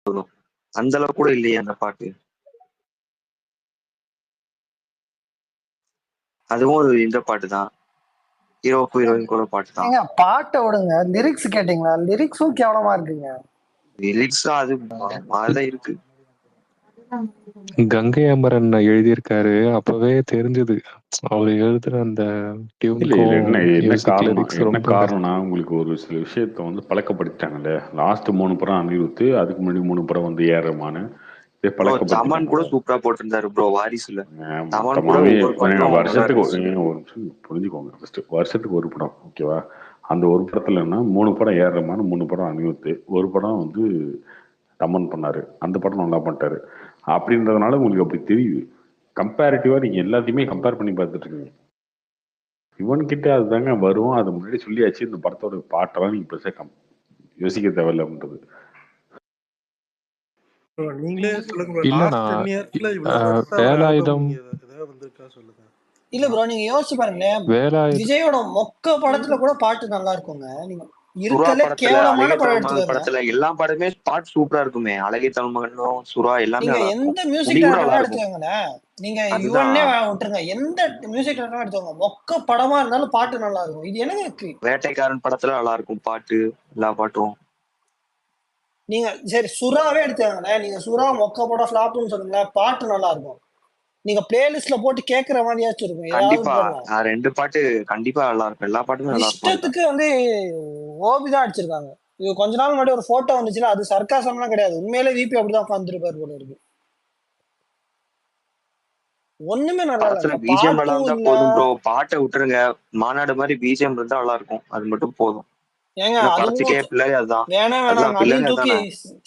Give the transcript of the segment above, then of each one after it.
வரும். அந்த அளவுக்கு கூட இல்லையே அந்த பாட்டு. அதுவும் ஒரு இந்த பாட்டு தான். ஹீரோக்கும் ஹீரோயின் கூட பாட்டு தான். ஏங்க பாட்டை விடுங்க, லிரிக்ஸ் கேட்டீங்களா? லிரிக்ஸும் கேவலமா இருக்குங்க. லிரிக்ஸ் அது மாதிரிதான் இருக்கு. கங்கை அமரன் எழுதியிருக்காரு, அப்பவே தெரிஞ்சது அவர் எழுதுற அந்த என்ன காரணம்னா உங்களுக்கு ஒரு சில விஷயத்த வந்து பழக்கப்படுத்திட்டாங்கல்ல. லாஸ்ட் 3 படம் அனிருத், அதுக்கு முன்னாடி 3 படம் வந்து ஏஆர் ரஹ்மான். தமன் கூட சூப்பரா போட்டிருந்தாரு ப்ரோ வாரிசுல. வருஷத்துக்கு புரிஞ்சுக்கோங்க, வருஷத்துக்கு ஒரு படம் ஓகேவா. அந்த ஒரு படத்துலன்னா 3 படம் ஏஆர் ரஹ்மான், 3 படம் அனிருத், ஒரு படம் வந்து தமன் பண்ணாரு. அந்த படம் நல்லா பண்ணிட்டாரு அப்படின்றதுனால உங்களுக்கு அப்படி தெரியுது. கம்பேரிட்டிவா நீங்க எல்லாத்தையுமே கம்பேர் பண்ணி பார்த்துட்டு இருக்கீங்க. இவன் கிட்ட அதுதாங்க வரும். அது முன்னாடி சொல்லியாச்சு. இந்த படத்தோட பாட்டெல்லாம் நீங்க பெருசா யோசிக்க தேவையில்லைன்றது. நீங்களே சொல்லுங்க. இல்ல ப்ரோ, நீங்க யோசிச்சு பாருங்களேன், விஜயோட மொக்க படத்துல கூட பாட்டு நல்லா இருக்குங்க. நீங்க படத்துல எல்லா படமே பாட்டு சூப்பரா இருக்குமே. அழகை தமிழ்மகனும் சுறா எல்லாமே நீங்க எந்த மியூசிக் டைரக்டரா எடுத்துக்கோங்களேன், நீங்க யுவனே விட்டுருங்க, எந்த மியூசிக் டைரக்டரா எடுத்துக்கோங்க, மொக்க படமா இருந்தாலும் பாட்டு நல்லா இருக்கும். இது என்னங்க இருக்கு? வேட்டைக்காரன் படத்துல நல்லா இருக்கும் பாட்டு, எல்லா பாட்டும். நீங்க சரி சுறாவே எடுத்துக்கோங்களேன், நீங்க சுறா மொக்க படம் ஃபிளாப்னு சொல்லுங்களேன், பாட்டு நல்லா இருக்கும். நீங்க பிளேலிஸ்ட்ல போட்டு கேக்குற மாதிரியாச்சும் இருக்கும். கண்டிப்பா 2 பாட்டு கண்டிப்பா நல்லா இருக்கும். எல்லா பாட்டுமே நல்லா இருக்கும். இஷ்டத்துக்கு வந்து ஓபிதான் அடிச்சிருக்காங்க. இது கொஞ்ச நாள் முன்னாடி ஒரு போட்டோ வந்துச்சுல, அது சர்க்காசம்லாம் கிடையாது, உண்மையிலே விபி அப்படிதான் உட்கார்ந்துருப்பாரு போல இருக்கு. ஒண்ணுமே நல்லா இல்ல. பிஜிஎம் நல்லா இருந்தா போதும் ப்ரோ. பாட்டை விட்டுருங்க, மாநாடு மாதிரி பிஜிஎம் இருந்தா நல்லா இருக்கும். அது மட்டும் போதும். ஏங்க வேணாம், தூக்கி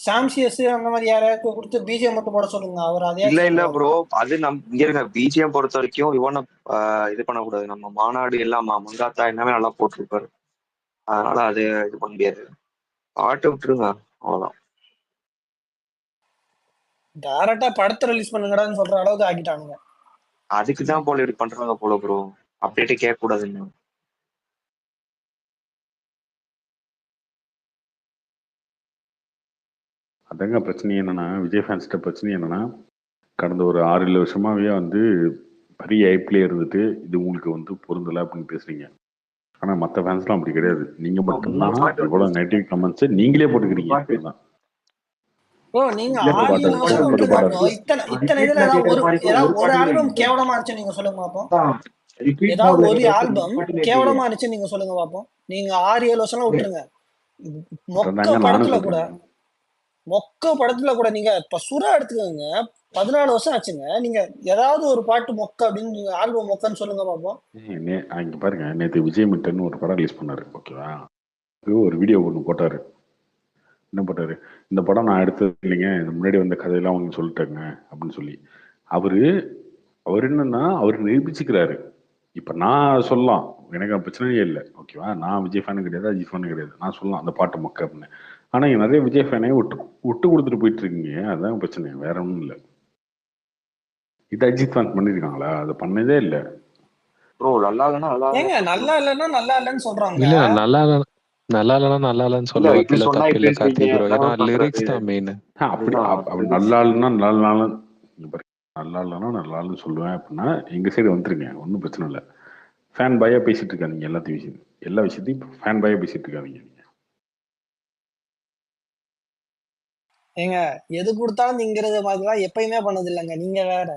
சாம்சியஸ் அந்த மாதிரி யாரையாவது கொடுத்து பிஜிஎம் மட்டும் போட சொல்லுங்க. அவர் அதே இல்ல ப்ரோ, அது இங்க இருங்க. பிஜிஎம் பொறுத்த வரைக்கும் இவனை இது பண்ணக்கூடாது. நம்ம மாநாடு எல்லாம் மங்காத்தா எல்லாமே நல்லா போட்டிருப்பாரு. அதனால அது இது பண்ண முடியாது. பாட்டை விட்டுருங்க, அவ்வளவுதான். டைரக்டா படத்தை ரிலீஸ் பண்ணுங்கடான்னு சொல்ற அளவுக்கு ஆக்கிட்டானுங்க. அதுக்குதான் போல இப்படி பண்றாங்க போல ப்ரோ. அப்டேட்டே கேட்க கூடாதுன்னு. அதங்க பிரச்சனை என்னன்னா, விஜய் ஃபேன்ஸ்கிட்ட பிரச்சனை என்னன்னா, கடந்த ஒரு 6-7 வருஷமாவே வந்து பெரிய ஐப்லேயே இருந்துட்டு இது உங்களுக்கு வந்து பொருந்தலை அப்படின்னு பேசுறீங்க. ஆனா மற்ற ஃபேன்ஸ்லாம் அப்படி கிடையாது. நீங்க மட்டும்தான் இவ்வளவு நெகட்டிவ் கமெண்ட்ஸ் நீங்களே போட்டுக்கிறீங்க. நீங்க இத்தனை இதுல ஒரு ஆல்பம் கேவலமா இருந்துச்சு நீங்க சொல்லுங்க பாப்போம். ஏதாவது ஒரு ஆல்பம் கேவலமா இருந்துச்சு நீங்க சொல்லுங்க பாப்போம். நீங்க 6-7 வருஷம் விட்டுருங்க. மொக்க படத்துல கூட நீங்க இப்ப சுறா எடுத்துக்கோங்க, 14 வருஷம் ஆச்சுங்க. நீங்க ஏதாவது ஒரு பாட்டு மொக்க அப்படின்னு நீங்க ஆல்பம் மொக்கன்னு சொல்லுங்க பாப்போம். இங்க பாருங்க, நேற்று விஜய் மிட்டன் ஒரு படம் ரிலீஸ் பண்ணாரு ஓகேவா. ஒரு வீடியோ ஒன்று போட்டாரு. என்ன போட்டாரு, இந்த படம் நான் எடுத்தது இல்லைங்க, இந்த முன்னாடி வந்த கதையெல்லாம் அவங்க சொல்லிட்டாங்க அப்படின்னு சொல்லி. அவர் என்னன்னா அவர் நிரூபிச்சுக்கிறாரு. இப்ப நான் சொல்லலாம், எனக்கு பிரச்சனையே இல்லை ஓகேவா. நான் விஜய் ஃபேனு கிடையாது, அஜித் ஃபேனு கிடையாது. நான் சொல்லலாம் அந்த பாட்டு மொக்க அப்படின்னு. ஆனா இங்க நிறைய விஜய் ஃபேனே விட்டு கொடுத்துட்டு போயிட்டு இருக்கீங்க. அதுதான் பிரச்சனை, வேற ஒன்றும் இல்லை. இது அஜித் ஃபேன் பண்ணிருக்காங்களா? அது பண்ணதே இல்லை ப்ரோ. நல்லா இல்லைன்னா இல்லைன்னு சொல்றாங்க. இல்ல நல்லா இல்லைன்னு சொல்ல வைக்கல, தப்பு இல்லை கார்த்தி ப்ரோ. ஏன்னா லிரிக்ஸ் தான் மெயின். அப்படி நல்லா இல்லைன்னா நல்லா இல்லைன்னு சொல்லுவேன் அப்படின்னா எங்க சைடு வந்துருங்க, ஒன்றும் பிரச்சனை இல்லை. ஃபேன் பாயா பேசிட்டு இருக்காதீங்க. எல்லா விஷயத்தையும் ஃபேன் பாயா பேசிட்டு இருக்காதீங்க. ஏங்க எது கொடுத்தாலும் திங்கிறது மாதிரிலாம் எப்பயுமே பண்ணது இல்லைங்க. நீங்க வேற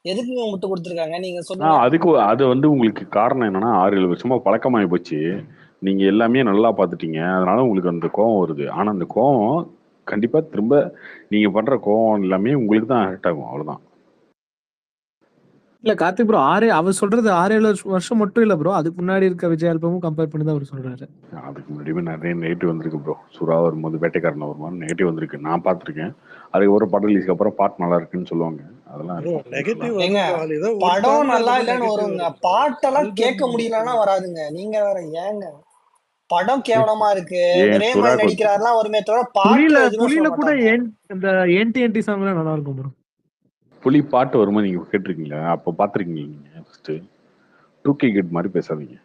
எதுக்கு முட்டு கொடுத்துருக்காங்க நீங்க சொல்லுங்க. அதுக்கு அது வந்து உங்களுக்கு காரணம் என்னன்னா 6-7 வருஷமா பழக்கமாயி போச்சு. நீங்க எல்லாமே நல்லா பார்த்துட்டீங்க, அதனால உங்களுக்கு அந்த கோவம் வருது. ஆனா அந்த கோவம் கண்டிப்பா திரும்ப நீங்க பண்ற கோவம் எல்லாமே உங்களுக்கு தான் ஹர்ட் ஆகும், அவ்வளவுதான். இல்ல கார்த்திக் ப்ரோ, அவர் சொல்றது 6-7 வருஷம் மட்டும் இல்ல ப்ரோ, அதுக்கு முன்னாடி இருக்க விஜய் ஆல்பமும் கம்பேர் பண்ணி தான் அவர் சொல்றாரு. அதுக்கு முன்னாடி நிறைய நெகட்டிவ் வந்திருக்கு ப்ரோ. சுறா வரும்போது வேட்டைக்காரன் வரும்போது நெகட்டிவ் வந்திருக்கு, நான் பார்த்துருக்கேன். அதுக்கு ஒரு படம் ரிலீஸ்க்கு அப்புறம் பாட்டு நல்லா இருக்குன்னு சொல்லுவாங்க. அதெல்லாம் படம் நல்லா இல்லைன்னு வருங்க, பாட்டெல்லாம் கேட்க முடியலன்னா வராதுங்க. நீங்க வேற ஏங்க படம் கேவலமா இருக்கு ஒரே மாதிரி நடிக்கிறாருலாம் வருமே தவிர புலியில கூட இந்த என்டி சாங் நல்லா இருக்கும் ப்ரோ. புலி பாட்டு வருமா நீங்க கேட்டிருக்கீங்களா? அப்போ பார்த்துருக்கீங்க நீங்க? ஃபர்ஸ்ட் 2K கிட் மாதிரி பேசாதீங்க.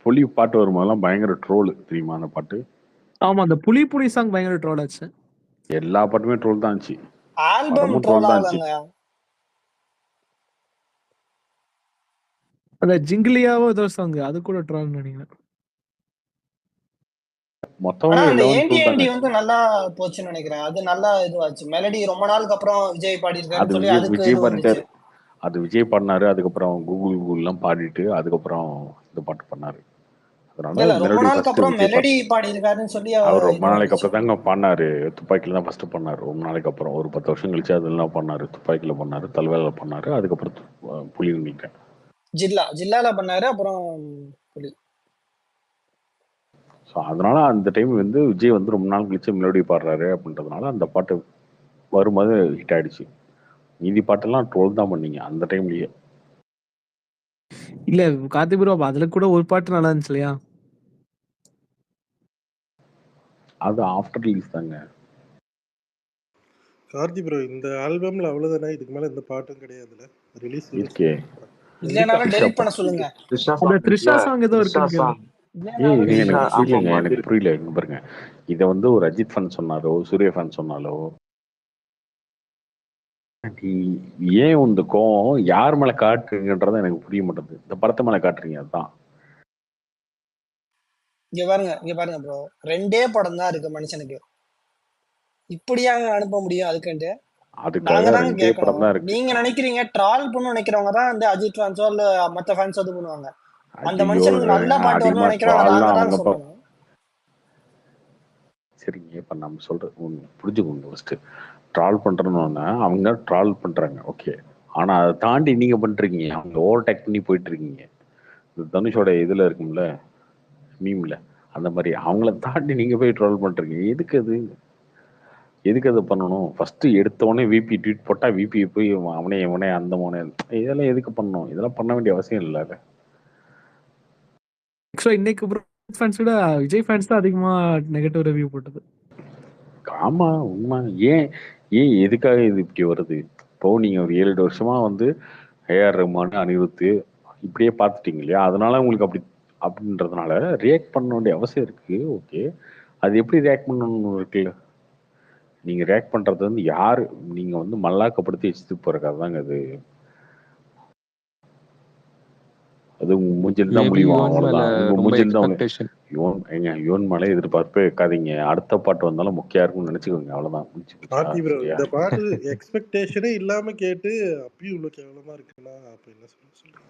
புலி பாட்டு வரும்போதெல்லாம் பயங்கர ட்ரோல் தெரியுமா அந்த பாட்டு? ஆமா, அந்த புலி சாங் பயங்கர ட்ரோல் ஆச்சு. எல்லா பாட்டுமே ட்ரோல் தான் இருந்துச்சு, ஆல்பம் படமும் ட்ரோல் ட்ரோல் தான் இருந்துச்சு. ஆகலங்க. அந்த ஜிங்கிலியாவோ ஏதோ சாங் அது கூட ட்ரால் நினைக்கிறேன். ஆனா மொத்தமே அந்த எல்லாமே ஏண்டி ட்ரோல் தாங்க. ஏண்டி வந்து நல்லா போச்சுன்னு நினைக்கிறேன். அது நல்லா இதுவாச்சு. மெலடி ரொம்ப நாளுக்கு அப்புறம் விஜய் பாடி அது இருக்காருன்னு சொல்லி விஜய் அதுக்கு விஜய் இது பாடிட்டாரு. வந்துச்சு. அது விஜய் பாடினாரு, அதுக்கப்புறம் கூகுள்லாம் பாடிட்டு அதுக்கப்புறம் இந்த பாட்டு பண்ணாரு. அதனால இல்ல ரொம்ப மெலடி நாளுக்கு ஃபர்ஸ்ட் அப்புறம் விஜய் மெலடி பாடி இருக்காருன்னு சொல்லி அவர் ரொம்ப இது நாளைக்கு வந்துச்சு. அப்புறம் தாங்க பண்ணாரு. துப்பாக்கியில தான் ஃபர்ஸ்ட் பண்ணாரு. ரொம்ப நாளைக்கு அப்புறம் ஒரு 10 வருஷம் கழிச்சு அதெல்லாம் பண்ணாரு. துப்பாக்கியில பண்ணாரு, தல்வேல பண்ணாரு, அதுக்கப்புறம் புலி நினைக்கிறேன். ஜில்லால பண்ணாரு, அப்புறம் புலி. ஸோ அதனால அந்த டைம் வந்து விஜய் வந்து ரொம்ப நாள் கழிச்சு மெலோடி பாடுறாரு அப்படின்றதுனால அந்த பாட்டு வரும்போது ஹிட் ஆயிடுச்சு. மீதி பாட்டெல்லாம் ட்ரோல் தான் பண்ணீங்க அந்த டைம்லயே. இல்ல கார்த்தி ப்ரோ அதுல கூட ஒரு பாட்டு நல்லா இருந்துச்சு இல்லையா? அது ஆஃப்டர் ரிலீஸ் தாங்க. கார்த்தி ப்ரோ இந்த ஆல்பம்ல அவ்வளவுதானே, இதுக்கு மேல எந்த பாட்டும் கிடையாதுல. ரிலீஸ் இருக்கே. இல்லனாலும் டெலீட் பண்ண சொல்லுங்க. த்ரிஷா அந்த சாங் த்ரிஷா இருக்குல்ல, சாங் ஏதோ த்ரிஷா இருக்குன்னு சாங். இல்லனாலும் இது delete த்ரிஷா, எனக்கு பண்ண சொல்லுங்க. புரியலங்க, ஆமாமா, எனக்கு இருக்கு. புரியல. இங்க பாருங்க, இதை வந்து ஒரு அஜித் ஃபேன் சொன்னாலோ சூர்யா ஃபேன் சொன்னாலோ நீ ஏன் இந்த கோவம் யார் மேல காட்டுறீங்கன்றத எனக்கு புரிய மாட்டேங்குது. இந்த படத்தை மேல காட்டுறீங்க அதுதான். இங்க பாருங்க ப்ரோ, 2 படம் தான் இருக்கு மனுஷனுக்கு. இப்படியாங்க அனுப்ப முடியும் அதுக்குன்ட்டு? அதுக்காக நாங்க தாங்க 2 படம் கேட்கணும். தான் இருக்கு. நீங்க நினைக்கிறீங்க ட்ரால் பண்ணு நினைக்கிறவங்க தான் வந்து அஜித் ஃபேன்ஸோ இல்ல மத்த ஃபேன்ஸோ இது பண்ணுவாங்க. அந்த ஐயோ, மனுஷனுக்கு நல்ல பாட்டு வரணும்னு அதிகமா நினைக்கிறவங்க நாங்க ட்ரால்லாம் தாங்க அவங்க சொல்லணும். சரிங்க. இப்ப நம்ம சொல்றது புரிஞ்சுக்கோங்க. ஃபர்ஸ்ட் ட்ரால் பண்றோம்னா அவங்க ட்ரால் பண்றாங்க, ஓகே. ஆனா அதை தாண்டி நீங்க பண்றீங்க, அவங்க ஓவர்டேக் பண்ணி போயிட்டு இருக்கீங்க. இந்த தனுஷோட இதுல இருக்கும்ல, மீம்ல, அந்த மாதிரி அவங்கள தாண்டி நீங்க போய் ட்ரால் பண்றீங்க. எதுக்கு அதை பண்ணணும்? ஃபர்ஸ்ட் எடுத்தவொடனே விபி ட்வீட் போட்டா விபி போய் அவனே இவனே அந்த மோனே, இதெல்லாம் எதுக்கு பண்ணணும்? இதெல்லாம் பண்ண வேண்டிய அவசியம் இல்லை. ஆக்சுவலா இன்னைக்கு ப்ரோ ஃபேன்ஸ் விட விஜய் ஃபேன்ஸ் தான் அதிகமா நெகட்டிவ் ரிவ்யூ போட்டது. ஆமா, உண்மை. ஏன் ஏன் எதுக்காக இது இப்படி வருது? இப்போ நீங்க ஒரு 7 வருஷமா வந்து ஏஆர் ரஹ்மான், அனிருத் இப்படியே பார்த்துட்டீங்க இல்லையா? அதனால உங்களுக்கு அப்படி அப்படின்றதுனால ரியாக்ட் பண்ண வேண்டிய அவசியம் இருக்கு, ஓகே. அது எப்படி ரியாக்ட் பண்ணணும்னு இருக்குல்ல. நீங்க ரியாக்ட் பண்றது வந்து யாரு, நீங்க வந்து மல்லாக்கப்படுத்தி வச்சுட்டு போறதுக்காக தாங்க அது. அது உங்க மூஞ்சில் தான் மேபி முடியும், யுவன் மேல அவ்வளவுதான். உங்க ரொம்ப மூஞ்சில் தான் எக்ஸ்பெக்டேஷன். யுவன் மேலே எதிர்பார்ப்பே வைக்காதீங்க. அடுத்த பாட்டு வந்தாலும் முக்கியா இருக்கும்னு நினைச்சுக்கோங்க, அவ்வளவுதான். முடிச்சு போச்சா? கார்த்தி ப்ரோ சரியா? இந்த பாட்டு எக்ஸ்பெக்டேஷனே இல்லாம கேட்டு அப்பயும் இவ்வளவு கேவலமா இருக்குன்னா அப்ப என்ன சொல்லுங்க.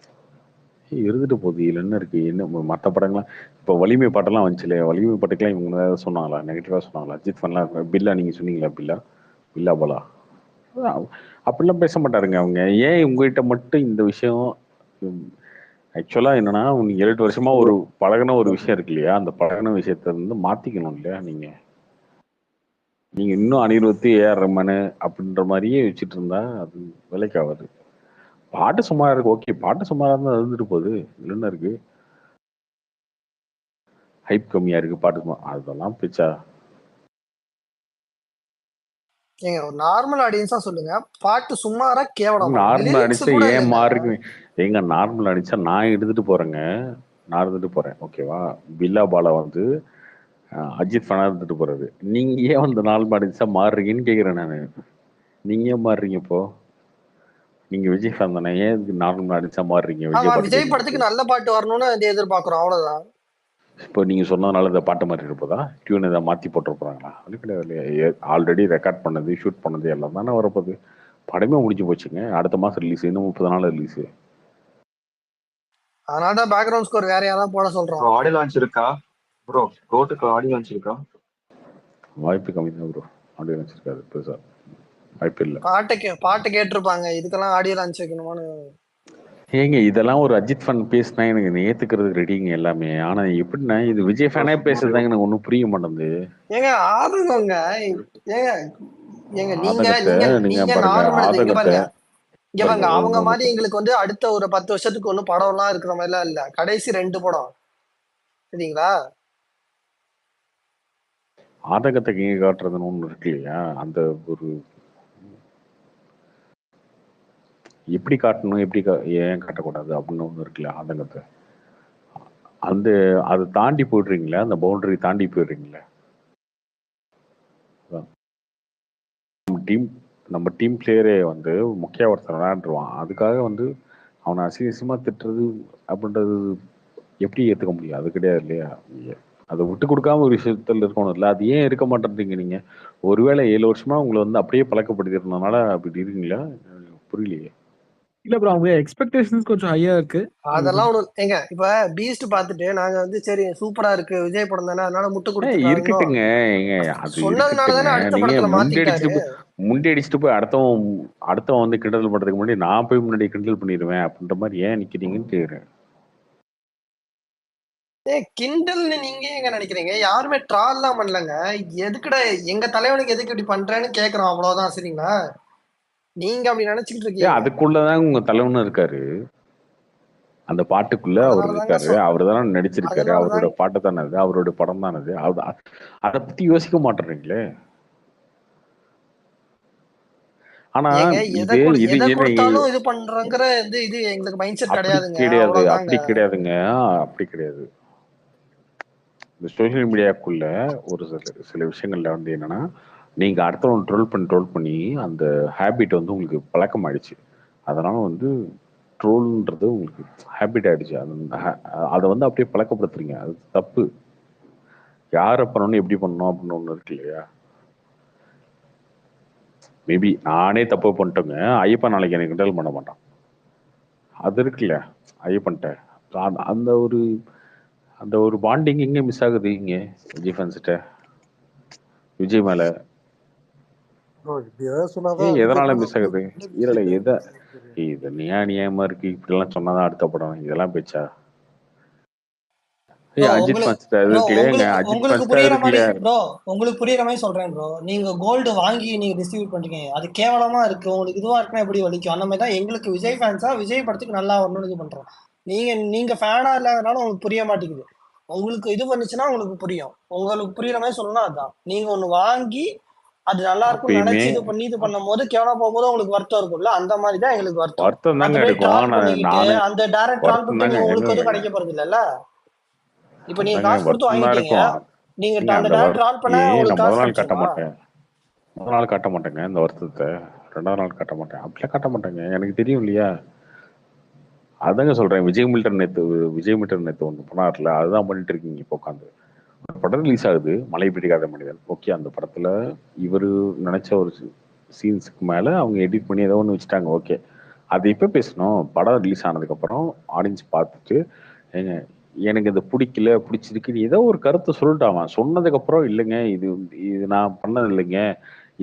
இருந்துட்டு போகுது. இதுல என்ன இருக்கு? என்ன மற்ற படங்கள்லாம் இப்போ வலிமை பாட்டெல்லாம் வந்துச்சுல, வலிமை பாட்டுக்கெல்லாம் இவங்க ஏதாவது சொன்னாங்களா? நெகட்டிவா சொன்னாங்களா? அஜித் ஃபேன்லாம் பில்லா நீங்க சொன்னீங்களா? பில்லா போலா அப்படிலாம் பேச மாட்டாருங்க அவங்க. ஏன் உங்ககிட்ட மட்டும் இந்த விஷயம்? ஆக்சுவலா என்னன்னா, நீங்க 7 வருஷமா ஒரு பழகுன ஒரு விஷயம் இருக்கு இல்லையா? அந்த பழகுன விஷயத்த வந்து மாத்திக்கணும் இல்லையா? நீங்க இன்னும் அனிருத், ஏஆர் ரஹ்மான் அப்படின்ற மாதிரியே வச்சுட்டு இருந்தா அது வேலைக்கு ஆகாது. பாட்டு சுமாரா இருக்கு, ஓகே. பாட்டு சுமாரா இருந்தா இருந்துட்டு போகுது. இதுல என்ன இருக்கு? ஹைப் கம்மியா இருக்கு பாட்டு, அதெல்லாம் பிச்சா. ஏங்க ஒரு நார்மல் ஆடியன்ஸா சொல்லுங்க, பாட்டு சுமாரா கேவலமா? நார்மல் லிரிக்ஸ் அடிச்சா கூட ஏன் இல்லைங்க. மாறுக்கு? எங்க நார்மல் அடிச்சா நான் எடுத்துட்டு போறேங்க. நான் இருந்துட்டு போறேன், ஓகேவா? பில்லா பாலா வந்து அஜித் ஃபேனா இருந்துட்டு போறாரு. நீங்க ஏன் வந்து நார்மல் அடிச்சா மாறுறீங்கன்னு கேக்குறேன் நானு. நீங்க ஏன் மாறுறீங்க இப்போ? நீங்க விஜய் ஃபேன் தானே, ஏன் நார்மல் அடிச்சா மாறுறீங்க ஆமா, விஜய் பாட்டு விஜய் கேட்கும்போது? படத்துக்கு நல்ல பாட்டு வரணும்னு எதிர்பார்க்கிறோம், அவ்வளவுதான். இப்போ நீங்க சொன்னதுனால இந்த பாட்டு மாறி இருப்பதா? டியூன் இதை மாத்தி போட்டு போறாங்களா? அது கிடையாது. ஆல்ரெடி ரெக்கார்ட் பண்ணது, ஷூட் பண்ணது எல்லாம் தானே வரப்போகுது. படமே முடிஞ்சு போச்சுங்க. அடுத்த மாசம் ரிலீஸ், இன்னும் 30 நாள் ரிலீஸ். அதனாலதான் பேக்ரவுண்ட் ஸ்கோர் வேற யாராவது போட சொல்றோம். ஆடியோ லான்ச் இருக்கா ப்ரோ? ரோட்டுக்கு ஆடியோ லான்ச் இருக்கா? வாய்ப்பு கம்மி தான் ப்ரோ. ஆடியோ வச்சிருக்காரு பெருசா, வாய்ப்பு இல்லை. பாட்டு கேட்டிருப்பாங்க, இதுக்கெல்லாம் ஆடியோ லான்ச் வைக்கணுமான்னு. ஏங்க இதெல்லாம் ஒரு அஜித் ஃபேன் பேசினா எனக்கு ஏத்துக்கிறதுக்கு ரெடிங்க எல்லாமே. ஆனா எப்படின்னா இது விஜய் ஃபேனே பேசுறதாங்க எனக்கு ஒன்றும் புரிய மாட்டேங்குது. ஏங்க ஆதங்கங்க. ஏங்க ஏங்க நீங்க ஆதங்கத்தை நீங்க நீங்க நீங்க பாருங்க, நார்மல் இங்க ஆதங்கத்தை பாருங்க, இங்க பாருங்க. பாருங்க. அவங்க ஒன்று மாதிரி எங்களுக்கு வந்து அடுத்த ஒரு 10 வருஷத்துக்கு ஒன்றும் படம் எல்லாம் இருக்கிற மாதிரி எல்லாம் இல்ல. கடைசி 2 படம் சரிங்களா? ஆதங்கத்தை எங்க காட்டுறதுன்னு ஒன்று இருக்கு இல்லையா? அந்த ஒரு எப்படி காட்டணும், ஏன் காட்டக்கூடாது அப்படின்னு ஒன்று இருக்குல்ல, ஆதங்கத்தை. அந்த அதை தாண்டி போயிடுறீங்களா? அந்த பவுண்டரி தாண்டி போயிடுறீங்களா? நம்ம டீம் பிளேயரே வந்து முக்கிய ஒருத்தர் விளையாண்டுருவான். அதுக்காக வந்து அவனை அசிங்கமா திட்டுறது அப்படின்றது எப்படி ஏத்துக்க முடியும்? அது கிடையாது இல்லையா? அதை விட்டு கொடுக்காம ஒரு விஷயத்துல இருக்கணும் இல்லை? அது ஏன் இருக்க மாட்டேன்றீங்க நீங்க? ஒருவேளை 7 வருஷமா உங்களை வந்து அப்படியே பழக்கப்படுத்திருந்தனால அப்படி இருக்கீங்களா? புரியலையே. இல்ல ப்ரோ, அவங்க எக்ஸ்பெக்டேஷன்ஸ் கொஞ்சம் ஹையா இருக்கு. அதெல்லாம் ஒண்ணு ஏங்க. இப்ப பீஸ்ட் பார்த்துட்டு நாங்க வந்து சரி சூப்பரா இருக்கு விஜய் படம் தானே அதனால முட்டு கொடுத்துட்டாருனோ இருக்கட்டுங்க. அது சொன்னதுனால இருக்கட்டுங்க. தானே அடுத்த நீங்க படத்துல மாத்திட்டாரு. முண்டி அடிச்சுட்டு போய் அடுத்தவன் வந்து கிண்டல் பண்றதுக்கு முன்னாடி நான் போய் முன்னாடி கிண்டல் பண்ணிடுவேன் அப்படின்ற மாதிரி ஏன் நிக்கிறீங்கன்னு கேக்குறேன். கிண்டல்னு நீங்க எங்க நினைக்கிறீங்க? யாருமே ட்ரால் எல்லாம் பண்ணலங்க. எதுக்குடா எங்க தலைவனுக்கு எதுக்கு இப்படி பண்றேன்னு கேக்குறோம், அவ்வளவுதான். சரிங்களா? நீங்க அப்படி நினைச்சுக்கிட்டு இருக்கீங்க. அதுக்குள்ளதான் உங்க தலைவனும் இருக்காரு. அந்த பாட்டுக்குள்ள அவர் இருக்காரு. அவர் தானே நடிச்சிருக்காரு. அவரோட பாட்டு தானே அது, அவரோட படம் தானே அது. அதை பத்தி யோசிக்க மாட்டேறீங்களே. ஆனா எதை கொடுத்தாலும் இது பண்றங்கிற இது எங்களுக்கு மைண்ட் செட் கிடையாதுங்க. அப்படி கிடையாதுங்க. அப்படி கிடையாது. இந்த சோசியல் மீடியாக்குள்ள ஒரு சில விஷயங்கள்ல வந்து என்னன்னா, நீங்க அடுத்தவங்க ட்ரோல் பண்ணி அந்த ஹேபிட் வந்து உங்களுக்கு பழக்கம் ஆயிடுச்சு. அதனால வந்து ட்ரோல்ன்றது உங்களுக்கு ஹேபிட் ஆயிடுச்சு. அதை வந்து அப்படியே பழக்கப்படுத்துறீங்க. அது தப்பு. யாரை பண்ணணும் எப்படி பண்ணணும் அப்படின்னு ஒண்ணு இருக்கு இல்லையா? மேபி நானே தப்பு பண்ணிட்டேங்க, ஐயப்பன் நாளைக்கு எனக்கு கிண்டல் பண்ண மாட்டான். அது இருக்குல்ல, ஐயப்பன்ட்ட அந்த ஒரு பாண்டிங் எங்க மிஸ் ஆகுது? இங்க விஜய் ஃபேன்ஸ்கிட்ட விஜய் மேல எதனால மிஸ் ஆகுது? இல்ல இது நியாயமா இருக்கு. இப்படி எல்லாம் சொன்னாதான் அடுத்த படம், இதெல்லாம் பேச்சா? உங்களுக்கு புரியுற மாதிரி சொல்றேன் ப்ரோ. நீங்க கோல்டு வாங்கி நீங்க டிஸ்ட்ரிபியூட் பண்றீங்க, அது கேவலமா இருக்கு, உங்களுக்கு இதுவா இருக்குன்னா எப்படி வலிக்கும்? அந்த மாதிரி தான் எங்களுக்கு விஜய் ஃபேன்ஸா விஜய் படத்துக்கு நல்லா வரணும்னு இது பண்றோம். நீங்க ஃபேனா இல்லாதனால உங்களுக்கு புரிய மாட்டேங்குது. உங்களுக்கு இது பண்ணுச்சுன்னா உங்களுக்கு புரியும். உங்களுக்கு புரியுற மாதிரி சொல்லணும். அதுதான், நீங்க ஒண்ணு வாங்கி அது நல்லா இருக்கும் நினைச்சு இது பண்ணும் போது கேவலம் போகும்போது உங்களுக்கு வருத்தம் இருக்கும்ல, அந்த மாதிரி தான் எங்களுக்கு வருத்தம். அந்த டைரக்ட் ட்ரால் பண்ணிட்டு உங்களுக்கு எதுவும் கிடைக்க போறது இல்லல்ல. இப்ப நீங்க காசு கொடுத்து வாங்கிட்டீங்க, நீங்க அந்த டைரக்ட் ட்ரால் பண்ணா உங்களுக்கு காசு கிடைக்குமா? முதல் நாள் காட்ட மாட்டேங்க இந்த வருத்தத்தை, 2வது நாள் காட்ட மாட்டேன். அப்படியே காட்ட மாட்டேங்க, எனக்கு தெரியும் இல்லையா? அதாங்க சொல்றேன். விஜய் மில்டன் நேத்து ஒன்று பண்ணார்ல, அதுதான் பண்ணிட்டு இருக்கீங்க இப்போ உட்காந்து. ஒரு படம் ரிலீஸ் ஆகுது, மழை பிடிக்காத மனிதன். ஓகே, அந்த படத்துல இவரு நினைச்ச ஒரு சீன்ஸுக்கு மேல அவங்க எடிட் பண்ணி ஏதோ ஒன்று வச்சுட்டாங்க. ஓகே, அது இப்ப பேசணும். படம் ரிலீஸ் ஆனதுக்கு அப்புறம் ஆடியன்ஸ் பார்த்துட்டு எனக்கு இது பிடிச்சிருக்கு ஏதோ ஒரு கருத்தை சொல்லிட்டான். சொன்னதுக்கு அப்புறம் இல்லைங்க இது நான் பண்ணது இல்லைங்க,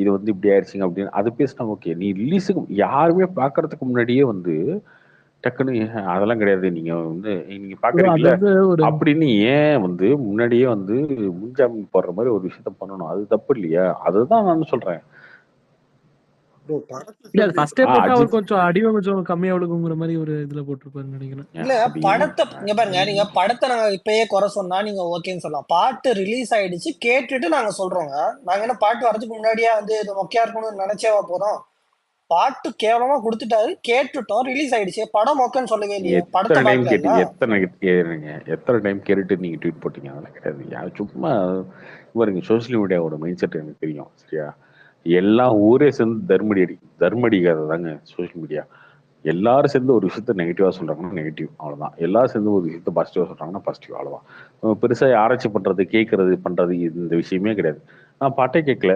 இது வந்து இப்படி ஆயிடுச்சுங்க அப்படின்னு அது பேசினா ஓகே. நீ ரிலீஸுக்கு யாருமே பாக்குறதுக்கு முன்னாடியே வந்து டக்குன்னு அதெல்லாம் கிடையாது, நீங்க வந்து நீங்க பாக்குறீங்கல்ல அப்படின்னு ஏன் வந்து முன்னாடியே வந்து முன்ஜாமீன் போடுற மாதிரி ஒரு விஷயத்த பண்ணணும்? அது தப்பு இல்லையா? அதுதான் நான் சொல்றேன். கொஞ்சம் அடிவ கொஞ்சம் கம்மியா விழுகுங்கிற மாதிரி ஒரு இதுல போட்டிருப்பாருன்னு நினைக்கிறேன். இல்ல படத்தை இங்க பாருங்க, நீங்க படத்தை நாங்க இப்பயே குறை சொன்னா நீங்க ஓகேன்னு சொல்லலாம். பாட்டு ரிலீஸ் ஆயிடுச்சு, கேட்டுட்டு நாங்க சொல்றோங்க. நாங்க என்ன பாட்டு வரதுக்கு முன்னாடியே வந்து இது மொக்கையா இருக்கணும்னு நினைச்சேவா போறோம்? பாட்டு கேவலமா கொடுத்துட்டாரு, கேட்டுட்டோம், ரிலீஸ் ஆயிடுச்சு, படம் மொக்கன்னு சொல்லவே இல்லையே. படத்தை எத்தனை டைம் கேட்டுட்டு நீங்க ட்வீட் போட்டீங்க? அதெல்லாம் கிடையாது. சும்மா பாருங்க, சோசியல் மீடியாவோட மைண்ட் செட் எனக்கு தெரியும். சரியா? எல்லாம் ஊரே சேர்ந்து தர்மடிக்காத தாங்க சோசியல் மீடியா. எல்லாரும் சேர்ந்து ஒரு விஷயத்த நெகட்டிவா சொல்றாங்கன்னா நெகட்டிவ், அவ்வளவுதான். எல்லாரும் சேர்ந்து ஒரு விஷயத்த பாசிட்டிவா சொல்றாங்கன்னா பாசிட்டிவ், அவ்வளவுதான். பெருசா ஆராய்ச்சி பண்றது, கேட்கறது, பண்றது இந்த விஷயமே கிடையாது. நான் பாட்டே கேட்கல.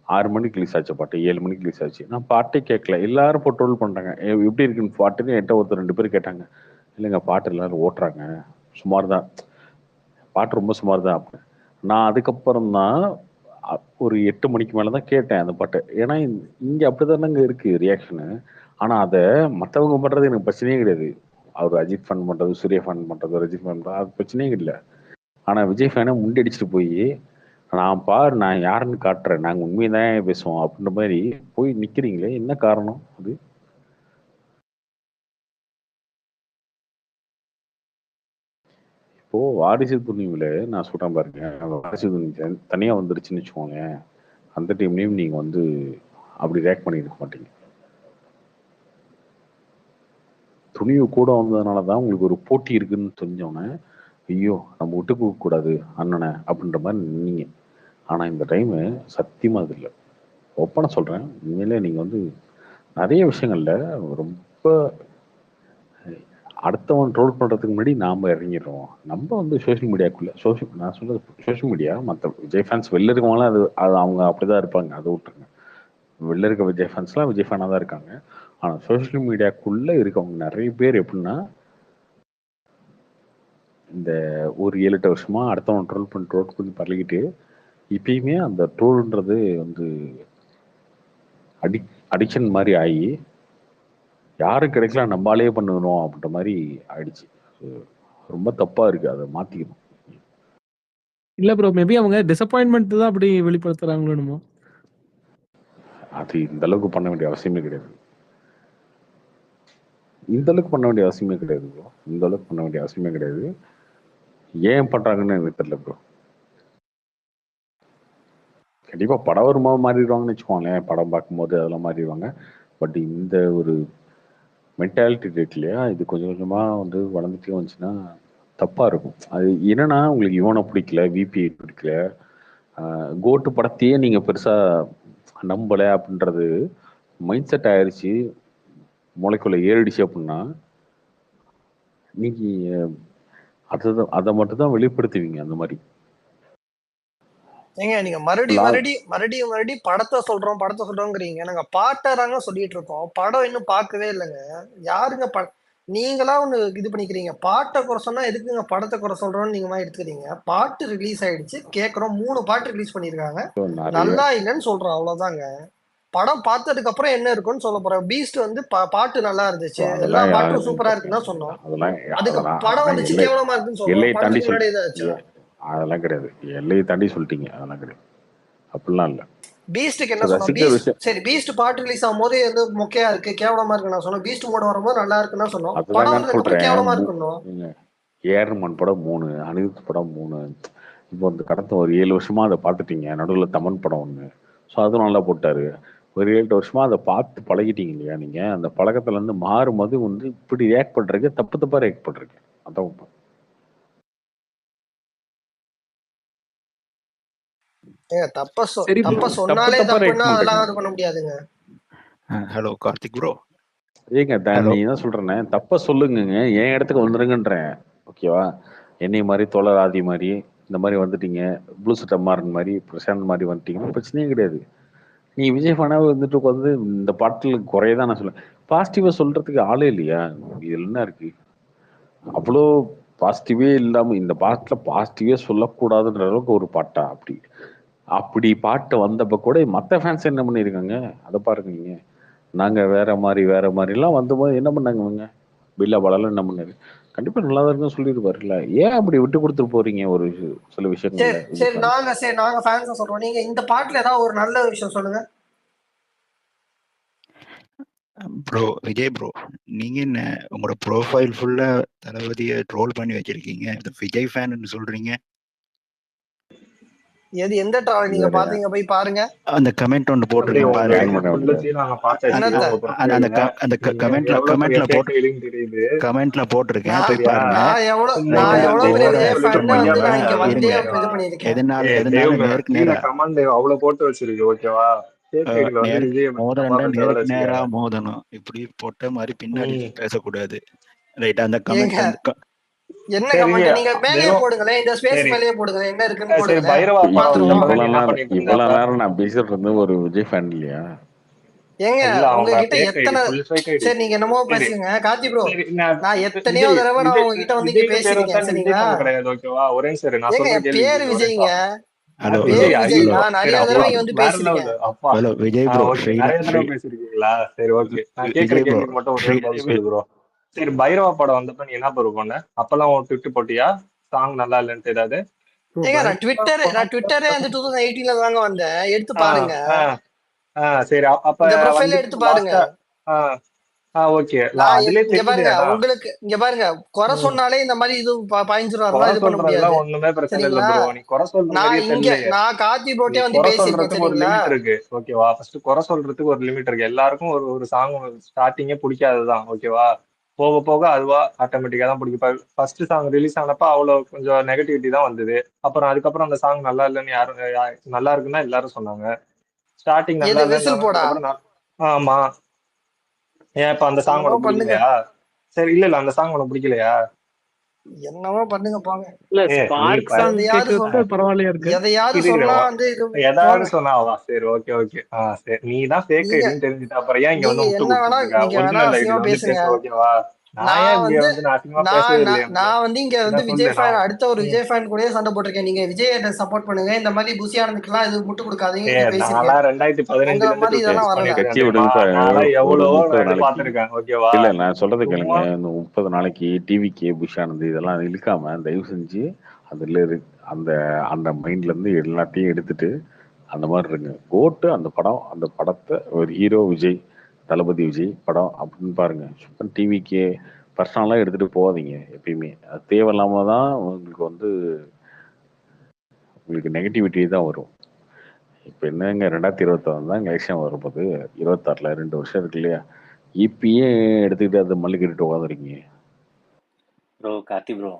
6 மணிக்கு ரிலீஸ் ஆச்சு பாட்டு, 7 மணிக்கு ரிலீஸ் ஆச்சு, நான் பாட்டே கேட்கல. எல்லாரும் இப்போ ட்ரோல் பண்றாங்க, எப்படி இருக்குன்னு பாட்டுன்னு. என்கிட்ட ஒருத்தர் 2 பேர் கேட்டாங்க, இல்லைங்க பாட்டு எல்லாரும் ஓட்டுறாங்க, சுமார் தான், பாட்டு ரொம்ப சுமார் தான் அப்படின்னு. நான் அதுக்கப்புறம் தான் ஒரு 8 மணிக்கு மேலதான் கேட்டேன் அந்த பாட்டை. ஏன்னா இங்க அப்படிதானங்க இருக்கு ரியாக்ஷனு. ஆனா அதை மற்றவங்க பண்றது எனக்கு பிரச்சனையே கிடையாது. அவர் அஜித் ஃபன் பண்றது, சூர்யா ஃபன் பண்றது, ரஜித் ஃபன் பண்றது, அது பிரச்சனையே இல்லை. ஆனா விஜய் ஃபேனை முண்டடிச்சுட்டு போய் நான் யாருன்னு காட்டுறேன், நாங்க உண்மையதான் பேசுவோம் அப்படின்ற மாதிரி போய் நிக்கிறீங்களே, என்ன காரணம் அது? இப்போ வாரிசு துணிவுல நான் சொல்றேன் பாருங்க, அந்த வாரிசு துணி தனியா வந்துருச்சுன்னு வச்சுக்கோங்க, அந்த டைம்லயும் நீங்க வந்து அப்படி ரியாக்ட் பண்ணிருக்க மாட்டீங்க. துணிவு கூட வந்ததுனாலதான் உங்களுக்கு ஒரு போட்டி இருக்குன்னு தெரிஞ்சோன்னே, ஐயோ நம்ம விட்டு போக கூடாது அண்ணனை அப்படின்ற மாதிரி நின்னீங்க. ஆனா இந்த டைம் சத்தியமா அது இல்லை. ஓப்பனாக சொல்கிறேன். உண்மையிலே நீங்கள் வந்து நிறைய விஷயங்கள்ல ரொம்ப அடுத்தவன் ட்ரோல் பண்ணுறதுக்கு முன்னாடி நாம் இறங்கிடுறோம். நம்ம வந்து சோஷியல் மீடியாக்குள்ளே நான் சொல்றது சோஷியல் மீடியா மற்ற விஜய் ஃபேன்ஸ் வெளில இருக்கவங்களாம் அது அவங்க அப்படி தான் இருப்பாங்க, அதை விட்டுருங்க. வெளில இருக்க விஜய் ஃபேன்ஸ்லாம் விஜய் ஃபேனாக தான் இருக்காங்க. ஆனால் சோஷியல் மீடியாக்குள்ளே இருக்கவங்க நிறைய பேர் எப்படின்னா இந்த ஒரு 7-8 வருஷமா அடுத்தவன் ட்ரோல் பண்ணி பழகிட்டு இப்பயுமே அந்த ட்ரோல்ன்றது வந்து அடிக்ஷன் மாதிரி ஆகி யாரும் கிடைக்கல நம்மளாலே பண்ணணும் அப்படின்ற மாதிரி ஆயிடுச்சு. ரொம்ப தப்பா இருக்கு, அதை மாத்திக்கணும். இல்ல ப்ரோ, மேபி அவங்க டிசப்பாயின்மெண்ட் தான் அப்படி வெளிப்படுத்துறாங்களோ என்னமோ. அது இந்த அளவுக்கு பண்ண வேண்டிய அவசியமே கிடையாது. இந்த அளவுக்கு பண்ண வேண்டிய அவசியமே கிடையாது ப்ரோ. இந்த அளவுக்கு பண்ண வேண்டிய அவசியமே கிடையாது. ஏன் பண்றாங்கன்னு எனக்கு தெரியல ப்ரோ. கண்டிப்பா படம் வரும்போது மாறிடுவாங்கன்னு வச்சுக்கோங்களேன். படம் பார்க்கும்போது அதெல்லாம் மாறிடுவாங்க. பட் இந்த ஒரு மென்டாலிட்டி இருக்கு இல்லையா, இது கொஞ்சம் கொஞ்சமா வந்து வளர்ந்துட்டே வந்துச்சுன்னா தப்பா இருக்கும். அது என்னன்னா உங்களுக்கு இவனை பிடிக்கல, விபி பிடிக்கல, கோட்டு படத்தையே நீங்க பெருசா நம்பல அப்படின்றது மைண்ட் செட் ஆயிடுச்சு, மூளைக்குள்ள ஏறிடுச்சு அப்படின்னா நீங்க அதை மட்டும் தான் வெளிப்படுத்துவீங்க அந்த மாதிரி. ஏங்க நீங்க மறுபடியும் படத்தை சொல்றோங்கிறீங்க. நாங்க பாட்டாராங்க சொல்லிட்டு இருக்கோம், படம் இன்னும் பார்க்கவே இல்லைங்க. யாருங்க நீங்களா ஒண்ணு இது பண்ணிக்கிறீங்க. பாட்டை குறை சொன்னா எதுக்குங்க படத்தை குறை சொல்றோம்னு நீங்க மாதிரி எடுத்துக்கிறீங்க. பாட்டு ரிலீஸ் ஆயிடுச்சு, கேட்கறோம். 3 பாட்டு ரிலீஸ் பண்ணிருக்காங்க, நல்லா இல்லைன்னு சொல்றோம், அவ்வளவுதாங்க. படம் பார்த்ததுக்கு அப்புறம் என்ன இருக்குன்னு சொல்ல போறோம். பீஸ்ட் வந்து பாட்டு நல்லா இருந்துச்சு, எல்லா பாட்டும் சூப்பரா இருக்குன்னு தான் சொன்னோம். அதுக்கு படம் வந்துச்சு கேவலமா இருக்குன்னு சொல்றோம். படத்துக்கு முன்னாடி ஏதாச்சு அதெல்லாம் கிடையாது. எல்லையை தாண்டி சொல்லிட்டீங்க, அதெல்லாம் கிடையாது. அப்படிலாம் இல்ல. பீஸ்டுக்கு என்ன சொன்னோம்? சரி, பீஸ்ட் பாட்டு ரிலீஸ் ஆகும்போது எது மொக்கையா இருக்கு, கேவலமா இருக்கு நான் சொன்னோம். பீஸ்ட் மோட வரும்போது நல்லா இருக்குன்னு சொன்னோம். படம் வந்து கேவலமா இருக்கணும். ஏர்மன் படம் 3, அனிருத் படம் 3. இப்போ இந்த கடந்த ஒரு 7 வருஷமா அதை பார்த்துட்டீங்க. நடுவில் தமன் படம் 1. ஸோ அதுவும் நல்லா போட்டாரு. ஒரு 7 வருஷமா அதை பார்த்து பழகிட்டீங்க இல்லையா, நீங்க அந்த பழக்கத்துல இருந்து மாறும்போது வந்து இப்படி ரியாக்ட் பண்றீங்க, தப்பா ரியாக்ட் பண்றீங்க. அதான் தப்ப சொன்னாலே தப்புன்னா அதெல்லாம் பண்ண முடியாதுங்க. Hello Karthik bro. ஏங்க நீ என்ன சொல்றேன்னு தப்ப சொல்லுங்க, என் இடத்துக்கு வந்துருங்கன்றேன். ஓகேவா? என்னை மாதிரி தோழர் ஆதி மாதிரி இந்த மாதிரி வந்துட்டீங்க, ப்ளூ சட்ட மாறன் மாதிரி பிரசாந்த் மாதிரி வந்துட்டீங்கன்னா பிரச்சனையே கிடையாது. நீ விஜய் ஃபேனாவே வந்துட்டு உட்காந்து இந்த பாட்டில் குறையதான் நான் சொல்லுவேன். பாசிட்டிவா சொல்றதுக்கு ஆளே இல்லையா? இதுல என்ன இருக்கு? அவ்வளோ பாசிட்டிவே இல்லாம இந்த பாட்டில் பாசிட்டிவே சொல்லக்கூடாதுன்ற அளவுக்கு ஒரு பாட்டா? அப்படி பாட்டு வந்தப்ப கூட மற்ற ஃபேன்ஸ் என்ன பண்ணியிருக்காங்க அதை பாருங்க. நீங்க நாங்க வேற மாதிரிலாம் வந்தபோது என்ன பண்ணாங்க அவங்க? பில்லா பாலாலாம் என்ன பண்ணாரு? கண்டிப்பா நல்லா தான் இருக்குன்னு சொல்லியிருப்பாருல்ல. ஏன் அப்படி விட்டு கொடுத்துட்டு போறீங்க ஒரு சில விஷயங்கள்? சரி நாங்க ஃபேன்ஸ் சொல்றோம், நீங்க இந்த பாட்டுல ஏதாவது ஒரு நல்ல விஷயம் சொல்லுங்க ப்ரோ. விஜய் ப்ரோ, நீங்க என்ன உங்களோட ப்ரோஃபைல் ஃபுல்லா தளபதியை ட்ரோல் பண்ணி வச்சிருக்கீங்க, விஜய் ஃபேன் சொல்றீங்க. எது எந்த ட்ராவல் நீங்க பாத்தீங்க? போய் பாருங்க, அந்த கமெண்ட் ஒன்று போட்டிருக்கேன் பாருங்க. அந்த கமெண்ட்ல போட்டிருக்கேன், போய் பாருங்க. எதனால நேருக்கு நேரா மோதணும் இப்படி போட்ட மாதிரி பின்னாடி பேசக்கூடாது. ரைட்? அந்த கமெண்ட் என்ன கமெண்ட் நீங்க மேலேயே போடுங்களேன், இந்த ஸ்பேஸ் மேலேயே போடுங்க, என்ன இருக்குன்னு போடுங்க. இவ்வளவு நேரம் நான் பேசிட்டு இருந்தது ஒரு விஜய் ஃபேன் இல்லையா? ஏங்க உங்ககிட்ட எத்தனை சரி நீங்க என்னமோ பேசுங்க கார்த்தி ப்ரோ, நான் எத்தனையோ தடவை நான் உங்ககிட்ட வந்து இங்க பேசிருக்கேன், சரிங்களா? ஏங்க பேரு விஜய்ங்க, பேரு விஜய், நான் நிறைய தடவை இங்க வந்து பேசிருக்கேன். ஹலோ விஜய் ப்ரோ, பேசிருக்கீங்களா? சரி ஓகே, நான் கேக்குற கேள்வி மட்டும் ஒரு பதில் ப்ரோ. சரி, பைரவா படம் வந்தப்ப நீ என்ன ப்ரோ பண்ண? அப்பெல்லாம் உன் ட்விட் போட்டியா சாங் நல்லா இல்லைன்னு ஏதாவது? ஏங்க நான் ட்விட்டரே அந்த 2018ல தாங்க வந்தேன், எடுத்து பாருங்க. சரி, அப்ப இந்த ப்ரொஃபைல் எடுத்து பாருங்க. ஓகே, இங்க பாருங்க, உங்களுக்கு இங்க பாருங்க, குறை சொன்னாலே இந்த மாதிரி இது பாய்ஞ்சிரும். இது பண்ண முடியாது, ஒண்ணுமே பிரச்சனை இல்ல ப்ரோ. நீ குறை நான் கார்த்தி ப்ரோட்டே வந்து பேசிருக்கேன், ஒரு லிமிட் இருக்கு. ஓகேவா? ஃபர்ஸ்ட் குறை சொல்றதுக்கு ஒரு லிமிட் இருக்கு. எல்லாருக்கும் ஒரு சாங் ஸ்டார்டிங்கே பிடிக்காதுதான். ஓகேவா? போக போக அதுவா ஆட்டோமேட்டிக்கா தான் பிடிக்கும். ஃபர்ஸ்ட் சாங் ரிலீஸ் ஆனப்ப அவ்வளவு கொஞ்சம் நெகட்டிவிட்டி தான் வந்தது. அப்புறம் அதுக்கப்புறம் அந்த சாங் நல்லா இல்லைன்னு நல்லா இருக்குன்னா எல்லாரும் சொன்னாங்க. ஸ்டார்டிங் நல்லா எது விசில் போடா இல்லைன்னு ஆமா. ஏன் இப்ப அந்த சாங் என்னமோ உனக்கு பண்ணுங்க பிடிக்கலையா? சரி இல்ல அந்த சாங் உனக்கு பிடிக்கலையா? என்னமோ பண்ணுங்க போங்க. இல்ல நீ ஸ்பார்க் சாங் எதையாவது கேட்கறது பரவாயில்லையா இருக்கு. எதையாவது சொன்னா வந்து இது ஏதாவது போங்க. சொன்னாவா? சரி ஓகே. சரி நீ தான் ஃபேக் நீங்க ஐடின்னு தெரிஞ்சுட்ட அப்புறம் ஏன் இங்க நீங்க வந்து முட்டு என்ன வேணா கொடுத்துட்டு இருக்க? நீங்க வேணா ஒரிஜினல் அசிங்கமா ஐடியில வந்து பேசுங்க. பேசு ஓகேவா? நான் ஏன் நான் இங்க வந்து வந்து நான் அசிங்கமா பேசவே நான் இல்லையே. நான் வந்து இங்க வந்து என்ன விஜய் சொல்லு ஃபேன் நான் அடுத்த ஒரு விஜய் ஃபேன் கூட சண்டை போட்டிருக்கேன். நீங்க விஜய் சப்போர்ட் பண்ணுங்க, இந்த மாதிரி புசியானதுக்கெல்லாம் இது முட்டு கொடுக்காதீங்க பேசியிருக்கேன். நான்லாம் 2015ல உங்களை இருந்து மாதிரி இதெல்லாம் வரல. கட்சி தெரியுமா? விடுங்க சார். நான்லாம் ஒரு எவ்வளவோ 30 இது நாளைக்கு பார்த்திருக்கேன் ஓகேவா? இல்ல நான் சொல்றது கேளுங்க. சும்மா இந்த 30 நாளைக்கு டிவிக்கு புஷ் ஆனது இதெல்லாம் இழுக்காம தயவு செஞ்சு அதுல அந்த அந்த மைண்ட்ல இருந்து எல்லாத்தையும் எடுத்துட்டு அந்த மாதிரி இருங்க. கோட்டு அந்த படம், அந்த படத்தை ஒரு ஹீரோ விஜய், தளபதி விஜய் படம் அப்படின்னு பாருங்க. சும்மா டிவிக்கு பர்சனலாக எடுத்துட்டு போகாதீங்க எப்பயுமே. அது தேவையில்லாம தான் உங்களுக்கு உங்களுக்கு நெகட்டிவிட்டி தான் வரும். இப்போ என்னங்க 2026 தான் எலெக்ஷன் வரும்போது, 26ல் 2 வருஷம் இருக்கு இல்லையா? இப்பயே எடுத்துக்கிட்டு அதை மல்லு கட்டிட்டு உட்காந்துருக்கீங்க. ப்ரோ கார்த்தி ப்ரோ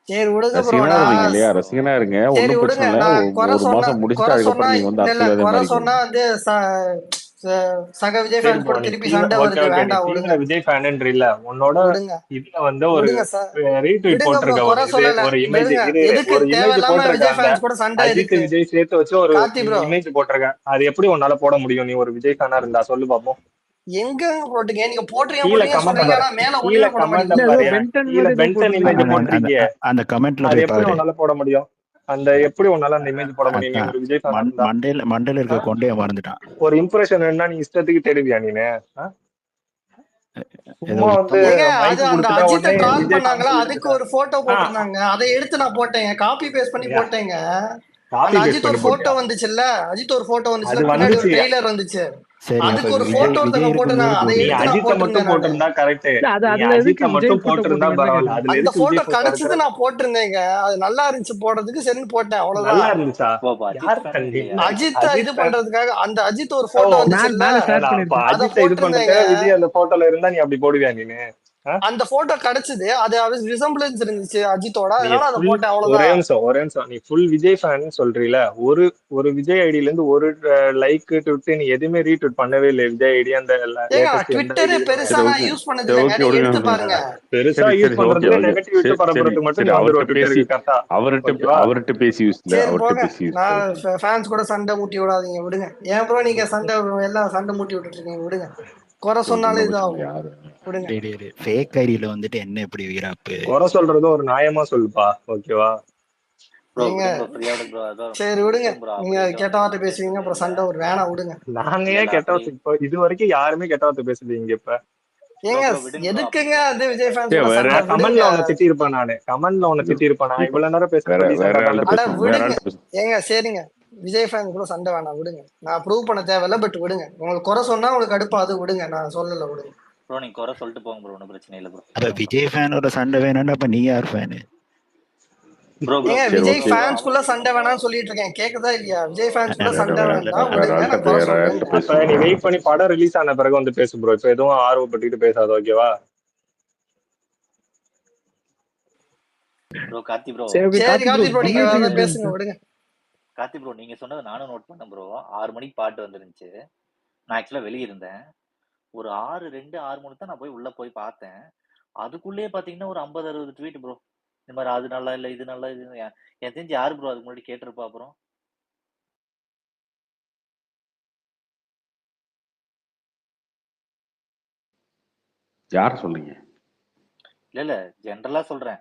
சரி விடுங்க ப்ரோ. ரசிகனா இருந்தீங்க இல்லையா? நான் ரசிகனா இருங்க, சரி ஒன்றும் விடுங்க. பிரச்சனை இல்லை. நான் குறை ஒரு சொன்னா மாசம் முடிச்சுட்டு குறை சொன்னா அதுக்கப்புறம் நீங்க வந்து இல்ல அரசியல் அதே குறை மாதிரி சொன்னா வந்து சக விஜய் சரி ஃபேன் ப்ரோ கூட நீ திருப்பி தீவிர சண்டை ஓகே வருது. நீ வேண்டாம் விடுங்க தீவிர விஜய் ஃபேனுன்ற இல்ல உன்னோட விடுங்க இதுல வந்து ஒரு விடுங்க சார் ரீட்வீட் விடுங்க ப்ரோ. போட்டிருக்க குறை சொல்லல ஒரு இமேஜ் விடுங்க. எதுக்கு ஒரு இமேஜ் தேவையில்லாம போட்டிருக்க. விஜய் அந்த ஃபேன்ஸ் கூட சண்டை அஜித் இருக்கு. விஜய் சேர்த்து வச்சு ஒரு கார்த்தி ப்ரோ இமேஜ் போட்டிருக்க. அது எப்படி உன்னால போட முடியும்? நீ ஒரு விஜய் ஃபேனா இருந்தா சொல்லு பாப்போம். எங்க போட்டீங்க? நீங்க போட்டுறீங்க கீழே போட்டீங்க கமெண்ட் சொல்றீங்க, பாரு, ஆனா மேல கீழே ஒண்ணுமே போட கமெண்ட் இல்ல மாட்டீங்க. ஏதோ பாரு, பென்டன் கீழே மாதிரி ஏதோ பென்டன் இமேஜ் போட்டிருந்தீங்க. போட்டிருக்கீங்க. அந்த கமெண்ட்ல அது போய் எப்படி பாரு. உன்னால போட முடியும்? அந்த எப்படி உன்னால அந்த இமேஜ் போட முடியும்? நீ அதான் ஒரு விஜய் ஃபேனா இருந்தா மண்டையில இருக்க ஆ? கொண்டே மறந்துட்டான். ஒரு இம்ப்ரெஷன் என்ன நீ இஷ்டத்துக்கு தேடுவியா நீனு? ஆ? ஏதோ சும்மா வந்து சுத்தமா ஏங்க அது மைக் அந்த கொடுத்துட்டா அஜித்தை உடனே ட்ரால் விஜய் ஃபேன் பண்ணாங்களா, சொல்லிட்டு அதுக்கு இருக்க. ஒரு போட்டோ ஆ போட்டிருந்தாங்க. அதை எடுத்து நான் போட்டேங்க, காப்பி பேஸ்ட் பண்ணி போட்டேங்க. காப்பி அந்த பேஸ்ட் அஜித் பண்ணி ஒரு போட்டோ போட்டியா? வந்துச்சுல்ல, அஜித் ஒரு போட்டோ வந்துச்சுல, அது பின்னாடி ஒரு வந்துச்சு. ட்ரெய்லர் வந்துச்சு, சரி. அப்ப அதுக்கு ஒரு விஜய் போட்டோ விஜய் ஒருத்தங்க இருக்கும்போது போட்டிருந்தாங்க. அதை நீ போடு. எடுத்து நான் அஜித்தை மட்டும் போட்டிருந்தேன் நானு. போட்டிருந்தா கரெக்ட். இல்ல அது நீ அதுல எதுக்கு அஜித்தை விஜய் மட்டும் போட்டோ போட்டிருந்தா போட்டீங்கன்னு தான் பரவாயில்ல. கேட்டேன். அதுல அந்த எதுக்கு போட்டோ விஜய் போட்டோ கிடைச்சது இருக்கிற? நான் போட்டிருந்தேங்க. அது நல்லா இருந்துச்சு போடுறதுக்கு, சரின்னு போட்டேன், நல்லா அவ்வளவுதான். இருந்துச்சா? அப்போ அஜித் யாரு ஃபேனே கண்டி இல்லையா? அஜித் இது அஜித் fan- பண்றதுக்காக அந்த அஜித் ஒரு ஓ போட்டோ மேல வந்துச்சுல்ல, மேல ஷேர் அப்ப பண்ணிருக்கேன். அதை அஜித்தை இது போட்டிருந்தேங்க. பண்ணிட்டு விஜய் அந்த போட்டோல இருந்தா நீ அப்படி போடுவியா நீனு? ஆ? அந்த போட்டோ கிடைச்சது, அது ரிசம்பிளன்ஸ் இருந்துச்சு அஜித்தோட, நீ அதனால அதை ஃபுல் போட்டேன், ஒரே அவ்வளவுதான். நிமிஷம் நீ ஃபுல் விஜய் ஃபேன் சொல்றீல. ஒரு ஒரு விஜய் ஐடில இருந்து ஒரு லைக் ட்விட் நீ எதுவுமே ரீட்வீட் பண்ணவே இல்லை. விஜய் ஐடி அந்த ஏங்க லேட்டஸ்ட் எந்த ட்விட்டரு ஐடியிலுமே பெருசா சரி நான் ஓகே. யூஸ் பண்ணது சரி இல்லைங்க, ஓகே நீங்க விடுங்க. எடுத்து பாருங்க. பெருசா சரி யூஸ் சரி ஓகே பண்றதுல ஓகே. நெகட்டிவிட்டி சரி பரப்புறதுக்கு மட்டும் சரி நீ வந்துருவ அவர்கிட்ட பேசி ட்விட்டருக்கு கரெக்டா? ஓகேவா? அவர்கிட்ட பேசி யூஸ் இல்லை. சரி அவர்கிட்ட போங்க, பேசி யூஸ் இல்லை. நான் ஃபேன்ஸ் கூட சண்டை மூட்டி விடாதீங்க, விடுங்க. ஏன் ப்ரோ நீங்க சண்டை எல்லாம் சண்டை மூட்டி விட்டுட்டு இருக்கீங்க, விடுங்க. குறை சொன்னாலே ஒன்றும் பிரச்சனை இல்லை. இதாகும், யாரு விடுங்க. ஃபேக் ஐடியில வந்துட்டு என்ன இப்படி வீராப்பு? குறை சொல்றது ஒரு நியாயமா சொல்லுப்பா ஓகேவா? ப்ரோ நீங்க விடுங்க ப்ரோ, ஃப்ரீயா விடுங்க ப்ரோ. அதோ சரி விடுங்க. விடுங்க ப்ரோ, நீங்க அப்போதைக்கு கெட்ட வந்து வார்த்தை நம்ம பேசுவீங்க, பேசிட்டு அப்புறம் இருந்தோம்ல. சண்டை ஒரு வேணாம், விடுங்க. நாங்க இல்ல ஏன் இல்ல கெட்ட அப்படி வார்த்தை இப்போ இது வரைக்கும் யாருமே கெட்ட வார்த்தை பேசுறது இங்க இப்ப? ப்ரோ ஏங்க ப்ரோ விடுங்க ப்ரோ. எதுக்குங்க அப்போதைக்கு அது வந்து விஜய் லேட் ஃபேன்ஸ் ஆயிடுச்சு. கூட வேற சண்டை, நான் விடுங்க. கமெண்ட்ல உன்னை திட்டிருப்பேன். கமெண்ட்ல உன்னை திட்டிருப்பேன். நான் இப்போ இவ்வளவு நேரம் வேற பேசுறது வேற ரீசெண்டா ஆள்கிட்ட தானே அட பேசுவோம். வேற விடுங்க. ஆள்கிட்ட பேசுவோம். ஏங்க சரிங்க, விஜய் ஃபேன்ஸ் கூட சண்டை வேணாம், விடுங்க. நான் ப்ரூவ் பண்ண தேவையில்ல, பட் விடுங்க. உங்களுக்கு குறை சொன்னா உங்களுக்கு கடுப்பா, அது விடுங்க, நான் சொல்லல, விடுங்க. ப்ரோ நீங்க குறை சொல்லிட்டு போங்க ப்ரோ, ஒன்றும் பிரச்சனை இல்லை ப்ரோ. அப்ப விஜய் ஃபேனோட சண்டை வேணும்னா அப்ப நீ யார் ஃபேனு? ப்ரோ ப்ரோ ஏங்க சரி விஜய் ஓகே. ப்ரோ ஃபேன்ஸ்குள்ள அவன் சண்டை வேணாம்னு சொல்லிட்டு இருக்கேன், கேக்குதா இல்லையா? விஜய் ஃபேன்ஸ்குள்ள சண்டை இல்ல வேண்டாம், வேற விடுங்க. நான் குறை வேற சொல்றேன். ஆள்கிட்ட அப்ப நீ பேசுவோம். வெயிட் பண்ணி படம் ரிலீஸ் ஆன பிறகு வந்து பேசு ப்ரோ. இப்ப எதுவும் ஆர்வப்பட்டுக்கிட்டு பேசாத ஓகேவா? Bro Karthi bro. சரி ஓகே. சரி கார்த்தி ப்ரோ கார்த்தி ப்ரோ, நீங்க ஜிஹெச் வேற எப்படி பேசுங்க, இருந்துச்சு? விடுங்க. கார்த்தி ப்ரோ நீங்க சொன்னதை நானும் நோட் பண்ணேன் ப்ரோ. 6 மணிக்கு பாட்டு வந்துருந்துச்சு. நான் ஆக்சுவலா வெளியே இருந்தேன். ஒரு 6:02 6:03 தான் நான் போய் உள்ள போய் பார்த்தேன். அதுக்குள்ளேயே பாத்தீங்கன்னா ஒரு 50-60 ட்வீட் ப்ரோ. இந்த மாதிரி அது நல்லா இல்ல, இது நல்லா இது. எனக்கு தெரிஞ்சு யாரு ப்ரோ அதுக்கு முன்னாடி கேட்டிருப்பா? அப்புறம் யார் சொல்றீங்க? இல்ல ஜென்ரலா சொல்றேன்.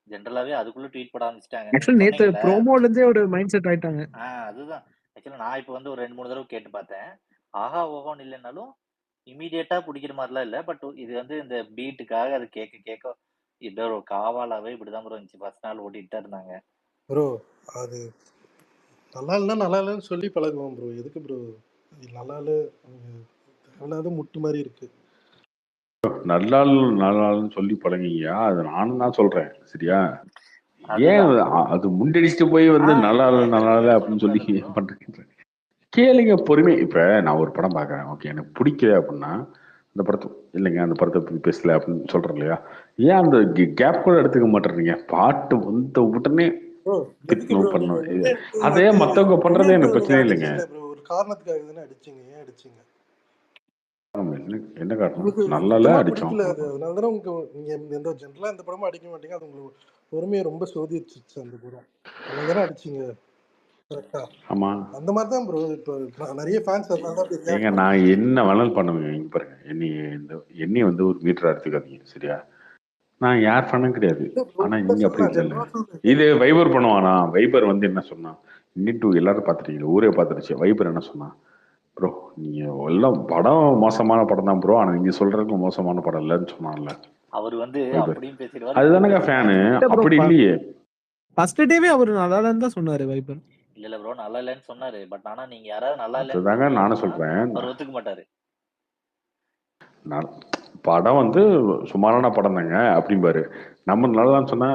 ஜென்ரலாவே அதுக்குள்ள ட்வீட் போட ஆரம்பிச்சிட்டாங்க. நீங்க ஆக்சுவலி நேத்து சொன்னீங்கல்ல. ப்ரோமோல இருந்தே ஒரு மைண்ட் செட் ஆயிட்டாங்க. அதுதான். ஆக்சுவலா நான் இப்ப வந்து ஒரு 2-3 தடவை கேட்டு பார்த்தேன். ஆஹா ஓஹோன்னு இல்லைன்னாலும் இமீடியட்டா பிடிக்கிற மாதிரிலாம் இல்ல. பட் இது வந்து இந்த பீட்டுக்காக அது கேட்க இது ஒரு காவாலாவே இப்படிதான் ப்ரோ இருந்துச்சு. ஃபர்ஸ்ட் நாள் ஓட்டிட்டு தான் இருந்தாங்க. ப்ரோ அது நல்லா இல்லைன்னா நல்லா இல்லைன்னு சொல்லி பழகுவோம் ப்ரோ. எதுக்கு ப்ரோ நல்லா இல்லை தேவையில்லாத முட்டு மாதிரி இருக்கு. நல்லாள்னு சொல்லி பழகிங்கயா. அது நானும் தான் சொல்றேன். சரியா? ஏன் அதுதான். அது முண்டடிச்சுட்டு போய் வந்து நல்லா இல்லை அப்படின்னு சொல்லி சொல்லக்கூடாது ப்ரோ. பண்றீங்க? கேளுங்க பொறுமை. இப்ப நான் ஒரு படம் பார்க்கறேன். ஓகே, எனக்கு பிடிக்கல அப்படின்னா அந்த படத்தை இல்லைங்க அந்த படத்தை பத்தி பேசல அப்படின்னு சொல்றேன் இல்லையா? ஏன் அந்த கேப் கூட எடுத்துக்க மாட்டேறீங்க? பாட்டு வந்த உடனே ப்ரோ எதுக்கு ப்ரோ நீங்க பண்ணும். அதே மத்தவங்க பண்றதே எனக்கு பிரச்சனை இல்லைங்க. ப்ரோ ஒரு ஒரு காரணத்துக்காக தானே அடிச்சீங்க, ஏன் அடிச்சீங்க? என்ன காரணம்? உங்களுக்கு நல்லால சுத்தமா அடிச்சோம். பிடிக்கல அது. அதனால தானே நீங்க எந்த ஜென்ரலா எந்த படமும் அடிக்க மாட்டீங்க. அது உங்களுக்கு பொறுமையை ரொம்ப சோதிச்சிச்சு அந்த படம். அதனால தானே அடிச்சீங்க. கரெக்டா? ஆமா. அந்த மாதிரி தான் ப்ரோ. இப்போ நிறைய ஃபேன்ஸ் அதனால தான் அப்படி ஏங்க ரியாக்ட் நான் பண்ணுறாங்க. என்ன வேணாலும் பண்ணுவேங்க. இங்க பாருங்க, என்னைய வந்து ஒரு மீட்டரா எடுத்துக்காதீங்க, சரியா? நான் யார் ஃபேனும் கிடையாது. இல்லை ப்ரோ, ஆனா இல்லை இங்க அப்படி சொல்கிறேன், இல்லைல்ல. ஜென்ரலாக சொல்கிறேன். இது வைபர் பண்ணுவானா? வைபர் வந்து என்ன சொன்னான்? நீட்டு எல்லாரும் பார்த்துட்டீங்க, ஊரே பார்த்துருச்சு. வைபர் என்ன சொன்னான்? ப்ரோ நீங்க எல்லாம் படம் மோசமான படம் தான் ப்ரோ, ஆனா நீங்க சொல்றதுக்கு மோசமான படம் இல்லைன்னு சொன்னான்ல அவர் வந்து வைபர். அப்படியும் பேசிடுவாரு, இப்படியும் அதுதானங்க பேசிடுவாரு. ஃபேனு. இல்ல ப்ரோ, அப்படி இல்லையே. ஃபர்ஸ்ட் டேவே அவர் நல்லா இல்லைன்னு தான் சொன்னாரு வைபர். இல்ல ப்ரோ, நல்லா இல்லைன்னு சொன்னாரு. பட் ஆனா நீங்க யாராவது நல்லா இல்லைன்னு அதுதாங்க நானும் சொன்னீங்கன்னா சொல்றேன். அவர் ஒத்துக்க மாட்டாரு. படம் வந்து சுமாரான படம் தாங்க அப்படிம்பாரு. நம்ம நல்லதான்னு சொன்னா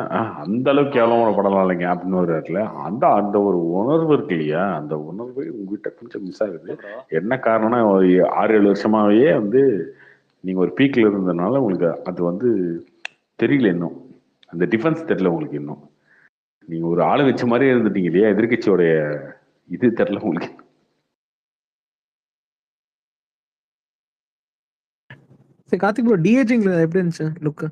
அந்த அளவுக்கு கேவலமான படம்லாம் இல்லைங்க அப்படின்னு ஒரு இடத்துல அந்த அந்த ஒரு உணர்வு இருக்கு இல்லையா, அந்த உணர்வு உங்ககிட்ட கொஞ்சம் மிஸ் ஆகுது. ப்ரோ என்ன காரணம்னா, ஒரு 6-7 வருஷமாவே வந்து நீங்க ஒரு பீக்ல இருந்ததுனால உங்களுக்கு அது வந்து தெரியல இன்னும். அந்த டிஃபரன்ஸ் தெரியல உங்களுக்கு இன்னும். நீங்க ஒரு ஆளு வச்ச மாதிரியே இருந்துட்டீங்க இல்லையா, எதிர்கட்சியோடைய இது தெரியல உங்களுக்கு. சரி கார்த்திக் ப்ரோ, டிஏஜிங்ல எப்படி இருந்துச்சு லுக்?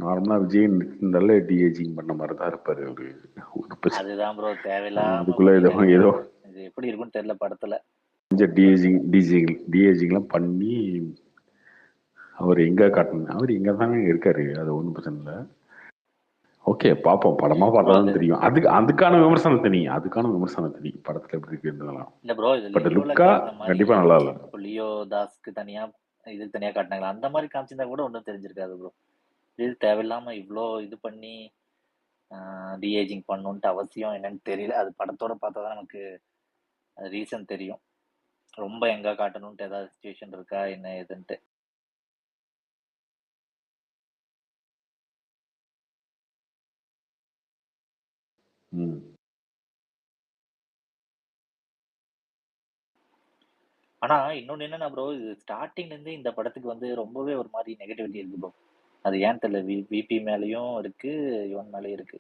நார்மலா விஜய் இருந்தாலே டிஏஜிங் பண்ண மாதிரி தான் இருப்பாரு அவரு. அதுதான் ப்ரோ தேவையில்லாம அதுக்குள்ள ஏதோ இது எப்படி இருக்குன்னு தெரியல படத்துல. கொஞ்சம் டிஏஜிங்லாம் பண்ணி அவர் எங்க காட்டணும், அவர் எங்க தானே இருக்காரு, அது ஒன்றும் பிரச்சனை இல்லை. ஓகே பார்ப்போம், படமா பார்த்தாதான் தெரியும். அதுக்கான விமர்சனம் தனி படத்துல எப்படி இருக்குன்றதெல்லாம். இல்ல ப்ரோ, இது பட் லியோல லுக்கா காட்டின மாதிரி கண்டிப்பா நல்லா இல்லை. இப்போ லியோ தாஸ்க்கு தனியா இது தனியா காட்டினாங்களா, அந்த மாதிரி காமிச்சிருந்தா கூட ஒன்றும் தெரிஞ்சிருக்காது ப்ரோ. இது தேவையில்லாம இவ்வளோ இது பண்ணி டிஏஜிங் பண்ணணுன்ட்டு அவசியம் என்னன்னு தெரியல. அது படத்தோட பார்த்தா தான் நமக்கு ரீசன் தெரியும். ரொம்ப எங்க காட்டணும்ட்டு ஏதாவது சுச்சுவேஷன் இருக்கா என்ன ஏதுன்ட்டு. ஆனா இன்னொன்னு என்னன்னா ப்ரோ, இது ஸ்டார்டிங்ல இருந்து இந்த படத்துக்கு வந்து ரொம்பவே ஒரு மாதிரி நெகட்டிவிட்டி இருக்கு ப்ரோ. அது ஏன் தெரியல, விபி மேலயும் இருக்கு, இவன் மேலயும் இருக்கு.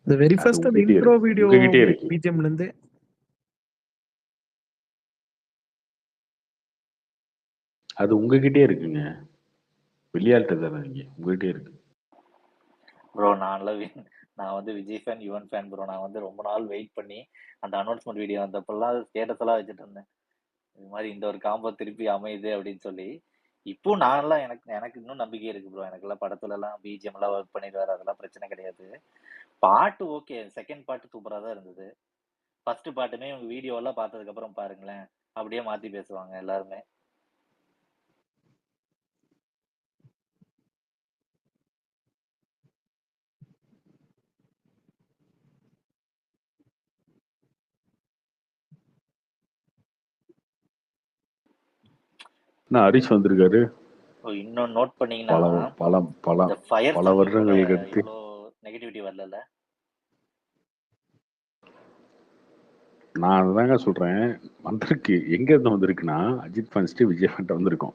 The very first அந்த intro video BGMல இருந்து அது உங்ககிட்டே இருக்குங்க. வெளியாள்கிட்ட தானே நீங்க, உங்ககிட்டே இருக்கு ப்ரோ. நான் வந்து Vijay fan, Yuvan fan bro. நான் வந்து ரொம்ப நாள் வெயிட் பண்ணி அந்த அனௌன்ஸ்மெண்ட் வீடியோ வந்தப்பெல்லாம் ஸ்டேட்டஸ் எல்லாம் வச்சுட்டு இருந்தேன். இது மாதிரி இந்த ஒரு காம்போ திருப்பி அமையுது அப்படின்னு சொல்லி. இப்போ நான்லாம் எனக்கு இன்னும் நம்பிக்கை இருக்கு ப்ரோ. எனக்கெல்லாம் படத்துல எல்லாம் பிஜிஎம் எல்லாம் ஒர்க் பண்ணிடுவாரு, அதெல்லாம் பிரச்சனை கிடையாது. பாட்டு ஓகே, செகண்ட் பாட்டு சூப்பரா தான் இருந்தது. ஃபர்ஸ்ட் பாட்டுமே உங்க வீடியோ எல்லாம் பார்த்ததுக்கு அப்புறம் பாருங்களேன், அப்படியே மாத்தி பேசுவாங்க எல்லாருமே. ஹரிஷ் வந்திருக்காரு. இன்னும் நோட் பண்ணீங்கன்னா பல வருடங்களுக்கு அடுத்து இவ்வளோ நெகட்டிவிட்டி வரல. நான் அதுதாங்க சொல்றேன், வந்திருக்கு. எங்க இருந்து வந்திருக்குன்னா அஜித் ஃபேன்ஸ்ட்டு விஜய் ஃபேன்ட்ட வந்திருக்கோம்,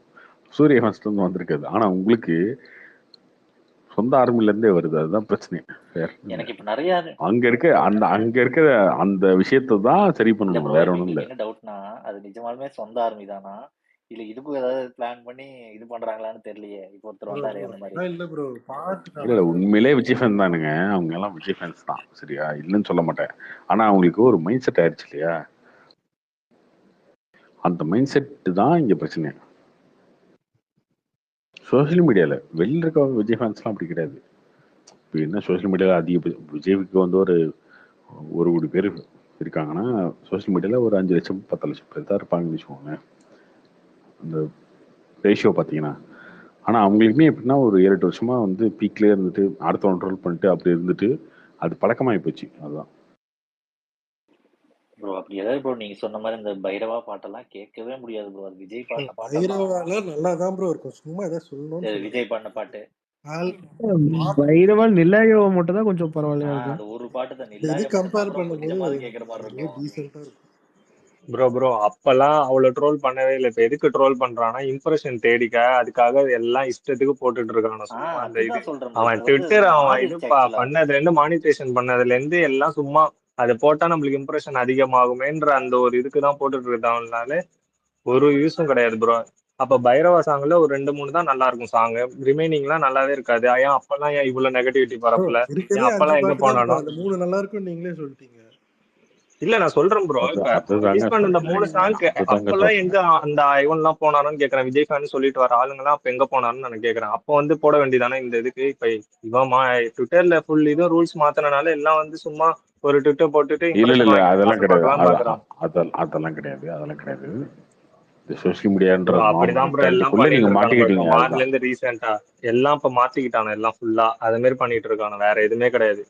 சூரிய ஃபேன்ஸ்ட்டு வந்து வந்திருக்காது. ஆனா உங்களுக்கு சொந்த ஆர்மில இருந்தே வருது, அதுதான் பிரச்சனை. எனக்கு இப்ப நிறைய அங்க இருக்கிற அந்த விஷயத்தை தான் சரி பண்ணணும், வேற ஒண்ணும் இல்ல. என்ன டவுட்னா, அது நிஜமாலுமே சொந்த ஆர்மி தானா இல்ல இதுக்கும் ஏதாவது பிளான் பண்ணி இது பண்றாங்களான்னு தெரியலையே. இப்போ ஒருத்தர் வந்தாரு அந்த மாதிரி. இல்ல ப்ரோ, இல்ல உண்மையிலே விஜய் ஃபேன் தானுங்க, அவங்க எல்லாம் விஜய் ஃபேன்ஸ் தான், சரியா? இல்லைன்னு சொல்ல மாட்டேன். ஆனா அவங்களுக்கு ஒரு மைண்ட் செட் ஆயிடுச்சு இல்லையா, அந்த மைண்ட் செட் தான் இங்க பிரச்சனை. சோசியல் மீடியால வெளியில இருக்க விஜய் ஃபேன்ஸ்லாம் அப்படி கிடையாது. இப்போ என்ன சோசியல் மீடியாவில் அதிக விஜய்க்கு வந்து ஒரு கோடி பேர் இருக்காங்கன்னா, சோசியல் மீடியாவில் ஒரு 5 லட்சம் 10 லட்சம் பேர் தான் இருப்பாங்கன்னு வச்சுக்கோங்க, அந்த ரேஷியோ பார்த்தீங்கன்னா. ஆனால் அவங்களுக்குமே எப்படின்னா ஒரு 7-8 வருஷமா வந்து பீக்லேயே இருந்துட்டு அடுத்த ட்ரோல் பண்ணிட்டு அப்படி இருந்துட்டு அது பழக்கமாகி போச்சு. அதுதான் ப்ரோ. அப்படி ஏதாவது ப்ரோ நீங்க சொன்ன மாதிரி இந்த பைரவா பாட்டெல்லாம் கேட்கவே முடியாது ப்ரோ. அது விஜய் பாடின பாட்டு. பைரவால நல்லா தான் ப்ரோ இருக்கும், சும்மா ஏதாவது சொல்லணும்னு விஜய் பாடின பாட்டு. பைரவால் நிலாயோ மட்டும் தான் கொஞ்சம் பரவாயில்லையா இருக்கும். அது ஒரு பாட்டு தான் எது கம்பேர் பண்ணும்போது கேட்கற மாதிரி இருக்கும். டீசென்ட்டா இருக்கும். ப்ரோ அப்பெல்லாம் அவ்வளவு ட்ரோல் பண்ணவே இல்லை. இப்ப எதுக்கு ட்ரோல் பண்றான்னா இம்ப்ரெஷன் தேடிக்க, அதுக்காக எல்லாம் இஷ்டத்துக்கு போட்டுட்டு இருக்கான சும்மா. அந்த இது அதுதான் சொல்றேன் ப்ரோ. அவன் இப்போ வந்து ட்விட்டர் அவன் இது மாறிடுச்சு ஆக்சுவலா. பண்ணதுல இருந்து மானிட்டேஷன் பண்ணதுல இருந்து எல்லாம் சும்மா அதை போட்டா நம்மளுக்கு இம்ப்ரெஷன் அதிகமாகுமேன்ற அந்த ஒரு இதுக்கு தான் போட்டுட்டு இருக்காங்கனால ஒரு யூஸும் கிடையாது ப்ரோ. அப்ப பைரவா சாங்ல ஒரு 2 3 தான் நல்லா இருக்கும் சாங், ரிமைனிங்லாம் நல்லாவே இருக்காது. ஏன் அப்பெல்லாம் ஏன் இவ்வளவு நெகட்டிவிட்டி பரப்பல? இருக்கதே ஏன் 5 அப்பெல்லாம் எங்க பாட்டு தான் ப்ரோ. போனாலும் அந்த 3 நல்லா இருக்கும்னு நீங்களே சொல்லிட்டீங்க. இல்ல நான் சொல்றேன் ப்ரோ. இப்ப அதுதாங்க ரிலீஸ் பண்ண இந்த 3 சொல்றேன். சாங் அதுதாங்க அப்பெல்லாம் சொல்றேன். எங்க அந்த இவன்லாம் போனாருன்னு கேக்குறேன். விஜய் ஃபேன் சொல்லிட்டு வர ஆளுங்கலாம் அப்ப எங்க போனாருன்னு நான் கேக்குறேன். அப்போ வந்து போட வேண்டியதானே இந்த இதுக்கு. இப்ப இவன் ட்விட்டர்ல ஃபுல் இது ரூல்ஸ் மாத்தினால எல்லாம் வந்து சும்மா ஒரு ட்விட்டர் போட்டுட்டு இல்ல இல்ல இம்ப்ரெஷன் இல்ல வாங்கிட்டு அதெல்லாம் காசு கிடையாது. பார்க்கலாம் பாக்குறான். அதெல்லாம் கிடையாது. அதெல்லாம் கிடையாது. இந்த சோசியல் மீடியான்ற ப்ரோ அப்படிதான் ப்ரோ எல்லாம் மென்டாலிட்டிக்குள்ள நீங்க பண்ணிட்டு இருக்கானுங்க. இப்ப மாட்டிக்கிட்டீங்க. மார்ச்ல அதுதான். இருந்து ரீசெண்டா எல்லாம் இப்ப மாத்திக்கிட்டானு எல்லாம் ஃபுல்லா அது மாதிரி பண்ணிட்டு இருக்கானு. வேற எதுவுமே கிடையாது.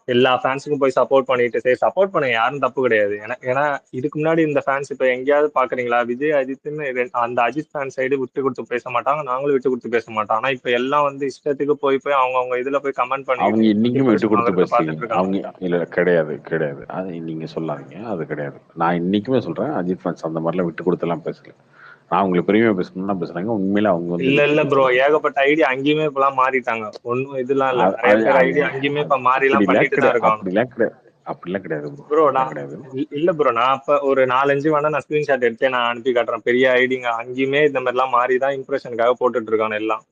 எல்லா ஃபேன்ஸுக்கும் போய் சப்போர்ட் பண்ணிட்டு சரி சப்போர்ட் பண்ண யாரும் தப்பு கிடையாது. ஏன்னா இதுக்கு முன்னாடி இந்த ஃபேன்ஸ் இப்ப எங்கேயாவது பாக்குறீங்களா? விஜய் அஜித்னு அந்த அஜித் ஃபேன் சைடு விட்டு கொடுத்து பேச மாட்டாங்க, நாங்களும் விட்டு கொடுத்து பேச மாட்டோம். ஆனா இப்ப எல்லாம் வந்து இஷ்டத்துக்கு போய் அவங்கவுங்க இதுல போய் கமெண்ட் அவங்க பண்ணிக்கிட்டு இன்னைக்கும் விட்டு இம்ப்ரெஷன் கொடுத்து ஆகிறத பேசுறீங்க. பாத்துட்டு இருக்காங்க. அவங்க இல்ல கிடையாது கிடையாது. அது நீங்க சொல்லாதீங்க. அது கிடையாது. நான் இன்னைக்குமே சொல்றேன், அஜித் ஃபேன்ஸ் அந்த மாதிரிலாம் விட்டு கொடுத்தெல்லாம் பேசல. நான் உங்களுக்கு பெருமையா பேசணும்னா பேசுறாங்க. உண்மையில அவங்க வந்து விட்டு இல்ல ப்ரோ, கொடுத்துலாம் பேசல. ஏகப்பட்ட ஐடி அங்கேயுமே இப்பெல்லாம் மாறிட்டாங்க. ஒன்னும் இதெல்லாம் இல்ல, நிறைய பேர் ஐடி அங்கேயுமே இப்ப மாறி எல்லாம் பண்ணிட்டு தான் இருக்காங்க. அப்படிலாம் கிடையாது ப்ரோ. ப்ரோ அப்படிலாம் நான் கிடையாது. இல்ல ப்ரோ, நான் அப்ப ஒரு 4 5 வேணா நான் ஸ்கிரீன்ஷாட் எடுத்து நான் அனுப்பி காட்டுறேன். பெரிய ஐடிங்க அங்கேயுமே இந்த மாதிரி எல்லாம் மாறி தான் இம்ப்ரெஷனுக்காக போட்டுட்டு இருக்கானு எல்லாம்.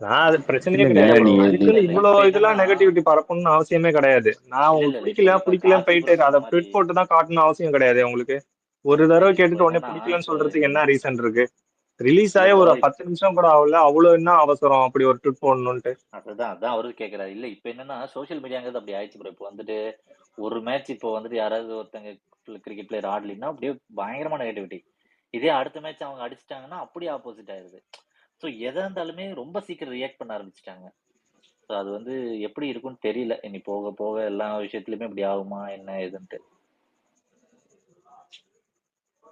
நான் அது பிரச்சனையே இல்லைங்க கிடையாது ப்ரோ. நீங்க இல்ல அதுக்குன்னு இல்ல இவ்வளவு இப்ப என்னன்னா இதெல்லாம் நெகட்டிவிட்டி பரப்பணும்னு அவசியமே கிடையாது. நான் இல்ல உங்களுக்கு இல்ல இப்போ இப்ப பிடிக்கலன்னு கார்த்தி ப்ரோ போயிட்டு அதை சொன்ன மாதிரி. ட்விட் போட்டு தான் காட்டணும் அவசியம் கிடையாது உங்களுக்கு. ஒரு இல்ல தடவை இல்ல இப்போ கேட்டுட்டு உடனே என்னன்னா பிடிக்கலன்னு இப்போ சொல்றதுக்கு என்ன ரீசன் இருக்கு? ரிலீஸ் இல்ல ஆகி ப்ரோ. ஒரு 10 நிமிஷம் கூட ஆகல, அவ்வளவு என்ன அவசரம் அப்படி ஒரு ட்விட் போடணும்ட்டு? அதான் அவரு கேக்குறாரு. இல்ல இப்ப என்னன்னா சோசியல் மீடியாங்கிறது அப்படி ஆயிடுச்சு ப்ரோ. இப்போ வந்துட்டு ஒரு மேட்ச் இப்போ வந்துட்டு யாராவது ஒருத்தங்க கிரிக்கெட் பிளேயர் ஆடலின்னா அப்படியே பயங்கரமா நெகட்டிவிட்டி. இதே அடுத்த மேட்ச் அவங்க அடிச்சிட்டாங்கன்னா அப்படியே ஆப்போசிட் ஆயிருது. ஸோ எதா இருந்தாலுமே ரொம்ப சீக்கிரம் ரியாக்ட் பண்ண ஆரம்பிச்சுட்டாங்க. ஸோ அது வந்து எப்படி இருக்கும்னு தெரியல. இனி போக போக எல்லா விஷயத்துலயுமே இப்படி ஆகுமா என்ன ஏதுன்ட்டு.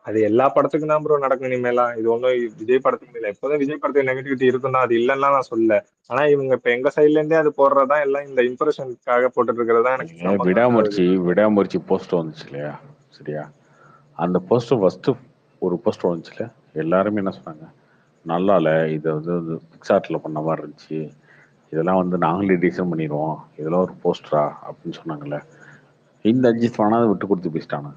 அது எல்லா படத்துக்கும் தான் ப்ரோ நடக்கும் இனிமேலாம். இது ஒன்றும் விஜய் படத்துக்கு இல்லை. எப்போதும் விஜய் படத்துக்கு நெகட்டிவிட்டி இருக்குன்னா அது இல்லைன்னா நான் சொல்ல. ஆனா இவங்க இப்ப எங்க சைட்ல இருந்தே அது போடுறதா எல்லாம் இந்த இம்ப்ரெஷனுக்காக போட்டுட்டு இருக்கிறதா எனக்கு செம்ம காண்டாகுது. விடாமுயற்சி போஸ்டர் வந்துச்சு இல்லையா? சரியா? அந்த போஸ்டர் ஃபர்ஸ்ட் ஒரு போஸ்டர் வந்துச்சுல, எல்லாருமே என்ன சொன்னாங்க, நல்லா இல்லை, இதை வந்து பிக்சார்ட்ல பண்ண மாதிரி இருந்துச்சு, இதெல்லாம் வந்து நாங்களே டிசைன் பண்ணிடுவோம், இதெல்லாம் ஒரு போஸ்டரா அப்படின்னு சொன்னாங்கல்ல. இந்த அஜித் வேணா அதை விட்டு கொடுத்து பேசிட்டானு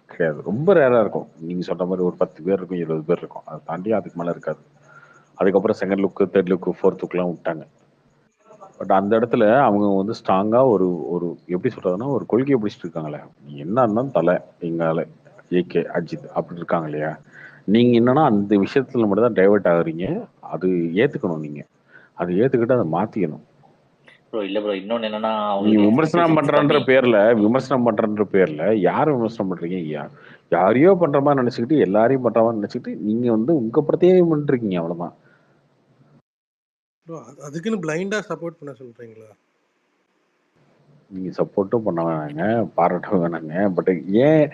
கிடையாது. ரொம்ப ரேரா இருக்கும். நீங்க சொல்ற மாதிரி ஒரு 10 பேர் இருக்கும், 20 பேர் இருக்கும். அதை தாண்டி அதுக்கு மேல இருக்காது. அதுக்கப்புறம் செகண்ட் லுக்கு, தேர்ட் லுக்கு, ஃபோர்த் லுக்லாம் விட்டாங்க. பட் அந்த இடத்துல அவங்க வந்து ஸ்ட்ராங்கா ஒரு ஒரு எப்படி சொல்றதுன்னா ஒரு கொள்கையை பிடிச்சிட்டு இருக்காங்களே. நீ என்ன இருந்தாலும் தலை எங்கால ஏகே அஜித் அப்படி இருக்காங்க இல்லையா? நீங்க என்னன்னா அந்த விஷயத்துல மட்டும் தான் டைவர்ட் ஆகுறீங்க. அது ஏத்துக்கணும். நீங்க அதை ஏத்துக்கிட்டு அதை மாத்திக்கணும். ப்ரோ இல்ல ப்ரோ, இன்னொன்னு என்னன்னா நீங்க அவங்களுக்கு விமர்சனம் எக்ஸ்பெக்டேஷன்ஸ் பண்றன்ற கம்மி. பேர்ல யார் விமர்சனம் பண்றீங்க? யாரையோ பண்ற மாதிரி நினைச்சுக்கிட்டு, எல்லாரையும் பண்ற மாதிரி நினைச்சுக்கிட்டு நீங்க வந்து உங்க படத்தையே பண்ணிருக்கீங்க. அவ்வளவுதான். ப்ரோ அதுக்குன்னு பிளைண்டா சப்போர்ட் பண்ண சொல்றீங்களா? நீங்க சப்போர்ட்டும் பண்ண வேணாங்க, பாராட்ட வேணாங்க. பட் ஏன்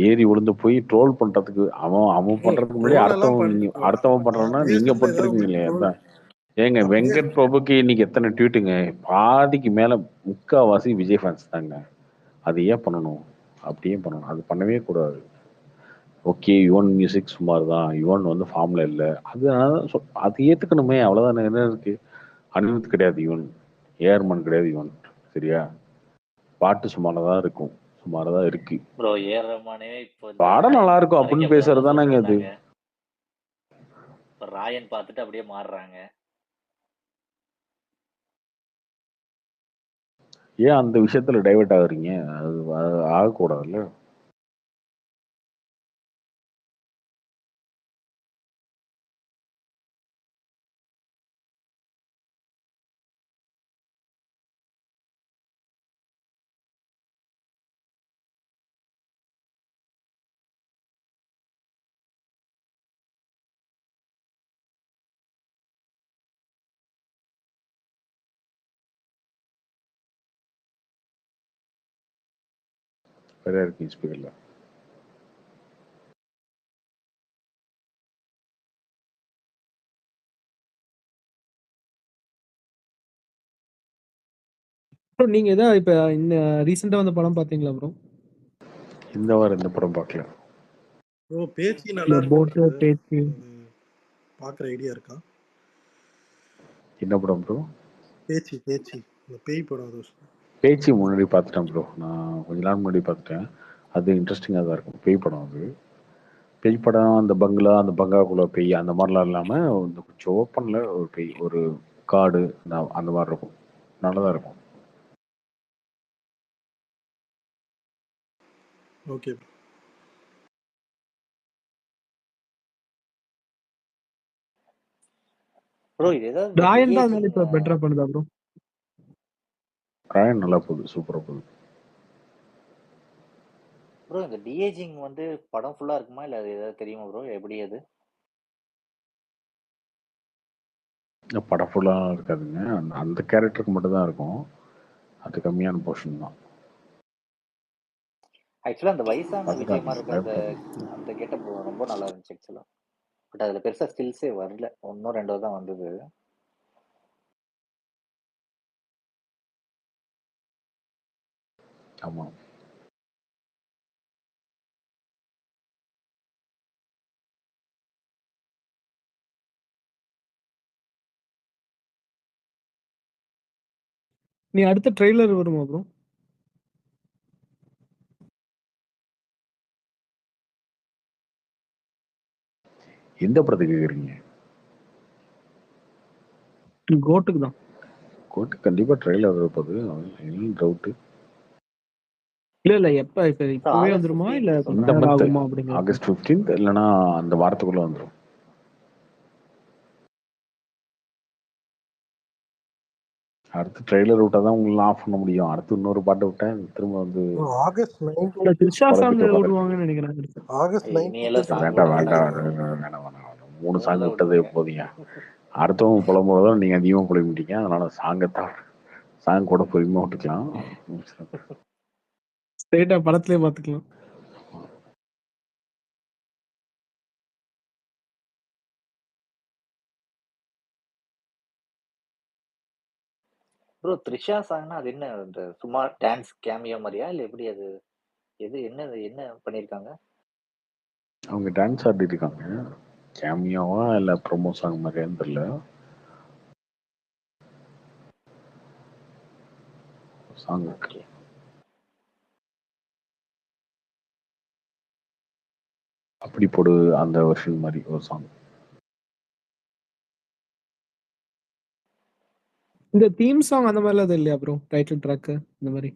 ஏறி விழுந்து போய் ட்ரோல் பண்றதுக்கு அவன் ப்ரோ பண்றதுக்கு முன்னாடி ட்ரோல் எல்லாம் அடுத்தவன் பண்ண நீங்க ப்ரோ. அடுத்தவன் நான் பண்றேன்னா நீங்க பேசுறதுல ஏதாவது பண்றீங்களே. உங்களுக்கு ட்ரோல் அதான். ஏங்க நான் பேச வெங்கட் பிரபுக்கு இன்னைக்கு எத்தனை ட்வீட்டுங்க? பாதிக்கு மேல முக்காவாசி விஜய் ஃபேன்ஸ் தாங்க. அது ஏன் பண்ணணும்? அப்படியே பண்ணணும். அது பண்ணவே கூடாது. ஓகே, யுவன் மியூசிக் சுமார் தான், யுவன் வந்து ஃபார்ம்ல இல்லை, அது ஏத்துக்கணுமே. அவ்வளவுதான். என்ன இருக்கு? அனிருத் கிடையாது யுவன், ஏஆர்மன் கிடையாது யுவன். சரியா? பாட்டு சுமாராக தான் இருக்கும், சுமாராக தான் இருக்கு. ப்ரோ ஏஆர் ரஹ்மானே இப்போ இந்த பாடம் நல்லா ராயன் இருக்கும் மறைக்க அப்படின்னு போறதா பேசுறது சொல்லிட்டு தானேங்க அது. இருந்தாங்க. இப்போ ராயன் பார்த்துட்டு அப்படியே மாறுறாங்க. ஏன் அந்த விஷயத்துல டைவர்ட் ஆகுறீங்க? அது ஆகக்கூடாதுல்ல. வேற இருக்கு ஸ்பீக்கர்ல. ப்ரோ நீங்க ஏதாவது இப்ப இந்த ரீசெண்டா வந்த படம் பாத்தீங்களா ப்ரோ? இந்த வாரம் இந்த படம் பார்க்கல. ப்ரோ பேச்சு நல்லா இருக்கு போட்டு bro. பேச்சு அது பார்க்குற ஐடியா இருக்கா? என்ன படம் ப்ரோ? பேச்சு இந்த பேய் படம் அது. பேச்சு முன்னாடி பார்த்துட்டேன் ப்ரோ. நான் கொஞ்ச நாள் முன்னாடி பார்த்துட்டேன். அது இன்ட்ரெஸ்டிங்காக தான் இருக்கும். பேய் படம் அது. பேய் படம் அந்த பங்களா, அந்த பங்களாக்குள்ள பேய் அந்த மாதிரிலாம் இல்லாமல் இந்த கொஞ்சம் ஓப்பனில் ஒரு பேய், ஒரு காடு அந்த மாதிரி இருக்கும். நல்லா தான் இருக்கும். ஓகே ப்ரோ இது ஏதாவது ராயன் தான் டிஏஜிங் இப்போ பெட்டரா பண்ணுதா ப்ரோ? ராயன் நல்லா போகுது, சூப்பராக போகுது. ப்ரோ இந்த டிஏஜிங் வந்து படம் ஃபுல்லா இருக்குமா இல்ல அது ஏதாவது தெரியுமா ப்ரோ எப்படி அது? படம் ஃபுல்லாக இருக்காதுங்க. அந்த கேரக்டருக்கு மட்டும் தான் இருக்கும். அது கம்மியான போர்ஷன் தான். ஆக்சுவலா அந்த வயசான விஜய் மாதிரி இருக்க அந்த பயப்படாதீங்க. அந்த கெட்டப் ரொம்ப நல்லா இருந்துச்சு ஆக்சுவலா. பட் அதுல பெருசா ஸ்கில்ஸே வரல. ஒன்னோ ரெண்டோ தான் வந்தது. ஆமாம். நீ அடுத்த ட்ரெய்லர் வருமா ப்ரோ? எந்த படத்துக்கு கேட்குறீங்க? கோட்டுக்கு தான். கோட்டு கண்டிப்பாக ட்ரெயிலர் இருப்பது என்ன டவுட்டு? இல்ல எப்ப இப்பவே ஆகஸ்ட் வந்துருமா 15 இல்ல கொஞ்ச இந்த நேரம் மந்த் ஆகுமா அப்படிங்கிறது? ஆகஸ்ட் 15 இல்லைன்னா அந்த வாரத்துக்குள்ள வந்துடும். அடுத்து ட்ரெய்லர் விட்டா தான் உங்களை ஆஃப் பண்ண முடியும். அடுத்து இன்னொரு பாட்டை விட்டேன் திரும்ப வந்து ஆகஸ்ட் 9 இல்ல த்ரிஷா சாங் குழப்பிட்டு உட்காந்து. விடுவாங்கன்னு நினைக்கிறேன். ஆகஸ்ட் இனி எல்லாம் 9 சாங் வேண்டாம் விட வேண்டாம் மாட்டாங்க. வேண்டாம் வேண்டாம். 3 மூணு சாங் தான் விட்டது விடுவாங்க. போதீங்க. அடுத்தவங்க புலம்போதும் நீங்க அதிகமாக புலம்பிட்டீங்க. அதனால சாங் கூட பொறுமையாக விட்டுக்கலாம். ஸ்ட்ரெயிட்டா படத்திலே பாத்துக்கலாம். ப்ரோ த்ரிஷா சாங்னா அது என்ன அந்த சும்மா டான்ஸ் கேமியோ மாதிரியா இல்ல எப்படி அது? என்ன பண்ணிருக்காங்க? அவங்க டான்ஸ் ஆடிட்டு இருக்காங்க. கேமியோவா இல்லை ப்ரொமோ சாங் மாதிரியான்னு தெரியல. சாங் இருக்கு. ஓகே. அப்படி போடு அந்த வெர்ஷன் மாதிரி ஒரு சாங். இந்த தீம் சாங் அந்த மாதிரிலாம் அது இல்லையா ப்ரோ? டைட்டில் ட்ராக் இந்த மாதிரி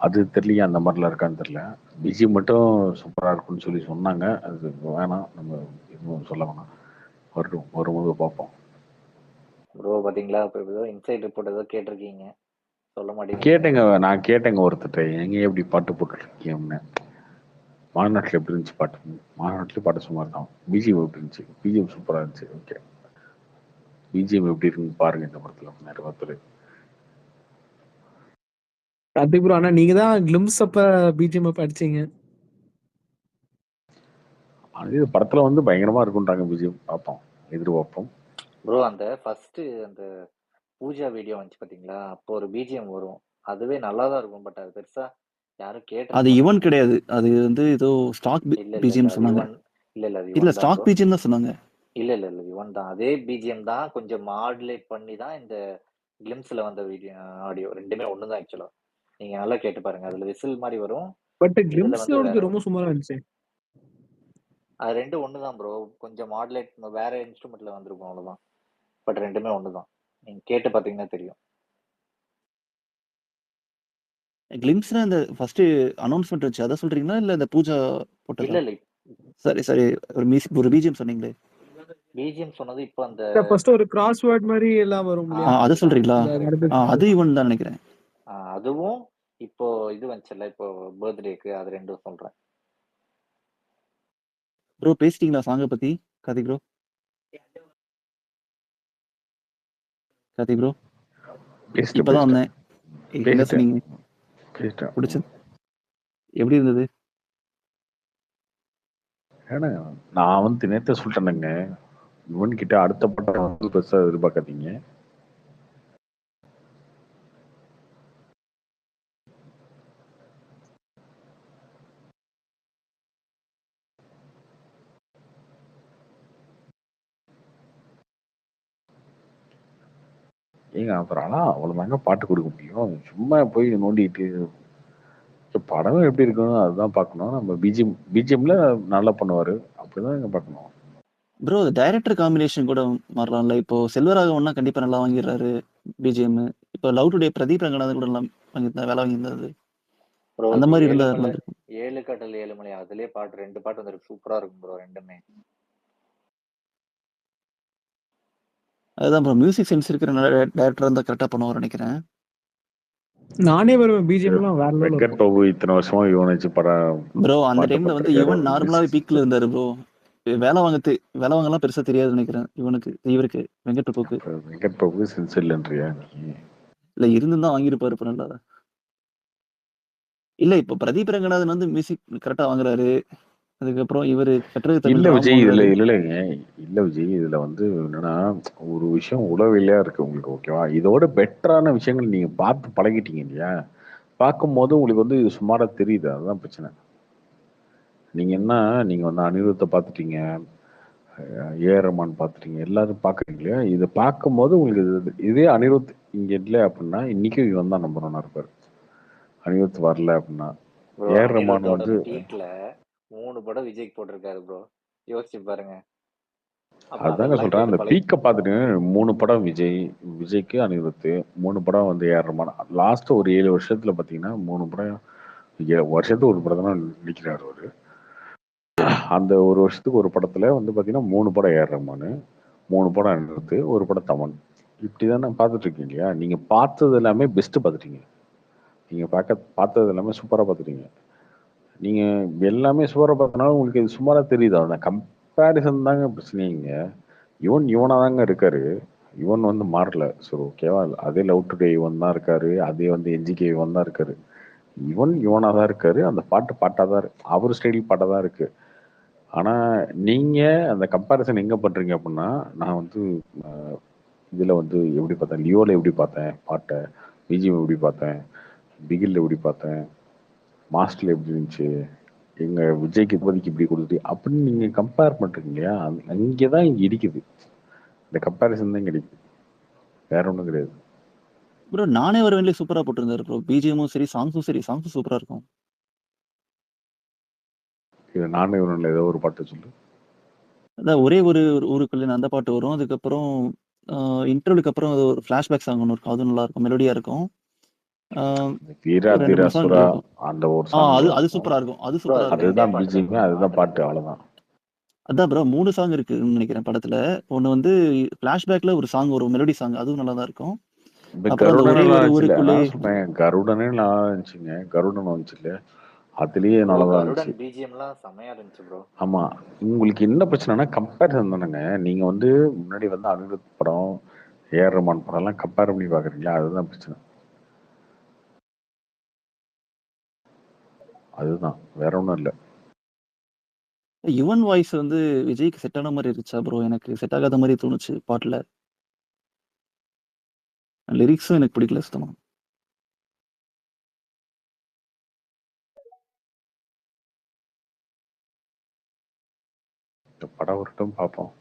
அது தெரியலையே, அந்த மாதிரிலாம் இருக்கான்னு தெரியல. பிஜி மட்டும் சூப்பராக இருக்கும்னு சொல்லி சொன்னாங்க. அது வேணாம், நம்ம எதுவும் சொல்ல வேணாம். வரும்போது பார்ப்போம். ப்ரோ பாத்தீங்களா இப்போ ஏதோ இன்சைட் ரிப்போர்ட் ஏதோ கேட்டிருக்கீங்க சொல்ல மாட்டேங்கிறீங்க. கேட்டேங்க, நான் கேட்டேங்க ஒருத்தட்ட, எங்க எப்படி பாட்டு போட்டுருக்கீங்கன்னு. மாநாட்டில் எப்படி இருந்துச்சு பாட்டு? மாநாட்டில் பாட்டு சுமார் தான். பிஜிஎம் எப்படி இருந்துச்சு? பிஜிஎம் சூப்பராக இருந்துச்சு. ஓகே, பிஜிஎம் எப்படி இருக்குன்னு பாருங்க இந்த படத்தில். நிறைய ஒருத்தர் கார்த்திக் ப்ரோ, ஆனா நீங்க தான் கிளிம்ஸ் அப்ப பிஜிஎம் அப்ப அடிச்சீங்க. அது படத்தில் வந்து பயங்கரமாக இருக்குன்றாங்க. பிஜிஎம் பார்ப்போம், எதிர்பார்ப்போம். ப்ரோ அந்த ஃபர்ஸ்ட் அந்த பூஜா வீடியோ வந்துச்சு பாத்தீங்களா? அப்போ ஒரு பிஜிஎம் வரும். அதுவே நல்லா தான் இருக்கும். பட் அது பெருசா யாரும் கேட்டு அது யுவன் கிடையாது. அது வந்து ஏதோ ஸ்டாக் இல்ல பிஜிஎம் சொன்னாங்க. யுவன் இல்ல அது இல்ல யுவன் தான் ஸ்டாக் ப்ரோ. பிஜிஎம் தான் சொன்னாங்க. இல்ல யுவன் தான். அதே பிஜிஎம் தான் கொஞ்சம் மாடுலேட் பண்ணி தான் இந்த கிளிம்ஸ்ல வந்த வீடியோ ஆடியோ ரெண்டுமே ஒன்று தான் ஆக்சுவலா. நீங்க நல்லா கேட்டு பாருங்க. அதுல விசில் மாதிரி வரும். பட் இதுல கிளிம்ஸ் வந்து வேற ரொம்ப சுமாரா இருந்துச்சு. அது ரெண்டும் ஒன்று தான் ப்ரோ. கொஞ்சம் மாடுலேட் வேற இன்ஸ்ட்ருமெண்ட்ல வந்திருக்கும் அவ்வளவுதான். பட் ரெண்டுமே ஒன்று தான். நீங்க கேட்டு பாத்தீங்கன்னா தெரியும். கிளிம்ஸ்னா இந்த ஃபர்ஸ்ட் அனௌன்ஸ்மெண்ட் இருந்துச்சு அத சொல்றீங்களா இல்ல இந்த பூஜா போட்டதா? இல்ல சரி ஒரு பிஜிஎம் சொன்னீங்களே. பிஜிஎம் சொன்னது இப்போ அந்த ஃபர்ஸ்ட் ஒரு கிராஸ் வேர்ட் மாதிரி எல்லாம் வரும் இல்லையா? அத சொல்றீங்களா? அது யுவன் தான் நினைக்கிறேன். அதுவும் இப்போ இது வந்துச்சுல்ல இப்போ பர்த்டேக்கு, அது ரெண்டும் சொல்றேன். ப்ரோ பேசிட்டீங்களா சாங்க பத்தி? கார்த்திக் ப்ரோ இப்பதான் வந்தேன். என்ன சொன்னீங்க? பிடிச்சது எப்படி இருந்தது? ஏன்னா நான் வந்து நேற்று சொல்லிட்டேனுங்க, யுவன் கிட்ட அடுத்த படம் வந்து பெருசா எதிர்பார்க்காதீங்க. ஏங்க அப்புறம் ஆனால் அவ்வளோதாங்க பாட்டு கொடுக்க முடியும். சும்மா போய் நோண்டிட்டு படம் எப்படி இருக்கணும் அதுதான் பார்க்கணும். நம்ம பிஜிஎம்ல நல்லா பண்ணுவாரு, அப்படிதான் இங்க பார்க்கணும். ப்ரோ டைரக்டர் காம்பினேஷன் கூட மாறலாம்ல. இப்போ செல்வராகவன்னா கண்டிப்பா நல்லா வாங்கிடுறாரு பிஜிஎம். இப்போ லவ் டுடே பிரதீப் ரங்கநாதன் கூட நல்லா வாங்கியிருந்தா வேலை வாங்கியிருந்தாரு. ப்ரோ அந்த இப்போ மாதிரி இருந்தா ஏழுமலை நல்லா இருக்கும். 7 கடல் 7 மலை அதுலயே பாட்டு 2 பாட்டு வந்துருக்கு, சூப்பரா இருக்கும் ப்ரோ ரெண்டுமே. அதுதான் ப்ரோ மியூசிக் சென்ஸ் இருக்கிற நல்ல டைரக்டர் இருந்தா கரெக்டா பண்ணுவார் நினைக்கிறேன். நானே வருவேன் பிஜிஎம்லாம் வேற லெவல் வெங்கட் இருக்கும். பிரபு இத்தனை வருஷமா இவனை வச்சு படம் ப்ரோ அந்த பாட்டு டைம்ல வந்து பண்றாரு. யுவன் நார்மலாவே பீக்ல இருந்தாரு ப்ரோ. வேலை வாங்கலாம் பெருசா தெரியாது நினைக்கிறேன் இவருக்கு வெங்கட் பிரபுக்கு. வெங்கட் பிரபு சென்ஸ் இல்லைன்றியா நீ? இல்ல இருந்துதான் வாங்கியிருப்பாரு இப்ப நல்லா. இல்ல இப்போ பிரதீப் ரங்கநாதன் வந்து மியூசிக் கரெக்டா வாங்குறாரு. அதுக்கப்புறம் இவரு கட்டுறது தமிழ் இல்ல ராம் விஜய் இதுல வாங்குறாரு. இல்லைங்க. இல்ல விஜய் இதுல வந்து என்னன்னா ஒரு விஷயம் உளவியலையா இருக்கு உங்களுக்கு, ஓகேவா? இதோட பெட்டரான விஷயங்கள் நீங்க பார்த்து பழகிட்டீங்க இல்லையா? பார்க்கும்போது உங்களுக்கு வந்து இது சுமாரா தெரியுது, அதுதான் பிரச்சனை. நீங்க என்ன, நீங்க வந்து அனிருத்தை பார்த்துட்டீங்க, ஏஆர் ரஹ்மான் பார்த்துட்டீங்க, எல்லாரும் பார்க்குறீங்க இல்லையா? இதை பார்க்கும்போது உங்களுக்கு இதே அனிருத் இங்க இல்லை அப்படின்னா இன்னைக்கும் இவன் தான் நம்பர் ஒன்னா இருப்பாரு. அனிருத் வரல அப்படின்னா ப்ரோ ஏஆர் ரஹ்மான் அனிருத்தோட வந்து பீக்ல 3 படம் விஜய்க்கு போட்டிருக்காரு ப்ரோ, யோசிச்சு பாருங்க. அப்ப அதுதாங்க அதெல்லாம் சொல்றேன். கேட்டு அந்த பழகி. பீக்கை பார்த்துட்டு 3 படம் விஜய்க்கு அனிருத், 3 படம் வந்து ஏஆர் ரஹ்மான். லாஸ்ட் ஒரு 7 வருஷத்துல பாத்தீங்கன்னா 3 படம், வருஷத்துக்கு ஒரு படம் தான் நடிக்கிறாரு அவரு. அந்த ஒரு வருஷத்துக்கு ஒரு படத்துல வந்து பாத்தீங்கன்னா 3 படம் ஏஆர் ரஹ்மான், 3 படம் அனிருத், ஒரு படம் தமன். இப்படிதானே பார்த்துட்டு இருக்கீங்க இல்லையா? நீங்க பார்த்தது எல்லாமே பெஸ்ட் பார்த்துட்டீங்க. நீங்க பார்த்தது எல்லாமே சூப்பரா பார்த்துட்டீங்க. நீங்க எல்லாமே சூப்பரா பார்த்தனால உங்களுக்கு இது சுமாரா தெரியுது. அந்த கம்பேரிசன் தாங்க பிரச்சனைங்க. இவனா தாங்க இருக்காரு. இவன் வந்து மாறல. ஸோ ஓகேவா? அதே லவ் டுடே இவன் தான் இருக்காரு, அதே வந்து என்ஜிகே இவன் தான் இருக்காரு. இவனா தான் இருக்காரு. அந்த பாட்டு பாட்டா தான் இருக்கு, அவர் ஸ்டைல் பாட்டா தான் இருக்கு. ஆனா நீங்க அந்த கம்பேரிசன் எங்க பண்றீங்க அப்படின்னா, நான் வந்து இதுல வந்து எப்படி பார்த்தேன், லியோல எப்படி பார்த்தேன் பாட்டை, பிஜிஎம் எப்படி பார்த்தேன், பிகில் எப்படி பார்த்தேன், மாஸ்டர்ல எப்படி இருந்துச்சு, எங்க விஜய்க்கு இப்போதைக்கு இப்படி கொடுத்துட்டு அப்படின்னு நீங்க கம்பேர் பண்றீங்க இல்லையா? அங்கேதான் இங்க இடிக்குது. இந்த கம்பேரிசன் தான் கிடைக்குது, வேற ஒன்றும் கிடையாது. ப்ரோ நானே வருவேன்லேயே சூப்பரா போட்டிருந்தாரு ப்ரோ. பிஜிஎமும் சரி சாங்ஸும் சூப்பரா இருக்கும். இது நானே ஒன்றும் ஏதோ ஒரு பாட்டு சொல்லு. அதான் ஒரே ஒரு ஊருக்குள்ள அந்த பாட்டு வரும். அதுக்கப்புறம் இன்டர்வலுக்கு அப்புறம் அது ஒரு ஃபிளாஷ்பேக் சாங் ஒன்று இருக்கும், அதுவும் நல்லா இருக்கும், மெலோடியா இருக்கும். வீரா ஒரு 2 3 சாங் தீராசுரா இருக்கும். அந்த ஒரு சாங் அது சூப்பரா இருக்கும். அது ப்ரோ சூப்பரா அது இருக்கும். ரெண்டே அதுதான் பாட்டு பிஜிஎம், தான் அதுதான் பாட்டு, அவ்வளவுதான். அதான் ப்ரோ 3 சாங் இருக்குன்னு நினைக்கிறேன் படத்துல. ஒண்ணு வந்து ஃபிளாஷ்பேக்ல ஒரு சாங் வரும், மெலோடி சாங், அதுவும் நல்லா தான் இருக்கும். இப்ப அப்புறம் அந்த கருடனே ஒரே நல்லா ஒரு இருந்துச்சுல்ல, ஊருக்குள்ளே நான் சொல்றேன் கருடனே நல்லா இருந்துச்சுங்க. கருடன் வந்துச்சு இல்ல, அதுலயே ப்ரோ நல்லதா கருடன் இருந்துச்சு. பிஜிஎம்லாம் செமையா இருந்துச்சு ப்ரோ. ஆமா, உங்களுக்கு என்ன பிரச்சனைனா கம்பேரிசன் தானேங்க. நீங்க வந்து முன்னாடி வந்து அனிருத் படம், ஏஆர் ரஹ்மான் படம் எல்லாம் கம்பேர் பண்ணி பாக்குறீங்களா? அதுதான் பிரச்சனை. அதுதான், வேற ஒண்ணும் இல்ல. யுவன் வாய்ஸ் வந்து விஜய்க்கு செட் ஆன மாதிரி இருந்துச்சா ப்ரோ? எனக்கு செட் ஆகாத மாதிரி தோணுச்சு பாட்டுல. லிரிக்ஸும் எனக்கு பிடிக்கல சுத்தமா. இந்த படம் வரட்டும் பார்ப்போம்.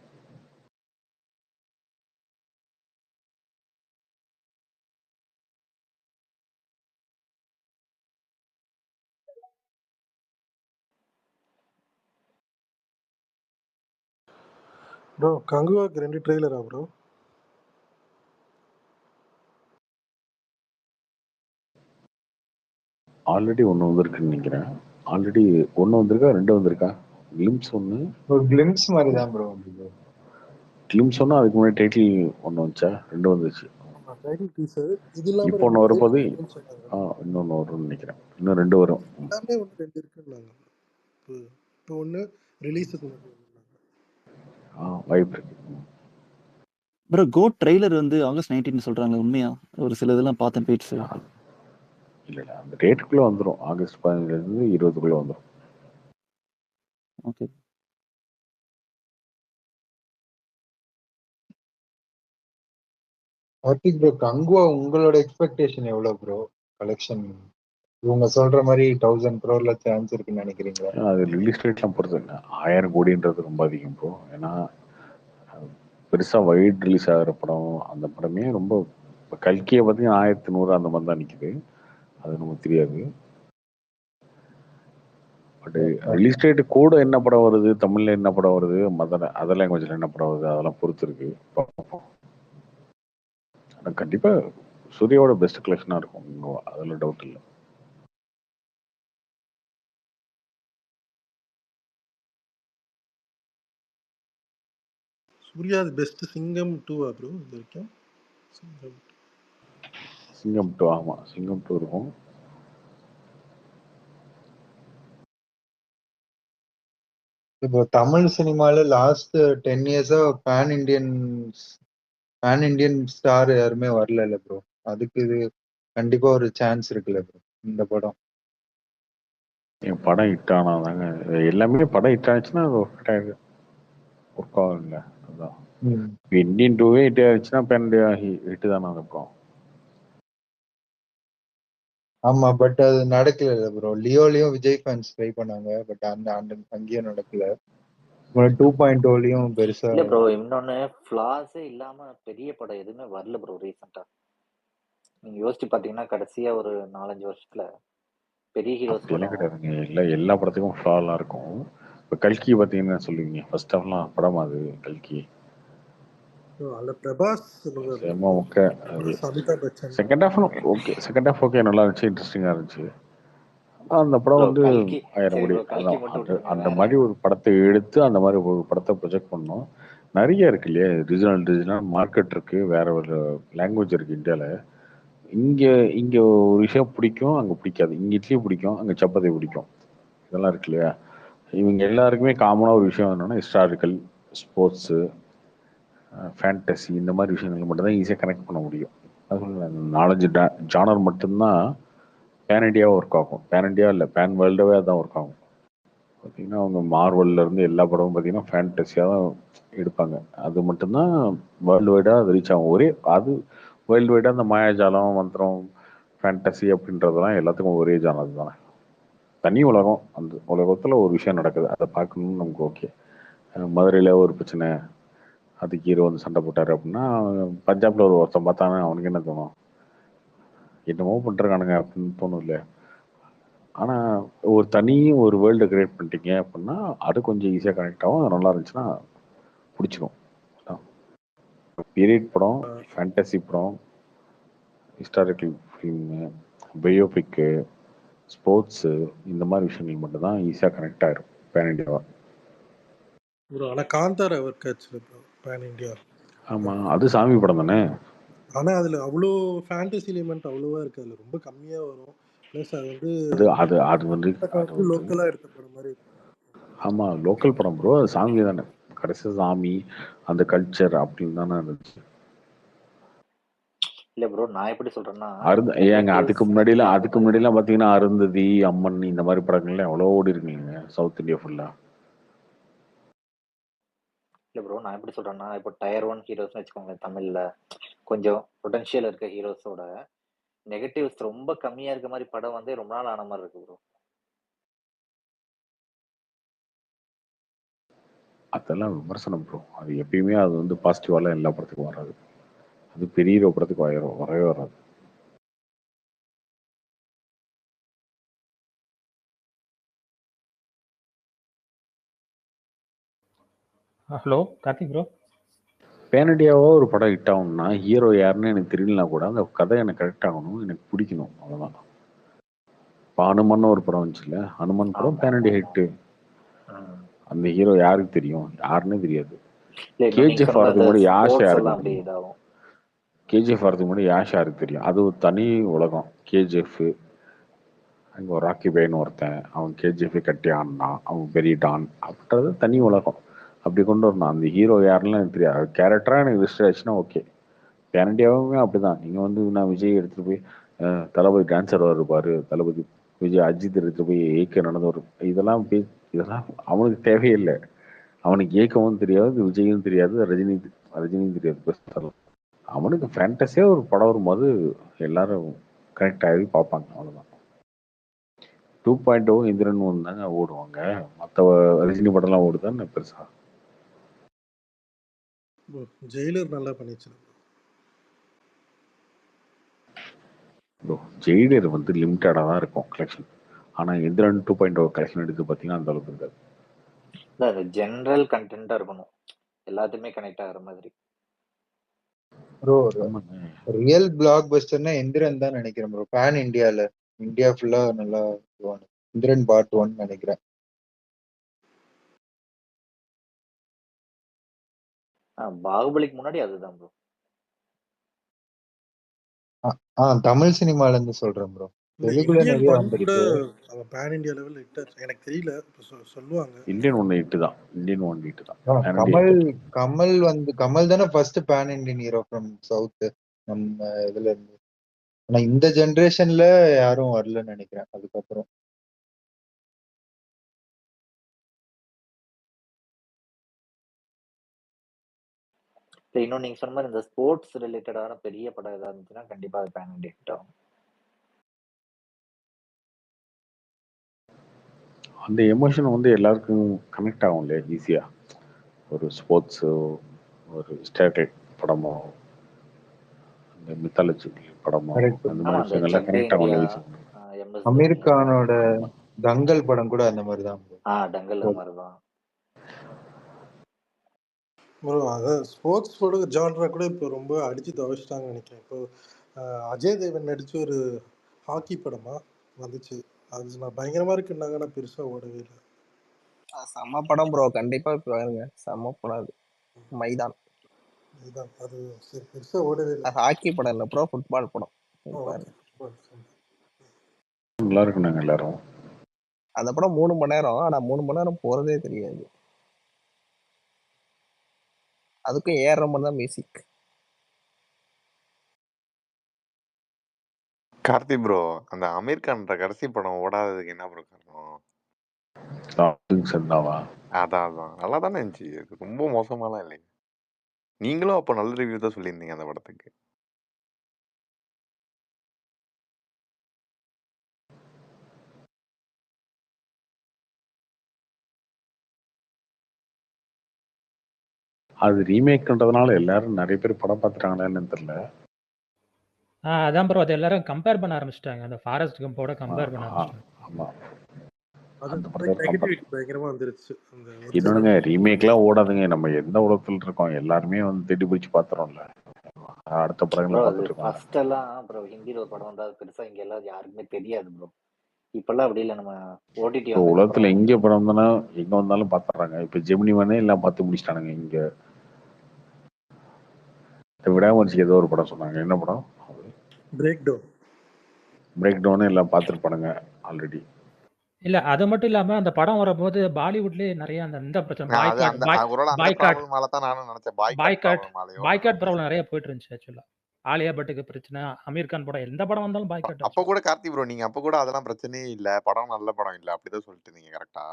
ப்ரோ கங்குவாக்கு 2 ட்ரெய்லரா ப்ரோ? ஆல்ரெடி ஒன்று வந்திருக்குன்னு நினைக்கிறேன். ஆல்ரெடி ஒன்று வந்திருக்கா, 2 வந்திருக்கா? கிளிம்ஸ் ஒன்று, ஒரு கிளிம்ஸ் மாதிரி தான் ப்ரோ. கிளிம்ஸ் ஒன்று, அதுக்கு முன்னாடி டைட்டில் ஒன்று வந்துச்சா? 2 வந்துச்சு. ஆமா டைட்டில் டீசர். இது இல்லாம இப்போ 2 ஒன்று ட்ரெய்லர் வரப்போது. இருக்குன்னு சொன்னாங்க. இன்னொன்று வரும்னு நினைக்கிறேன். இன்னும் 2 வரும். எல்லாமே ஒன்று 2 இருக்குன்னாங்க. இப்போ ஒன்று ரிலீஸுக்கு வாய்ப்பு இருக்கு. ப்ரோ கோட் ட்ரெய்லர் வந்து ஆகஸ்ட் 19 சொல்றாங்க, உண்மையா? ஒரு சில இதெல்லாம் பார்த்தேன் பேட்ஸ். இல்ல அந்த டேட்டுக்குள்ள வந்துடும். ஆகஸ்ட் 15 20 வந்துடும். ஓகே. கார்த்திக் ப்ரோ, கங்குவா உங்களோட எக்ஸ்பெக்டேஷன் எவ்வளவு ப்ரோ கலெக்ஷன்? இவங்க சொல்ற மாதிரி 1000 crore சான்ஸ் இருக்குன்னு நினைக்கிறீங்களா? அது ரிலீஸ் டேட்லாம் பொறுத்து இல்லை. 1000 கோடின்றது ரொம்ப அதிகம் ப்ரோ. ஏன்னா பெருசா வைட் ரிலீஸ் ஆகிற படம், அந்த படமே ரொம்ப இப்போ கல்கியை பார்த்தீங்கன்னா 1100 அந்த மாதிரி தான் நிற்குது. அது நமக்கு தெரியாது. பட் ரிலீஸ் டேட் கூட என்ன படம் வருது, தமிழ்ல என்ன படம் வருது, அதர் லாங்குவேஜ்ல என்ன படம் வருது, அதெல்லாம் பொறுத்து இருக்கு. ஆனால் கண்டிப்பா சூர்யாவோட பெஸ்ட் கலெக்ஷனா இருக்கும், அதுல டவுட் இல்லை. சூர்யா பெஸ்ட் சிங்கம் 2 ப்ரோ இது வரைக்கும்? சிங்கம் 2, ஆமா சிங்கம் 2 இருக்கும். இப்போ தமிழ் சினிமால லாஸ்ட் 10 இயர்ஸா பேன் இந்தியன் ஸ்டார் யாருமே வரல ப்ரோ. அதுக்கு இது கண்டிப்பா ஒரு சான்ஸ் இருக்குல்ல ப்ரோ இந்த படம். என் படம் ஹிட் ஆனாதாங்க எல்லாமே படம் ஹிட் ஆச்சுன்னா அது ஒர்க் ஆகும் இல்லை. அதுதான் இந்தியன் 2வே ஹிட் ஆயிடுச்சுன்னா பேன் இந்தியா ஹிட் தானே இருக்கும். ஆமா, பட் அது நடக்கல ப்ரோ. லியோலயும் விஜய் ஃபேன்ஸ் ட்ரை பண்ணாங்க, பட் அங்கேயும் நடக்கல. 2.0லயும் பெருசா இல்ல ப்ரோ, இன்னொன்னு ஃபிளாஸே இல்லாம பெரிய படம் எதுவுமே வரல ப்ரோ ரீசெண்டா. நீங்க யோசிச்சு பாத்தீங்கன்னா கடைசியா ஒரு 4-5 வருஷத்துல பெரிய ஹீரோஸ் அப்படியெல்லாம் படம் கிடையாதுங்க. எல்லா படத்துக்கும் ஃப்ளாலாம் இருக்கும். இப்போ கல்கி பார்த்தீங்கன்னா சொல்லுவீங்க ஃபர்ஸ்ட் ஹாஃப்லாம் படம் அது கல்கி அதுல பிரபாஸ் செம்ம மொக்க. Amitabh Bachchan. Second half okay, second half okay, நல்லா இருந்துச்சு, இன்ட்ரெஸ்டிங்காக இருந்துச்சு. அந்த படம் வந்து கல்கி. 1000 சரி கோடி ப்ரோ, கல்கி மட்டும் விட்டுருங்க. அந்த வேற மாதிரி ஒரு படத்தை எடுத்து அந்த மாதிரி ஒரு படத்தை ப்ரொஜெக்ட் பண்ணோம். நிறைய இருக்கு இல்லையா, ரீஜனல் மார்க்கெட் இருக்கு, வேற ஒரு லாங்குவேஜ் இருக்கு இந்தியாவில். இங்கே ஒரு விஷயம் பிடிக்கும், அங்கே பிடிக்காது. இங்கே இட்லி பிடிக்கும், அங்கே சப்பாத்தி பிடிக்கும், இதெல்லாம் இருக்கு இல்லையா. இவங்க எல்லாருக்குமே காமனாக ஒரு விஷயம் என்னன்னா ஹிஸ்டாரிக்கல், ஸ்போர்ட்ஸு, ஃபேண்டசி, இந்த மாதிரி விஷயங்கள் மட்டும்தான் ஈஸியாக கனெக்ட் பண்ண முடியும். அது 4-5 ஜானர் மட்டும்தான் பேன் இண்டியாவாக ஒர்க் ஆகும். பேன் இண்டியா இல்லை, பேன் வேர்ல்டாகவே அதான் ஒர்க் ஆகும். பார்த்தீங்கன்னா அவங்க மார்வல்லேருந்து எல்லா படமும் பார்த்தீங்கன்னா ஃபேண்டஸியாக தான் எடுப்பாங்க. அது மட்டும்தான் வேர்ல்டு வைடாக அது ரீச் ஆகும். அது வேர்ல்டு வைடாக அந்த மாயாஜாலம், மந்திரம், ஃபேண்டசி அப்படின்றதெல்லாம் எல்லாத்துக்கும் ஒரே ஜானர் தானே. தனி உலகம், அந்த உலகத்தில் ஒரு விஷயம் நடக்குது, அதை பார்க்கணும்னு நமக்கு ஓகே. மதுரையில் ஒரு பிரச்சனை, அதுக்கு ஹீரோ வந்து சண்டை போட்டார் அப்படின்னா பஞ்சாப்ல ஒரு ஒருத்தன் பார்த்தானே அவனுக்கு என்ன தோணும், என்னமோ பண்ணுறானுங்க அப்படின்னு தோணும் இல்லையா. ஆனால் ஒரு வேர்ல்டு கிரியேட் பண்ணிட்டீங்க அப்படின்னா அது கொஞ்சம் ஈஸியாக கனெக்ட் ஆகும். அது நல்லா இருந்துச்சுன்னா பிடிச்சிடும். பீரியட் படம், ஃபேண்டசி படம், ஹிஸ்டாரிக்கல் ஃபிலிமு, பயோபிக்கு, ஸ்போர்ட்ஸு, இந்த மாதிரி விஷயங்கள் மட்டும்தான் ஈஸியாக கனெக்ட் ஆகிரும் பேன் இண்டியாவா. ஆனால் காந்தாரா ஒர்க் ஆச்சு ப்ரோ பேன் இண்டியா. ஆமாம், அது சாமி படம் தானே. ஆனால் அதில் அவ்வளோ ஃபேண்டசி எலிமெண்ட் அவ்வளோவா இருக்குது, அதில் ரொம்ப கம்மியாக வரும். ப்ளஸ் அது வந்து அது வந்து லோக்கலாக எடுத்த படம் மாதிரி இருக்கும். ஆமாம், லோக்கல் படம் ப்ரோ, அது சாமி தானே. கடைசி சாமி, அந்த கல்ச்சர் அப்படின்னு தானே இருந்துச்சு. இல்ல ப்ரோ, நான் எப்படி சொல்றேன்னா ஏங்க அதுக்கு முன்னாடிலாம் பார்த்தீங்கன்னா அருந்ததி, அம்மன், இந்த மாதிரி படங்கள்லாம் எவ்வளோ ஓடி இருக்குங்க சவுத் இந்தியா ஃபுல்லாக. இல்ல ப்ரோ, நான் எப்படி சொல்றேன்னா இப்போ டயர் 1 ஹீரோஸ்னு வச்சுக்கோங்களேன், தமிழ்ல கொஞ்சம் பொட்டன்ஷியல் இருக்க ஹீரோஸோட நெகட்டிவ்ஸ் ரொம்ப கம்மியா இருக்க மாதிரி படம் வந்து ரொம்ப நாள் ஆன மாதிரி இருக்கு ப்ரோ. அதெல்லாம் விமர்சனம் ப்ரோ. அது எப்பயுமே அது வந்து பாசிட்டிவாலாம் எல்லா படத்துக்கும் வராது. அது பெரிய ஹீரோ படத்துக்கு வரவே வராது. Hello Karthik bro. பேன் இண்டியாவோ ஒரு படம் ஹிட் ஆகணும்னா ஹீரோ யாருன்னு எனக்கு தெரியலனா கூட அந்த கதை எனக்கு கரெக்ட் ஆகணும், எனக்கு பிடிக்கணும், அவ்வளோதான். இப்போ ஹனுமான் ஒரு படம் வந்துச்சுல்ல, ஹனுமான் படம் பேன் இண்டியா ஹிட்டு. அந்த ஹீரோ யாருக்கு தெரியும், யாருன்னே தெரியாது. கேஜிஎஃப் வரதுக்கு முன்னாடி யாஷ் யாருக்கு தெரியும், கேஜிஎஃப் வரதுக்கு முன்னாடி யாஷ் யாருக்கு தெரியும். அது ஒரு தனி உலகம். கேஜிஎஃப் அங்கே ஒரு ராக்கி பையன் ஒருத்தன், அவன் கேஜிஎஃப் கட்டி ஆடினான், அவன் பெரிய டான் அப்படின்றது தனி உலகம். அப்படி கொண்டு வரணும். அந்த ஹீரோ யாருன்னு எனக்கு தெரியாது, கேரக்டராக எனக்கு ரிஜிஸ்டர் ஆச்சுன்னா ஓகே. பேன் இண்டியாவுமே அப்படிதான். நீங்கள் வந்து நான் விஜய் எடுத்துகிட்டு போய் தளபதி டான்ஸர் இருப்பார், தளபதி விஜய் அஜித் எடுத்துகிட்டு போய் ஏக்க நடந்து வரும், இதெல்லாம் அவனுக்கு தேவையில்லை. அவனுக்கு ஏக்கவும் தெரியாது, விஜயும் தெரியாது, ரஜினியும் தெரியாது. அவனுக்கு ஃபேண்டஸியாக ஒரு படம் வரும்போது எல்லாரும் கனெக்ட் ஆகி பார்ப்பாங்க, அவ்வளோதான். 2.0 இந்திரன் 1 தாங்க ஓடுவாங்க, மற்ற ரஜினி படம்லாம் ஓடுதான் பெருசா. ஜெயிலர் நல்லா பண்ணிச்சு. ப்ரோ ஜெயிலர் வந்து லிமிட்டடாக தான் இருக்கும் கலெக்ஷன். ஆனால் எந்திரன் 2.0 கலெக்ஷன் எடுத்து பார்த்தீங்கன்னா அந்த அளவுக்கு இருக்காது. இல்ல அது ஜென்ரல் கண்டென்ட்டா இருக்கணும், எல்லாத்துக்குமே கனெக்ட் ஆகுற மாதிரி. ப்ரோ ஆமாங்க. ரியல் பிளாக் பஸ்டர்னா எந்திரன் தான் நினைக்கிறேன் ப்ரோ. பேன் இந்தியா ஃபுல்லா நல்லா இதுவான எந்திரன் பார்ட் 1 நினைக்கிறேன். பாகுபலிக்கு முன்னாடி அதுதான் ப்ரோ. தமிழ் சினிமால இருந்து சொல்றேன் ப்ரோ. இந்த தெலுங்குல இந்தியன் நிறைய 1 கூட வந்துருச்சு. அவன் பேன் இந்தியா லெவல் ஹிட் ஆச்சு. எனக்கு தெரியல, சொல்லுவாங்க. இந்தியன் 1 ஹிட் தான். இந்தியன் 1 ஹிட் தான். Pan India Kamal hit. Kamal தானே first pan Indian hero from south நம்ம இதுல இருந்து. ஆனா இந்த ஜெனரேஷன்ல யாரும் வரலன்னு நினைக்கிறேன் அதுக்கப்புறம். இன்னும் நீங்க சொன்ன மாதிரி இந்த ஸ்போர்ட்ஸ் ரிலேட்டடான பெரிய படம் ஏதாவது இருந்துச்சுன்னா கண்டிப்பா அது பேன் இண்டியா ஹிட் ஆகும். அந்த எமோஷன் வந்து எல்லாருக்கும் கனெக்ட் ஆகும் இல்லையா ஈஸியா. ஒரு ஸ்போர்ட்ஸோ, ஒரு ஸ்டேட்டட் படமோ, இந்த மித்தாலஜி படமோ, கரெக்ட். அந்த ஆமா, மாதிரி அந்த விஷயங்கள்லாம் ஜென்ட் கனெக்ட் ஆகும் India, easy. MS Aamir Dhoni, கானோட தங்கல் படம் கூட அந்த மாதிரி தான் bro. டங்கல் அந்த மாதிரி தான். ப்ரோ அதான் ஸ்போர்ட்ஸ் படம் ஜான்ரா கூட இப்போ ரொம்ப அடிச்சு துவைச்சிட்டாங்கன்னு நினைக்கிறேன். இப்போ அஜய் தேவன் நடிச்சு ஒரு ஹாக்கி படமா வந்துச்சு, அது நான் பயங்கரமா இருக்குன்னாங்க, நான் பெருசா ஓடவே இல்லை. செம்ம படம் ப்ரோ, கண்டிப்பா பாருங்க, செம்ம படம் அது. மைதான். இதுதான் அது சரி, பெருசா ஓடவே இல்லை. ஹாக்கி படம் இல்ல ப்ரோ, ஃபுட்பால் படம். ஓகே. நல்லா இருக்குனாங்க எல்லாரும். அந்த படம் 3 மணி நேரம், ஆனா 3 மணி நேரம் போறதே தெரியாது. அதுக்கும் ஏற மாதிரி தான் மியூசிக். கார்த்தி ப்ரோ, அந்த அமீர் கான்ற கடைசி படம் ஓடாததுக்கு என்ன ப்ரோ காரணம்? அதான் நல்லா தானே இருந்துச்சு, அது ரொம்ப மோசமாலாம் இல்லை. நீங்களும் அப்போ நல்ல ரிவ்யூ தான் சொல்லியிருந்தீங்க அந்த படத்துக்கு. அது ரீமேக்ன்றதுனால எல்லாரும் நிறைய பேர் படம் பார்த்துட்டாங்களான்னு தெரியல. அதான் ப்ரோ, அது எல்லாரும் கம்பேர் பண்ண ஆரம்பிச்சிட்டாங்க. அந்த ஃபாரஸ்ட் கம்போட கம்பேர் பண்ண ஆரம்பிச்சிட்டாங்க. ஆமா. அது அந்த படத்தை நெகட்டிவிட்டி பயங்கரமா வந்துருச்சு. அந்த இன்னொன்னுங்க, ரீமேக்லாம் ஓடாதுங்க. நம்ம எந்த உலகத்துல இருக்கோம், எல்லாருமே வந்து தேடி பிடிச்சி பாத்துறோம்ல. அடுத்த படங்களை ப்ரோ அது பார்த்துட்டு இருக்கோம். ஃபர்ஸ்ட் எல்லாம் ப்ரோ ஹிந்தில ஒரு படம் வந்தா அது பெருசா இங்க எல்லாம் யாருக்குமே தெரியாது ப்ரோ. இப்பெல்லாம் அப்படி இல்லை, நம்ம ஓடிடி இப்போ உலகத்துல எங்க படம் வந்தனா எங்க வந்தாலும் பாத்துறாங்க. இப்ப ஜெமினி வேணே எல்லாம் பார்த்து முடிச்சிட்டானுங்க. இங்க விடாமரிசி ஏதோ ஒரு படம் சொன்னாங்க, என்ன படம்? பிரேக் டவுன் எல்லாம் பார்த்துருப்பானுங்க ஆல்ரெடி. இல்ல அது மட்டும் இல்லாம அந்த படம் வரும்போது பாலிவுட்லயே நிறைய அந்த இந்த பிரச்சனை பாய்காட் ப்ராப்ளம் நிறைய போயிட்டு இருந்துச்சு. ஆக்சுவலா ஆலியா பட்டுக்கு பிரச்சனை, அமீர் கான் படம் எந்த படம் வந்தாலும் பாய்காட். அப்ப கூட கார்த்தி ப்ரோ, நீங்க அப்ப கூட அதெல்லாம் பிரச்சனையே இல்ல, படம் நல்ல படம் இல்ல அப்படிதான் சொல்லிட்டு இருந்தீங்க, கரெக்டா?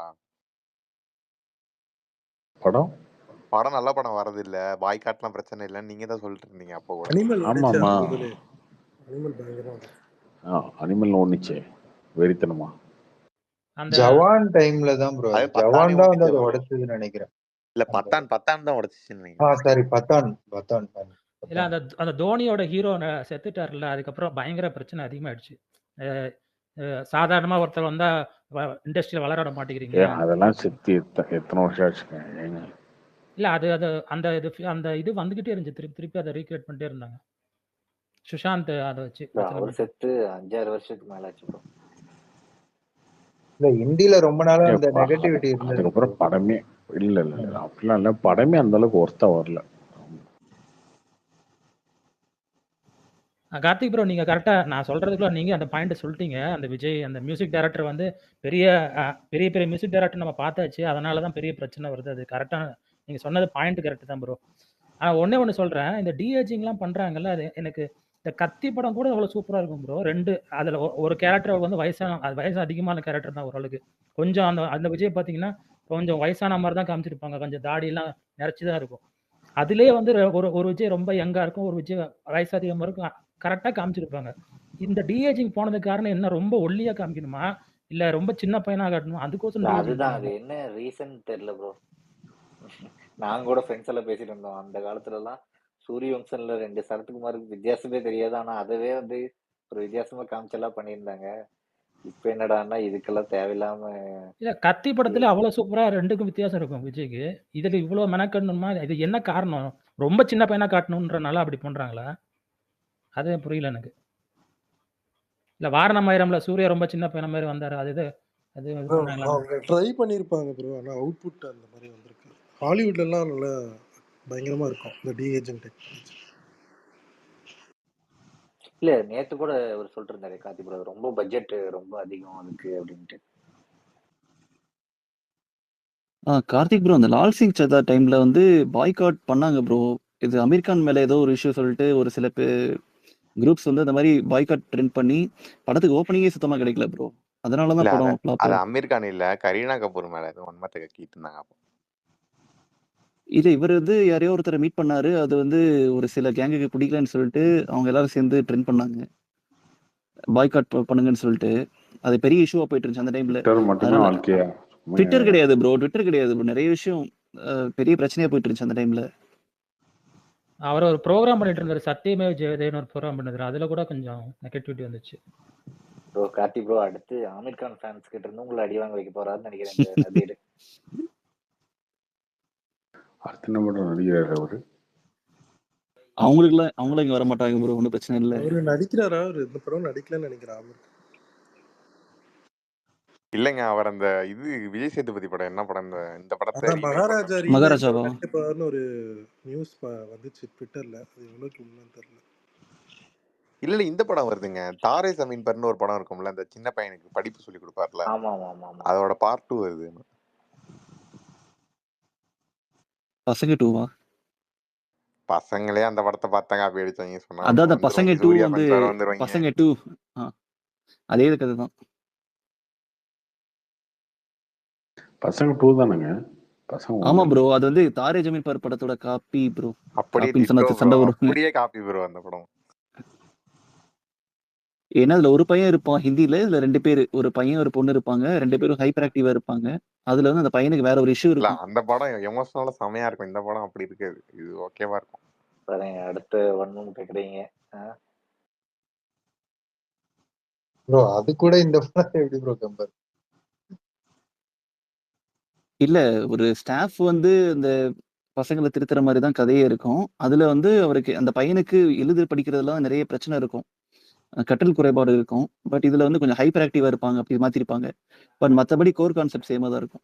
படம் நல்ல படம் வரது இல்ல, பாய்காட்லாம் பிரச்சனை இல்லன்னு நீங்க தான் சொல்லிட்டு இருந்தீங்க அப்போ கூட. அனிமல் ஒண்ணுச்சே வெறித்தனமா. ஜவான் டைம்ல தான் ப்ரோ, ஜவான் தான் வந்து அதை உடைச்சதுன்னு நினைக்கிறேன். இல்ல பத்தான் தான் உடைச்சிச்சுன்னு. சாரி பத்தான். இல்ல அந்த தோனியோட ஹீரோ செத்துட்டார்ல, அதுக்கப்புறம் பயங்கர பிரச்சனை அதிகமாயிடுச்சு. சாதாரணமா ஒருத்தர் வந்தா இண்டஸ்ட்ரியில வளர மாட்டேங்கிறீங்க. அதெல்லாம் செத்து எத்தனை வருஷம் ஆச்சுங்க. இல்ல அது அந்த இது வந்துகிட்டே இருந்துச்சு, திருப்பி அதை ரீக்ரியேட் பண்ணிட்டே இருந்தாங்க. சுஷாந்த் அதை வச்சு அவர் செத்து 5-6 வருஷத்துக்கு மேல ஆச்சு ப்ரோ. இல்ல இந்தியில ரொம்ப நாளா அந்த நெகட்டிவிட்டி இருந்தது. அதுக்கப்புறம் படமே இல்ல அப்படிலாம் இல்ல, படமே அந்த அளவுக்கு ஒர்த்தா வரல. கார்த்திக் ப்ரோ, நீங்க கரெக்டா நான் சொல்றதுக்குள்ள நீங்க அந்த பாயிண்ட் சொல்லிட்டீங்க. அந்த விஜய் அந்த மியூசிக் டைரக்டர் வந்து பெரிய பெரிய மியூசிக் டைரக்டர் நம்ம பார்த்தாச்சு, அதனால தான் பெரிய பிரச்சனை வருது. அது கரெக்டா நீங்க சொன்னது பாயிண்ட் கரெக்ட் தான் ப்ரோ. ஆனா ஒண்ணு சொல்றேன், இந்த டிஏஜிங்லாம் பண்றாங்கல்ல, அது எனக்கு இந்த கத்தி படம் கூட அவ்வளவு சூப்பரா இருக்கும் ப்ரோ. அதுல ஒரு கேரக்டர் வந்து வயசு அதிகமான கேரக்டர் தான் ஓரளவுக்கு. கொஞ்சம் அந்த விஜய் பாத்தீங்கன்னா கொஞ்சம் வயசான மாதிரி தான் காமிச்சிருப்பாங்க, கொஞ்சம் தாடி எல்லாம் நிறைச்சுதான் இருக்கும். அதுலயே வந்து ஒரு விஜய் ரொம்ப யங்கா இருக்கும், ஒரு விஜய் வயசு அதிகமா இருக்கும், கரெக்டா காமிச்சிருப்பாங்க. இந்த டிஏஜிங் போனதுக்கு காரணம் என்ன? ரொம்ப ஒல்லியா காமிக்கணுமா, இல்ல ரொம்ப சின்ன பையனா காட்டணுமா? அதுக்கோசம் அதுதான், அது என்ன ரீசன் தெரியல ப்ரோ. நாங்க கூட ஃப்ரெண்ட்ஸ் எல்லாம் பேசிட்டு இருந்தோம், அந்த காலத்துல எல்லாம் சூரியவம்சன்ல 2 சரத்குமாருக்கு வித்தியாசமே தெரியாது, ஆனா அதவே வந்து ஒரு வித்தியாசமா காமிச்செல்லாம் பண்ணியிருந்தாங்க. இப்ப என்னடான்னா இதுக்கெல்லாம் தேவையில்லாம இல்ல கத்தி படத்துல அவ்வளோ சூப்பரா 2க்கும் வித்தியாசம் இருக்கும் விஜய்க்கு. இதுல இவ்வளோ மெனக்கடணுமா? இது என்ன காரணம்? ரொம்ப சின்ன பையனா காட்டணுன்றனால அப்படி பண்றாங்களா? அது புரியல எனக்கு. இல்ல வாரணம் ஆயிரம்ல சூர்யா ரொம்ப சின்ன பையனா மாரி வந்தாரு. அது இது ப்ரோ பண்ணாங்களா? அவங்க ட்ரை பண்ணியிருப்பாங்க ப்ரோ. ஆனால் அவுட்புட் அந்த மாதிரி வந்திருக்கு. ஹாலிவுட்லலாம் நல்லா பயங்கரமாக இருக்கும் இந்த டிஏஜிங் டெக்னாலஜி. இல்ல நேத்து கூட அவர் சொல்லிட்டு இருந்தாரு கார்த்தி ப்ரோ, ரொம்ப பட்ஜெட் ரொம்ப அதிகம் அதுக்கு அப்படின்ட்டு. கார்த்திக் ப்ரோ அந்த லால் சிங் சதா டைம்ல வந்து பாய்காட் பண்ணாங்க ப்ரோ. இது அமீர் கான் மேல ஏதோ ஒரு இஷ்யூ சொல்லிட்டு ஒரு சில குரூப்ஸ் வந்து அந்த மாதிரி பாய்காட் ட்ரெண்ட் பண்ணி படத்துக்கு ஓப்பனிங்கே சுத்தமா கிடைக்கல ப்ரோ. அதனால இல்ல தான் அத படம் ஃப்ளாப் அது ஆயிடுச்சு. அமீர் கான் இல்ல, கரீனா கபூர் மேல ஏதோ வன்மத்தை கக்கிட்டு இருந்தாங்க அப்போ. இது இவர் வந்து யாரையோ ஒருத்தரை மீட் பண்ணாரு. அது வந்து ஒரு சில கேங்குக்கு பிடிக்கலன்னு சொல்லிட்டு அவங்க எல்லாரும் சேர்ந்து ட்ரெண்ட் பண்ணாங்க. பாய்காட் பண்ணுங்கன்னு சொல்லிட்டு அது பெரிய இஷ்யூவா போயிட்டு இருந்துச்சு அந்த டைம்ல. ட்விட்டர் மட்டுமே அதனால வாழ்க்கையா? ட்விட்டர் கிடையாது ப்ரோ, ட்விட்டர் கிடையாது bro. நிறைய விஷயம் பெரிய பிரச்சனையா போயிட்டு இருந்துச்சு அந்த டைம்ல. அவர் ஒரு ப்ரோகிராம் பண்ணிட்டு இருந்தாரு. சத்தியமேவ ஜெயதேன்னு ஒரு ப்ரோகிராம் பண்ணிருந்தாரு. அதுல கூட கொஞ்சம் நெகட்டிவிட்டி வந்துச்சு. ப்ரோ கார்த்தி ப்ரோ அடுத்து ஆமீர் கான் ஃபேன்ஸ் கிட்ட இருந்து உங்களை அடி வாங்க வைக்க போறாருன்னு நினைக்கிறேன் இந்த நதீர். அடுத்து என்ன படம் நடிக்கிறாரு அவரு? அவங்களும் இங்க வர மாட்டாங்க ப்ரோ, ஒன்றும் பிரச்சனை இல்லை. அவரு நடிக்கிறாரா? அவர் இந்த படம் நடிக்கலன்னு நினைக்கிறேன். இல்லைங்க, அவர் அந்த இது விஜய் சேதுபதி படம் என்ன படம், இந்த படத்தை அதான் remake மகாராஜா பண்ணாரு. ரீமேக் மகாராஜாவா? நடிக்க போறாருன்னு ஒரு நியூஸ் வந்துச்சு ட்விட்டர்ல. அது எவ்வளோக்கு உண்மைன்னு தெரியல. இல்ல இந்த படம் வருதுங்க, தாரே ஜமீன் பர்னு ஒரு படம் இருக்கும்ல, அந்த சின்ன பையனுக்கு படிப்பு சொல்லி கொடுப்பார்ல, ஆமா ஆமா ஆமா ஆமா. அதோட பார்ட் 2 வருது. பசங்க 2வா? பசங்களே அந்த படத்தை பார்த்தாங்க அப்படி அடிச்சாங்க சொன்னா அதான் அப்புறம் பசங்க வந்துருவாங்க, 2 சூர்யா வந்து ஃபேன்ஸ் வேற வந்துருவாங்க. பசங்க 2 அதே கதை தான். பசங்க 2 தானேங்க? பசங்க ஆமா 1 ப்ரோ, அது வந்து தாரே ஜமீன் பர் படத்தோட காப்பி ப்ரோ. அப்படியே காப்பின்னு டிட்டோ சொன்னா ப்ரோ, சண்டை வரும். அப்படியே காப்பி ப்ரோ அந்த படம். ஏன்னா அதுல ஒரு பையன் இருப்பான் ஹிந்தில, இதுல 2 பேர், ஒரு பையன் ஒரு பொண்ணு இருப்பாங்க. 2 பேரும் ஹைப்பர் ஆக்டிவா இருப்பாங்க. அதுல வந்து அந்த பையனுக்கு வேற ஒரு இஷ்யூ இல்ல இருக்கும். அந்த படம் எமோஷனலா செமையா இருக்கும், இந்த படம் அப்படி இருக்காது, இது ஓகேவா இருக்கும். பாருங்க அடுத்த ஒன்னும் கேக்குறீங்க. ப்ரோ அது கூட இந்த படம் எப்படி ப்ரோ கம்பேர்? இல்ல ஒரு ஸ்டாஃப் வந்து இந்த பசங்களை திருத்துற மாதிரி தான் கதையே இருக்கும். அதுல வந்து அவருக்கு அந்த பையனுக்கு எழுது படிக்கிறதுலாம் நிறைய பிரச்சனை இருக்கும். கற்றல் குறைபாடு இருக்கும். பட் இதுல வந்து கொஞ்சம் ஹைப்பர் ஆக்டிவா இருப்பாங்க, அப்படி மாத்திருப்பாங்க. பட் மத்தபடி கோர் கான்செப்ட் சேமா தான் இருக்கும்.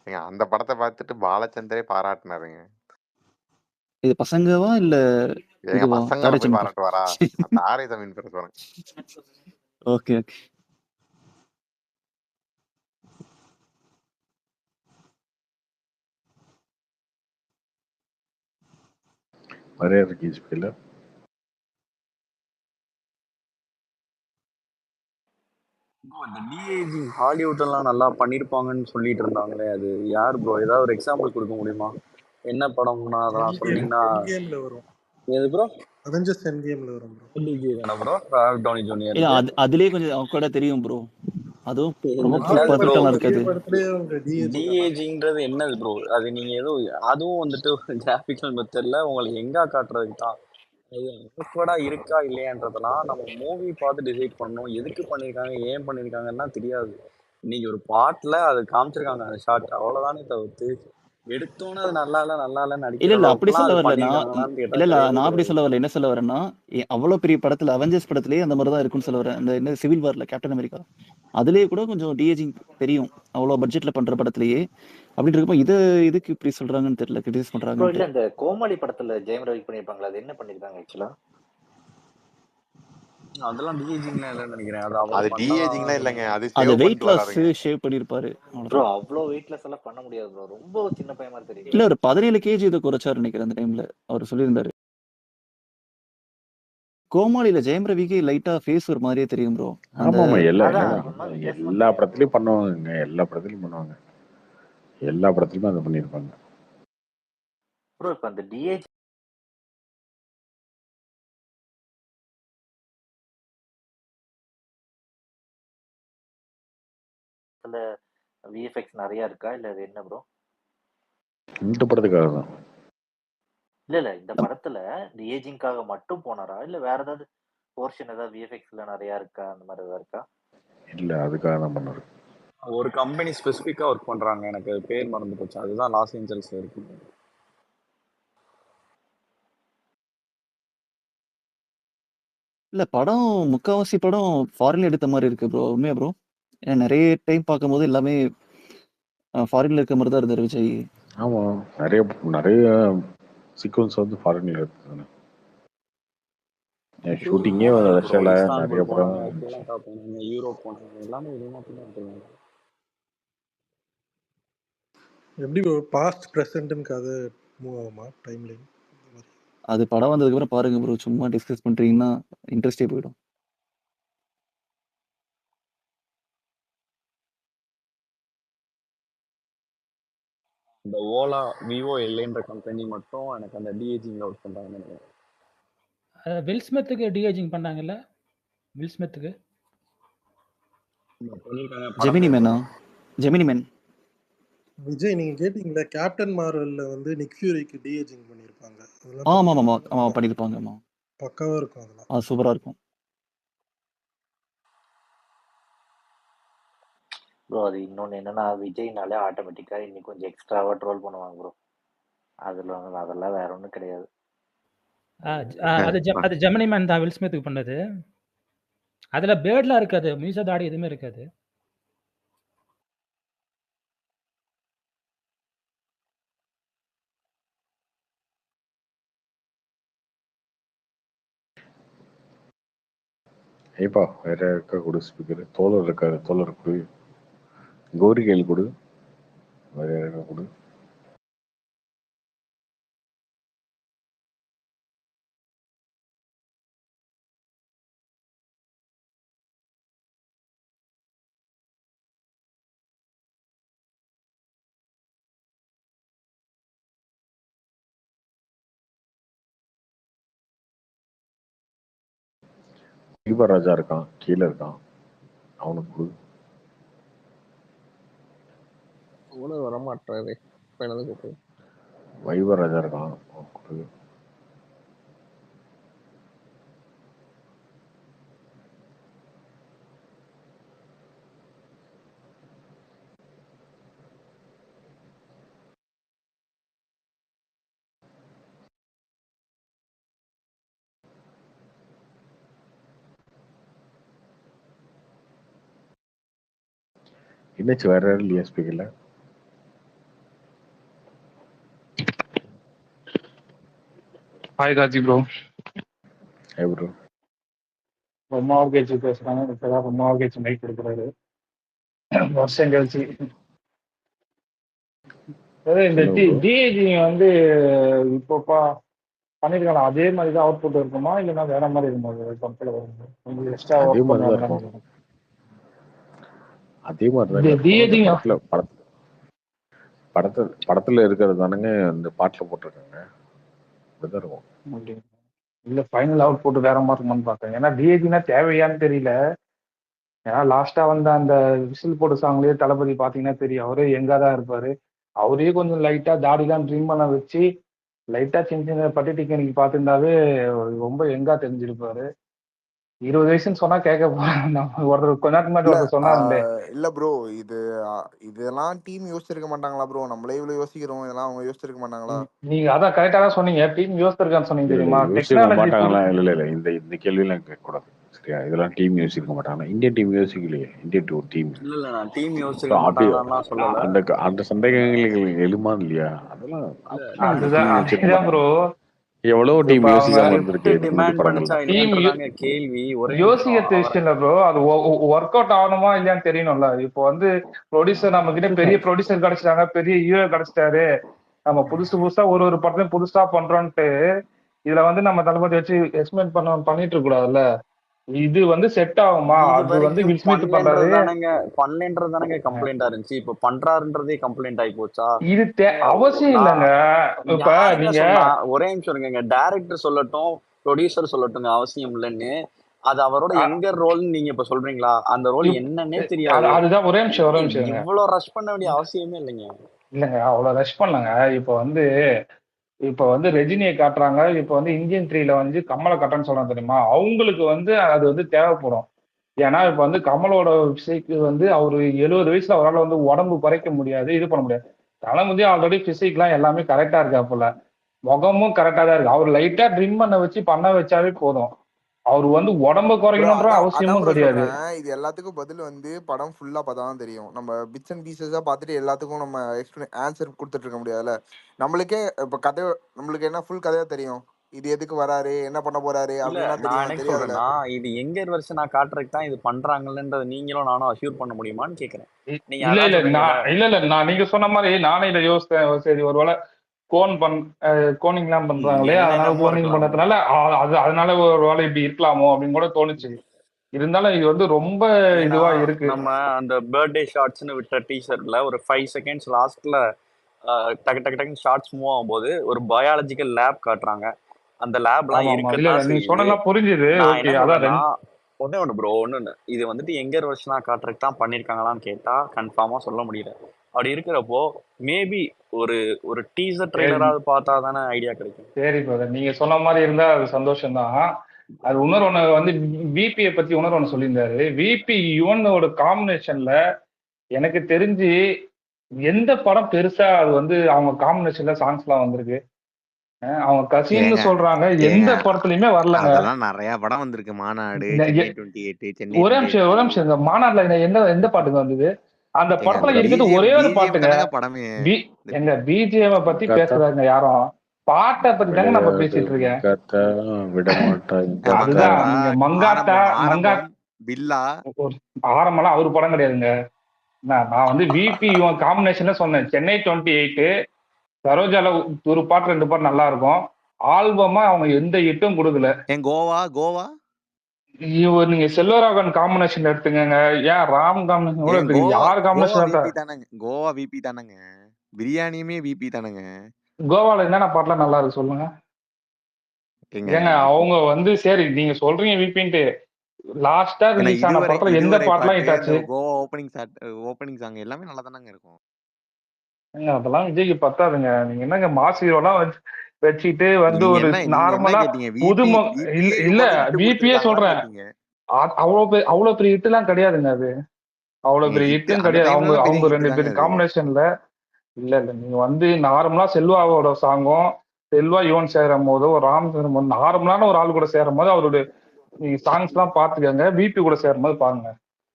ஏங்க, அந்த படத்தை பார்த்துட்டு பாலச்சந்தரே பாராட்டினாருங்க. இது பசங்கவா இல்ல ஏங்க இதுவா? பசங்களை தாரே போய் ஜமீன் பர். பாராட்டுவாரா? தாரே ஜமீன் பர் சொல்றேன். Okay okay. மரியாதை கீஸ்பில் இந்த டிஏஜிங் ஹாலிவுட்லாம் நல்லா பண்ணியிருப்பாங்கன்னு சொல்லிட்டு இருந்தாங்களே, அது யார் ப்ரோ? ஏதாவது ஒரு எக்ஸாம்பிள் கொடுக்க முடியுமா? என்ன படம்னா அதெல்லாம் சொன்னீங்கன்னா. எண்ட் கேம்ல வரும். எது ப்ரோ? அவெஞ்சர்ஸ் எண்ட் கேம்ல வரும் ப்ரோ. டிஜே தானே ப்ரோ? ராபர்ட் டவுனி இல்ல ஜூனியருக்கு. அதுலயே கொஞ்சம் அவக்கோட தெரியும் ப்ரோ. அதுவும் ரொம்ப என்னது ப்ரோ? பர்ஃபெக்டாலாம் இருக்காது. படத்துலயே அவங்க டிஏஜிங்கிறது என்னது ப்ரோ? அது நீங்க ஏதோ அதுவும் வந்துட்டு கிராஃபிக்கல் மெத்தட்ல உங்களுக்கு எங்க காட்டுறதுக்கு தான். அது அவக்கோடா இருக்கா இல்லையான்றதெல்லாம் நம்ம மூவி பார்த்து டிசைட் பண்ணணும். எதுக்கு பண்ணியிருக்காங்க, ஏன் பண்ணியிருக்காங்கன்னா தெரியாது. இன்னைக்கு ஒரு பாட்டில் அது காமிச்சிருக்காங்க அந்த ஷாட், அவ்வளோதானே தவிர்த்து எடுத்தோன்னே அது நல்லா இல்லை நல்லா இல்லைன்னு இல்ல நடிக்கிற இல்ல அப்படி அளவுக்குலாம் சொல்ல அது வரல நான். பண்ணியிருக்காங்களான்னு இல்ல கேட்டால் இல்ல கிடையவே நான் அப்படி கிடையாது. சொல்ல வரல. என்ன சொல்ல வரேன்னா, அவ்வளவு பெரிய படத்துல அவெஞ்சர்ஸ் படத்திலேயே அந்த மாதிரி தான் இருக்குன்னு சொல்ல வரேன். அந்த என்ன சிவில் வார்ல கேப்டன் அமெரிக்கா அதுலயே கூட கொஞ்சம் டிஏஜிங் தெரியும், அவ்வளவு பட்ஜெட்ல பண்ற படத்திலேயே. அப்படின்னு இருக்கப்போ இதுக்கு இப்படி சொல்றாங்கன்னு தெரியல, கிரிட்டிசைஸ் ப்ரோ பண்றாங்கன்ட்டு. இல்ல இந்த கோமாளி படத்துல ஜெயம் ரவி பண்ணிருப்பாங்களா, அது என்ன பண்ணிருக்காங்க ஆக்சுவலா? அதெல்லாம் டிஏஜிங்லாம் இல்லைன்னு நினைக்கிறேன். அது அது அவர் டிஏஜிங்லாம் இல்லைங்க, பண்ணதான். அது அது சேவ் வெயிட் பண்ணிட்டு லாஸ் வராதுங்க. ஷேவ் பண்ணிருப்பாரு, ப்ரோ அவ்வளவுதான். அவ்வளோ வெயிட்லெஸ் எல்லாம் பண்ண முடியாது ப்ரோ, ரொம்ப சின்ன பையன் மாதிரி இல்ல தெரியுது. ஒரு 17 கேஜி இதை குறைச்சாரு நினைக்கிறேன் அந்த டைம்ல, அவர் சொல்லியிருந்தாரு. கோமாளியில ஜெயம் ரவிக்கு லைட்டா ஃபேஸ் ஒரு மாதிரியே தெரியும் ப்ரோ. அந்த ஆமாமா எல்லா அதான் எல்லா ஒரு மாதிரி வித்தியாசமா எல்லா தெரியும். படத்துலயும் பண்ணுவாங்கங்க, எல்லா படத்துலயும் பண்ணுவாங்க, எல்லா படத்துலயுமே அதை பண்ணியிருப்பாங்க. ப்ரோ இப்ப அந்த டிஏஜி விஎஃப்எக்ஸ் நிறைய இருக்கா இல்ல அது என்ன ப்ரோ? இந்த படத்துக்காக தான். இல்ல இல்ல இந்த படத்துல டிஏஜிங்காக மட்டும் போனாரா இல்ல வேற ஏதாவது போர்ஷன் ஏதாவது விஎஃப்எக்ஸ்ல நிறைய இருக்கா, அந்த மாதிரி ஏதாவது இருக்கா? இல்ல அதுக்காக தான் பண்ணாரு. ஒரு கம்பெனி ஸ்பெசிஃபிக்கா ஒர்க் பண்றாங்க, எனக்கு அது பேர் மறந்து போச்சு. அதுதான் லாஸ் ஏஞ்சல்ஸ்ல இருக்கு. இல்ல படம் முக்காவாசி படம் ஃபாரின்ல எடுத்த மாதிரி இருக்கு ப்ரோ. உண்மையா ப்ரோ? ஏன்னா நிறைய டைம் பார்க்கும்போது எல்லாமே ஃபாரின்ல இருக்க மாதிரி தான் இருந்தாரு விஜய். ஆமா, நிறைய நிறைய சீக்வன்ஸ் வந்து ஃபாரின்ல எடுத்தது. ஷூட்டிங்கே ரஷ்யால நிறைய இஸ்தான்புல் படம் போனாங்க, ஸ்ரீலங்கா போனாங்க, யூரோப் போனாங்க, எல்லாமே வெளிநாட்டுல தான் இருக்காங்க. எப்படி பாஸ்ட் ப்ரெசென்ட்னு கதை மூவ் ஆகுமா டைம் லைன்? அது படம் வந்ததுக்கு அப்புறம் பாருங்க ப்ரோ. சும்மா டிஸ்கஸ் பண்றீங்கன்னா இன்ட்ரெஸ்டே போயிடும். இந்த ஓலா விவோ எல்ஏன்ற கம்பெனி மட்டும் எனக்கு அந்த டிஏஜிங்ல ஒர்க் பண்றாங்கன்னு நினைக்கிறேன். வில் ஸ்மித்துக்கு டிஏஜிங் பண்ணாங்கல்ல, வில் ஸ்மித்துக்கு பண்ணிருக்காங்க ஜெமினி படத்துல. மேனா? ஜெமினி மேன். விஜய் நீங்க கேட்டீங்களா கேப்டன் மார்வெல்ல வந்து நிக் ஃபியூரிக்கு டிஏஜிங் பண்ணியிருப்பாங்க. அதெல்லாம் ஆமா ஆமா ஆமா பண்ணிருப்பாங்க. ஆமா பக்காவா இருக்கும் அதெல்லாம். அது சூப்பரா இருக்கும். ப்ரோ அது இன்னொன்று என்னன்னா, விஜய்னாலே ஆட்டோமேட்டிக்கா இன்னைக்கு கொஞ்சம் எக்ஸ்ட்ராவா ட்ரோல் பண்ணுவாங்க ப்ரோ. அதுல அதெல்லாம் வேற ஒன்றும் கிடையாது. அது ஜெமினி மேன் தான் வில் ஸ்மித்துக்கு பண்ணது. அதுல பேர்ட்லாம் இருக்காது, மீச தாடி எதுவுமே இருக்காது. ஏப்பா வேற இருக்க கொடு ஸ்பீக்கர். தோழர் இருக்காரு, தோழர் கொடு. கோரிக்கையில் கொடு. வேற இருக்க கொடு. தீபராஜா இருக்கான், கீழே இருக்கான், அவனுக்கு கொடு. ஓனர் வர மாட்டாரு. இப்ப என்னது கூப்பிடு. வைவராஜா இருக்கான், அவனுக்கு கொடு. என்னாச்சு வேற யாரும் இல்லையா ஸ்பீக்கர்ல? Hi Karthi bro. Hi bro. ரொம்ப நாள் கழிச்சு பேசுறாங்க. இப்பதான் ரொம்ப நாள் கழிச்சு மைக் கொடுக்குறாரு, வருஷம் கழிச்சு. இந்த டிஏஜி வந்து இப்போப்பா பண்ணிருக்காங்க, அதே மாதிரி தான் அவுட் புட் இருக்குமா இல்லைன்னா வேற மாதிரி இருக்குமா? கம்பெனி வரும்போது கொஞ்சம் எக்ஸ்ட்ரா அதே ஒர்க் மாதிரி தான் பண்ணுவாங்க. இருக்கும். அதே மாதிரி தான் இருக்கும். டிஏஜி படத்துல இருக்கிறது தானுங்க இந்த பாட்டுல போட்டிருக்காங்க. அப்படிதான் இருக்கும். இல்ல ஃபைனல் அவுட் புட் வேற மாதிரி இருக்குமான்னு பார்த்தேன். ஏன்னா டிஏஜினா தேவையான்னு தெரியல. ஏன்னா லாஸ்டா வந்து அந்த விசில் போட்டு சாங்லயே தளபதி பாத்தீங்கன்னா தெரியும், அவரே எங்கா தான் இருப்பாரு. அவரே கொஞ்சம் லைட்டா தாடிலாம் ட்ரிம் பண்ண வச்சு லைட்டா சின்ன சின்ன பட்டி டிக்கனிக்கு பார்த்துருந்தாவே ரொம்ப எங்கா தெரிஞ்சிருப்பாரு. 20 வயசுன்னு சொன்னா கேட்க போறேன். ஒருத்தர் கொஞ்ச நேரத்துக்கு முன்னாடி ஒருத்தர் சொன்னாருங்களே. இல்ல ப்ரோ, இதெல்லாம் டீம் யோசிச்சிருக்க மாட்டாங்களா ப்ரோ? நம்மளே இவ்வளவு யோசிக்கிறோம், இதெல்லாம் அவங்க யோசிச்சிருக்க மாட்டாங்களா? நீங்க அதான் கரெக்டா தான் சொன்னீங்க, டீம் யோசிச்சிருக்கான்னு சொன்னீங்க இல்ல தெரியுமா? யோசிக்க டெக்னாலஜி மாட்டாங்களா? இல்ல இந்த கேள்வியெல்லாம் கேட்கக்கூடாது சரியா? இதெல்லாம் டீம் யோசிக்க மாட்டாங்க. இந்தியன் டீம் யோசிக்கலையே. இந்தியன் டீம் இல்ல நான் டீம் யோசிச்சிருக்க மாட்டாங்களான்னா சொல்லல. அந்த சந்தேகங்கள் எழுமா இல்லையா? அதெல்லாம் அதுதான் ப்ரோ. எவ்வளவு டீம் யோசிக்காம இருந்திருக்கு இந்த மாதிரி படங்கள். கேள்வி யோசிக்கிறது விஷயம் இல்ல ப்ரோ, அது ஒர்க் அவுட் ஆகணுமா இல்லையான்னு தெரியணும்ல. இப்போ வந்து ப்ரொடியூசர் நம்ம கிட்ட பெரிய ப்ரொடியூசர் கிடைச்சிட்டாங்க, பெரிய ஹீரோ கிடைச்சிட்டாரு, நம்ம புதுசா ஒரு படத்தையும் புதுசா பண்றோம்ட்டு இதுல வந்து நம்ம தளபதி வச்சு எக்ஸ்பெக்ட் பண்ணிட்டு இருக்க கூடாதுல்ல. இது வந்து செட் ஆகுமா? அது வந்து வில் ஸ்மித் பண்றாரு, பண்ணலன்றதானங்க கம்ப்ளைண்டா இருந்துச்சு. இப்ப பண்றாருன்றதே கம்ப்ளைண்ட் ஆகி போச்சா? இது அவசியம் இல்லைங்க. இப்ப நீங்க ஒரே நிமிஷம் இருங்க, டைரக்டர் சொல்லட்டும் ப்ரொடியூசர் சொல்லட்டுங்க அவசியம் இல்லைன்னு. அது அவரோட எங்க ரோல்னு நீங்க இப்ப சொல்றீங்களா? அந்த ரோல் என்னன்னே தெரியாது. அதுதான் ஒரே நிமிஷம் இவ்வளவு ரஷ் பண்ண வேண்டிய அவசியமே இல்லைங்க. இல்லங்க அவ்வளவு ரஷ் பண்ணலங்க. இப்ப வந்து இப்ப வந்து ரஜினியை காட்டுறாங்க, இப்ப வந்து இந்தியன் 3ல வந்து கமலை காட்டுறேன்னு சொல்றாங்க தெரியுமா? அவங்களுக்கு வந்து அது வந்து தேவைப்படும். ஏன்னா இப்ப வந்து கமலோட பிசிக்கு வந்து அவரு 70 வயசுல அவரால் வந்து உடம்பு குறைக்க முடியாது, இது பண்ண முடியாது. தளபதி ஆல்ரெடி பிசிக்லாம் எல்லாமே கரெக்டா இருக்காப்புல. முகமும் கரெக்டா தான் இருக்கு. அவர் லைட்டா ட்ரிம் பண்ண வச்சாவே போதும். அவர் வந்து உடம்ப ப்ரோ குறைக்கணுன்ற அதான் அவசியமும் ப்ரோ கிடையாது. சொல்றேன். இது எல்லாத்துக்கும் பதில் வந்து படம் ஃபுல்லா பார்த்தா தான் தெரியும். நம்ம பிட்ஸ் அண்ட் பீசஸா பார்த்துட்டு எல்லாத்துக்கும் நம்ம ஆன்சர் கொடுத்துட்டு இருக்க முடியாதுல்ல. நம்மளுக்கே இப்ப கதை நம்மளுக்கு என்ன ஃபுல் கதையா தெரியும். இது எதுக்கு வராரு, என்ன பண்ண போறாரு இல்ல அப்படின்னா நான் தெரியும், எனக்கு தெரியாதுல்ல. சொல்றேன்னா இது எங்கர் வருஷன் நான் காட்டுறதுக்கு தான் இது பண்றாங்கன்றத நீங்களும் நானும் அஷ்யூர் பண்ண முடியுமான்னு கேக்குறேன். நீங்க இல்ல அதான் இல்ல சொன்னீங்கல்ல. நான் நீங்க சொன்ன மாதிரி நானே இதை யோசித்தேன். சரி ஒருவேளை கோனிங்லாம் பண்றாங்களே, அதனால என்னென்னமோ கோனிங் இருக்கலாம் bro. பண்ணதுனால அதனால ஒரு வேளை இப்படி இருக்கலாமோ அப்படின்னு கூட தோணுச்சு. இருந்தாலும் இது வந்து ரொம்ப ஏன்னா இதுவா இருக்கு. நம்ம அந்த பர்த்டே ஷார்ட்ஸ்னு விட்ட டீசர்ட்ல ஒரு 5 செகண்ட்ஸ் லாஸ்ட்ல டக்கு டக்கு டக்குன்னு ஷார்ட்ஸ் மூவ் ஆகும்போது ஒரு பயாலஜிக்கல் லேப் காட்டுறாங்க. அந்த லேப்லாம் ஆமா இல்ல இருக்கத்தான் நீங்க செய்யுது. சொன்னதெல்லாம் புரிஞ்சுது. நான் ஓகே, என்ன அதான் சொல்றேன்னா ஒண்ணு ப்ரோ ஒண்ணு இது வந்துட்டு எங்கர் வருஷனா காட்டுறதுக்கு தான் பண்ணிருக்காங்களான்னு கேட்டா கன்ஃபார்மா சொல்ல முடியல. அப்படி இருக்கிறப்போ மேபி ஒரு ஒரு டீசர் சரி ட்ரெய்லராவது பார்த்தா தானே ஐடியா கிடைக்கும். சரி brother. நீங்க சொன்ன மாதிரி இருந்தா அது சந்தோஷம் தான். அது இன்னொரு வந்து விபியை பத்தி இன்னொரு சொல்லியிருந்தாரு. விபி யுவனோட காம்பினேஷன்ல எனக்கு தெரிஞ்சு எந்த படம் பெருசா அது வந்து அவங்க காம்பினேஷன்ல சாங்ஸ் எல்லாம் வந்திருக்கு. அவங்க கசின்னு ஏங்க சொல்றாங்க, ஏங்க எந்த படத்துலயுமே வரலங்க. அதெல்லாம் நிறைய படம் வந்திருக்கு. மாநாடு, சென்னை 28, சென்னை ஒரே நிமிஷம் 28. இந்த மாநாடுல எந்த பாட்டுங்க வந்தது? அந்த ஏங்க படத்துல அந்த இருக்கிறது ஒரே ஒரு பிஜிஎம் பாட்டுங்க. தானங்க படமே. எங்க பிஜிஎம் பத்தி பேசுறாங்க யாரும்? பாட்டை பத்தி தாங்க நம்ம பேசிட்டு இருக்கேன். விட மாட்டாய் அதுதான் நீங்க மங்காத்தா ஆரம்பம் பில்லா ஆரம்பம்லாம் அவரு படம் கிடையாதுங்க. நான் வந்து விபி காம்பினேஷன்ல சொன்னேன். சென்னை 28 சரோஜால ஒரு பாட்டு 2 பாட்டு நல்லா இருக்கும். ஆல்பமா அவங்க எந்த ஹிட்டும் கொடுக்கல. கோவா நீங்க செல்வராகவன் காம்பினேஷன் எடுத்துங்க. ஏன் ராம் காம்பினேஷன் கூட எடுத்துங்க. யார் காம்பினேஷன்? கோவா விபி தானங்க. பிரியாணியுமே விபி தானங்க. கோவால என்னென்ன பாட்டுலாம் நல்லா இருக்கு சொல்லுங்க. ஏங்க அவங்க வந்து சரி நீங்க சொல்றீங்க விபின்ட்டு லாஸ்டா ரிலீஸ் ஆன படத்துல எந்த பாட்டுலாம் ஹிட் ஆச்சு? கோவா ஓப்பனிங் சாங் எல்லாமே நல்லா தானங்க இருக்கும். அதெல்லாம் விஜய்க்கு பத்தாதுங்க. நீங்க என்னங்க மாஸ் ஹீரோலாம் வச்சுட்டு வந்து ஒரு நார்மலா புதுமு இல்ல விபியே சொல்றேன். அவ்வளவு பெரிய ஹிட் எல்லாம் கிடையாதுங்க. அது அவ்வளவு பெரிய ஹிட்டும் கிடையாது. அவங்க 2 பேர் காம்பினேஷன்ல இல்ல நீங்க வந்து நார்மலா செல்வாவோட சாங்கும் செல்வா யுவன் சேரும் போது ஒரு ராம் சேரும் போது நார்மலான ஒரு ஆள் கூட சேரும் போது அவரோட நீங்க சாங்ஸ் எல்லாம் பாத்துக்கங்க. விபி கூட சேரும் போது பாருங்க.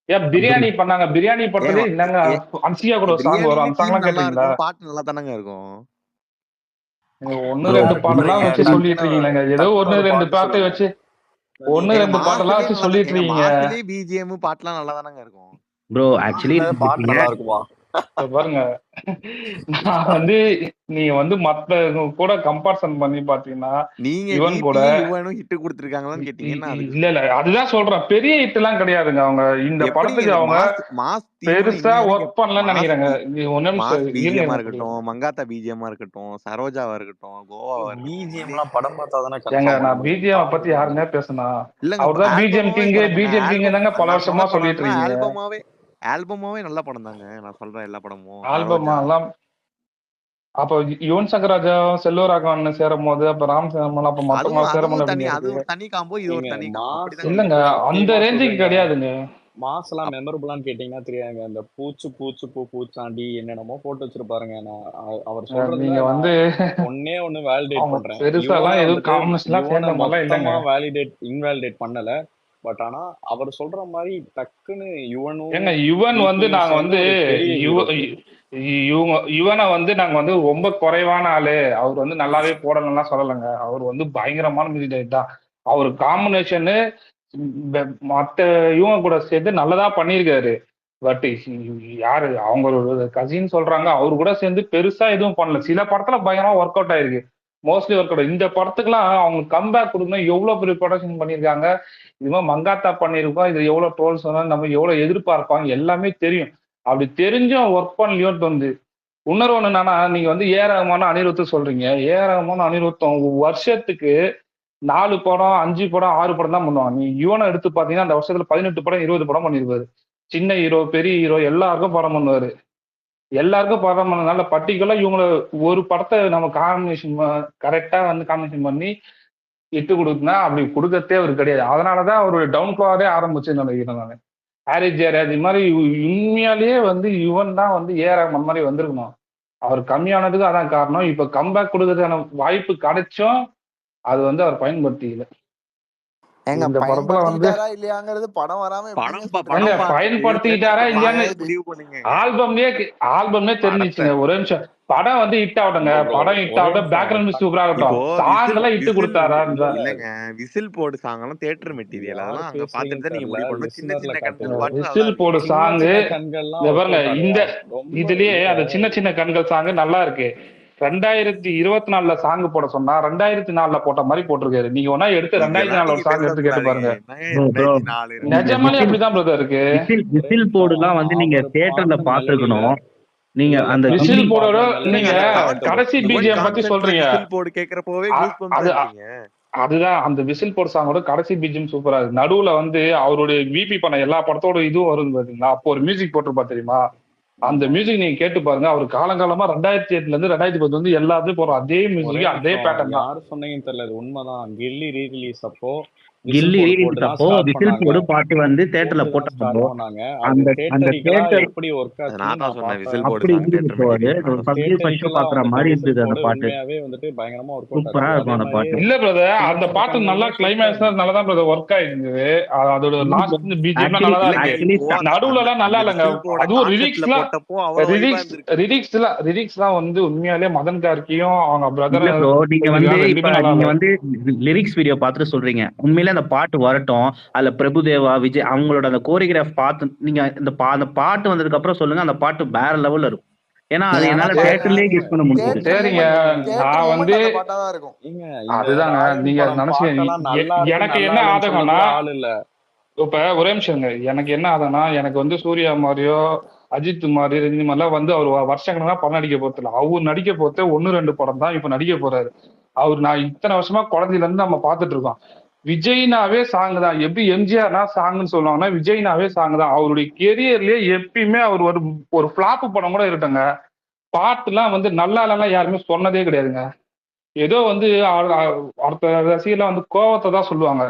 ஏன் பிரியாணி பண்ணாங்க? பிரியாணி படத்துல என்னங்க அன்சியா கூட ஒரு சாங் வரும். அந்த சாங் எல்லாம் கேட்டீங்களா? பாட்டு நல்லா தானங்க இருக்கும். 1-2 பாட்டெல்லாம் வச்சு சொல்லிட்டு இருக்கீங்க. ஏதோ 1-2 பாட்டை வச்சு 1-2 பாட்டெல்லாம் வச்சு சொல்லிட்டு இருக்கீங்க. பிஜிஎம் பாட்டுலாம் நல்லா தானங்க இருக்கும். ப்ரோ ஆக்சுவலி பாட்டு நல்லா இருக்குமா? பாருங்க நான் வந்து நீங்க வந்து மத்த கூட கம்பேரிசன் பண்ணி பாத்தீங்கன்னா நீங்க இவன் கூட ஹிட் கொடுத்திருக்காங்களான்னு கேட்டீங்கன்னா இல்ல அதுதான் சொல்றேன். பெரிய ஹிட் எல்லாம் கிடையாதுங்க. அவங்க இந்த படத்துக்கு அவங்க பெருசா ஒர்க் பண்ணலன்னு நினைக்கிறாங்க. பிஜிஎம்மா இருக்கட்டும், மங்காத்தா பிஜிஎம்மா இருக்கட்டும், சரோஜாவா இருக்கட்டும், கோவாவா பிஜிஎம்லாம் படம் பார்த்தா தானே ஏங்க நான் பிஜிஎம் பத்தி யாருமே பேசுனா அவர்தான் பிஜிஎம் கிங் தாங்க பல வருஷமா சொல்லிட்டு இருக்கீங்க. ஆல்பமாவே நல்ல படம் தாங்க. நான் சொல்றேன் எல்லா படமும் ஆல்பமா எல்லாம். அப்ப யுவன் சங்கர் ராஜா செல்வராகவன் சேரும் போது அப்ப ராம் சேரும் அப்ப மொத்தமா சேரும் தனி காம்போ, இது ஒரு தனி காம்போ. இல்லங்க அந்த ரேஞ்சுக்கு கிடையாதுங்க. மாசெல்லாம் மெமரபிளான்னு கேட்டீங்கன்னா தெரியாதுங்க. அந்த பூச்சாண்டி என்னென்னமோ போட்டு வச்சிருப்பாருங்க. நான் அவர் சொல்றது நீங்க வந்து ஒண்ணு வேலிடேட் பண்றேன். பெருசாலாம் எதுவும் காம்பினேஷன்லாம் சேர்ந்த மாதிரிலாம் இல்லங்க. வேலிடேட் இன்வாலிடேட் பண்ணல. பட் ஆனா அவர் சொல்ற மாதிரி டக்குன்னு யுவன் வந்து நாங்க வந்து யுவனை வந்து நாங்க வந்து ரொம்ப குறைவான ஆளு, அவர் வந்து நல்லாவே போடணும்லாம் சொல்லலைங்க. அவர் வந்து பயங்கரமான மியூசிக் டைரக்டர் தான். அவர் காம்பினேஷனு மத்த யுவன் கூட சேர்ந்து நல்லதா பண்ணியிருக்காரு. பட் யாரு அவங்க கசின்னு சொல்றாங்க, அவரு கூட சேர்ந்து பெருசா எதுவும் பண்ணல. சில படத்துல பயங்கரமா ஒர்க் அவுட் ஆயிருக்கு. Mostly work out. இந்த படத்துக்குலாம் அவங்க கம்பேக் கொடுக்கணும். எவ்வளவு பெரிய ப்ரொடக்ஷன் பண்ணியிருக்காங்க. இது மாதிரி மங்காத்தா பண்ணியிருக்கோம். இது எவ்வளவு ட்ரோல்ஸ் சொன்னாலும் நம்ம எவ்வளவு எதிர்பார்ப்பாங்க எல்லாமே தெரியும். அப்படி தெரிஞ்சும் ஒர்க் பண்ணலையோட்டு வந்து இன்னொரு ஒண்ணு என்னன்னா, நீங்க வந்து ரஹ்மான் அனிருத்து சொல்றீங்க. ரஹ்மான் அனிருத்தம் வருஷத்துக்கு 4 படம் 5 படம் 6 படம் தான் பண்ணுவாங்க. நீ யுவனை எடுத்து பாத்தீங்கன்னா அந்த வருஷத்துல 18 படம் 20 படம் பண்ணிருப்பாரு. சின்ன ஹீரோ பெரிய ஹீரோ எல்லாருக்கும் படம் பண்ணுவாரு. எல்லாருக்கும் படம் பண்ணதுனால பர்டிகுலர் இவங்கள ஒரு படத்தை நம்ம காம்பினேஷன் கரெக்டா வந்து காம்பினேஷன் பண்ணி இட்டு கொடுக்குன்னா அப்படி கொடுக்கறதே அவர் கிடையாது. அதனாலதான் அவருடைய டவுன் ஃபிளாரே ஆரம்பிச்சுன்னு நினைக்கிறேன் நான். ஹாரிஸ் ஜெயராஜ் இது மாதிரி உண்மையாலேயே வந்து இவன் தான் வந்து ஏஆர் மாதிரி வந்திருக்கணும். அவர் கம்மியானதுக்கு அதான் காரணம். இப்ப கம்பேக் கொடுக்கறதுக்கான வாய்ப்பு கிடைச்சும் அது வந்து அவர் பயன்படுத்திக்கல. ஏங்க இந்த படத்துல வந்து பயன்படுத்திக்கிட்டாரா இல்லையாங்கிறது படம் வராம எப்படிங்க படம் சொல்றீங்க? ஏங்க பயன்படுத்திக்கிட்டாரா இல்லையான்னு முடிவு பண்ணுங்க. ஆல்பம்லயே தெரிஞ்சிச்சுங்க. ஒரே நிமிஷம். படம் வந்து ஹிட் ஆகட்டுங்க, படம் ஹிட் ஆகட்டும், பேக்ரவுண்ட் மியூசிக் சூப்பரா இப்போ ஆகட்டும், சாங் எல்லாம் ஹிட் கொடுத்தாரா? இல்லங்க விசில் போடு சாங் எல்லாம் தியேட்டர் மெட்டீரியல் அதெல்லாம் அங்க பாத்துட்டு தான் நீங்க முடிவு பண்ணணும். சின்ன சின்ன கண்கள் பாட்டு நல்லா விசில் போடு இருக்கு. சாங்கு கண்கள்லாம் பாருங்க. இந்த ரொம்ப இதுலயே அந்த சின்ன சின்ன கண்கள் சாங்கு நல்லா இருக்கு. 2024 சாங் போட சொன்னா 2004 போட்ட மாதிரி போட்டிருக்காரு. நீங்க ஒன்னா எடுத்து 2004 ஒரு சாங் எடுத்து கேட்டு பாருங்க. நிஜமாலே அப்படிதான் பிரதர் இருக்கு. விசில் போடுலாம் வந்து நீங்க தியேட்டர்ல பாத்துக்கணும். நீங்க அந்த விசில் போடோட நீங்க கடைசி பிஜிஎம் பத்தி சொல்றீங்க. போடு கேக்குறப்பவே அதுதான் அந்த விசில் போடு சாங்கோட கடைசி பிஜிஎம் சூப்பரா இருக்கு. நடுவுல வந்து அவருடைய விபி பண்ண எல்லா படத்தோட இதுவும் வரும் பாத்தீங்களா. அப்போ ஒரு மியூசிக் போட்டிருப்பா தெரியுமா? அந்த மியூசிக் நீங்க கேட்டு பாருங்க. அவர் காலங்காலமா 2008 இருந்து 2010 வந்து எல்லாத்துலயும் போறோம் அதே மியூசிக் அதே பேட்டர்ன் தான். யாரு சொன்னீங்கன்னு தெரியல, இது உண்மைதான். கில்லி ரீரிலீஸ் அப்போ விசில் போடு பாட்டு வந்து தியேட்டர்ல போட்டாங்க. அந்த தியேட்டர் எப்படி ஒர்க் ஆச்சு பாக்குற மாதிரி இருந்தது அந்த பாட்டு. உண்மையாவே வந்துட்டு பயங்கரமா ஒர்க் சூப்பரா இருக்கும் அந்த பாட்டு. இல்ல பிரதர், அந்த பாட்டு நல்லா கிளைமேக்ஸ் நல்லதான் பிரதர் ஒர்க் ஆயிருந்தது. அதோட லாஸ்ட் பிஜிஎம் நல்லா தான் இருக்கு. நடுவுல எல்லாம் நல்லா இல்லங்க. அதுவும் ரிலிக்ஸ் எல்லாம் வந்து உண்மையாலே மதன் கார்கியும் அவங்க பிரதர். நீங்க வந்து லிரிக்ஸ் வீடியோ பார்த்துட்டு சொல்றீங்க. உண்மையில அந்த பாட்டு வரட்டும், அதுல பிரபுதேவா விஜய் அவங்களோட அந்த கோரியோகிராஃப் பார்த்து நீங்க அந்த பாட்டு வந்ததுக்கு அப்புறம் சொல்லுங்க. அந்த பாட்டு வேற லெவல்ல இருக்கும். ஏன்னா அது என்னால தியேட்டர்லயே கெஸ் பண்ண முடியாது. சரிங்க, நான் வந்து அதுதாங்க நீங்க நினைச்சீங்க. எனக்கு என்ன ஆதங்கம்னா இப்ப ஒரே நிமிஷங்க. எனக்கு என்ன ஆதங்கம்னா எனக்கு வந்து சூர்யா மாதிரியோ அஜித் மாதிரி ரஜினி மாதிரிலாம் வந்து அவர் வருஷங்களா படம் நடிக்க போறதில்ல. அவர் நடிக்க போறத 1-2 படம் தான் இப்ப நடிக்க போறாரு. அவர் நான் இத்தனை வருஷமா குழந்தையில இருந்து நம்ம பார்த்துட்டு இருக்கோம். விஜய்னாவே சாங் தான். எப்படி எம்ஜிஆர்னா சாங்னு சொல்லுவாங்கன்னா விஜய்னாவே சாங் தான். அவருடைய கெரியர்லயே எப்பயுமே அவர் ஒரு பிளாப் படம் கூட இருக்கட்டுங்க, பாட்டுலாம் வந்து நல்லா இல்லைன்னா யாருமே சொன்னதே கிடையாதுங்க. ஏதோ வந்து அடுத்த ரசிகர்லாம் வந்து கோவத்தை தான் சொல்லுவாங்க.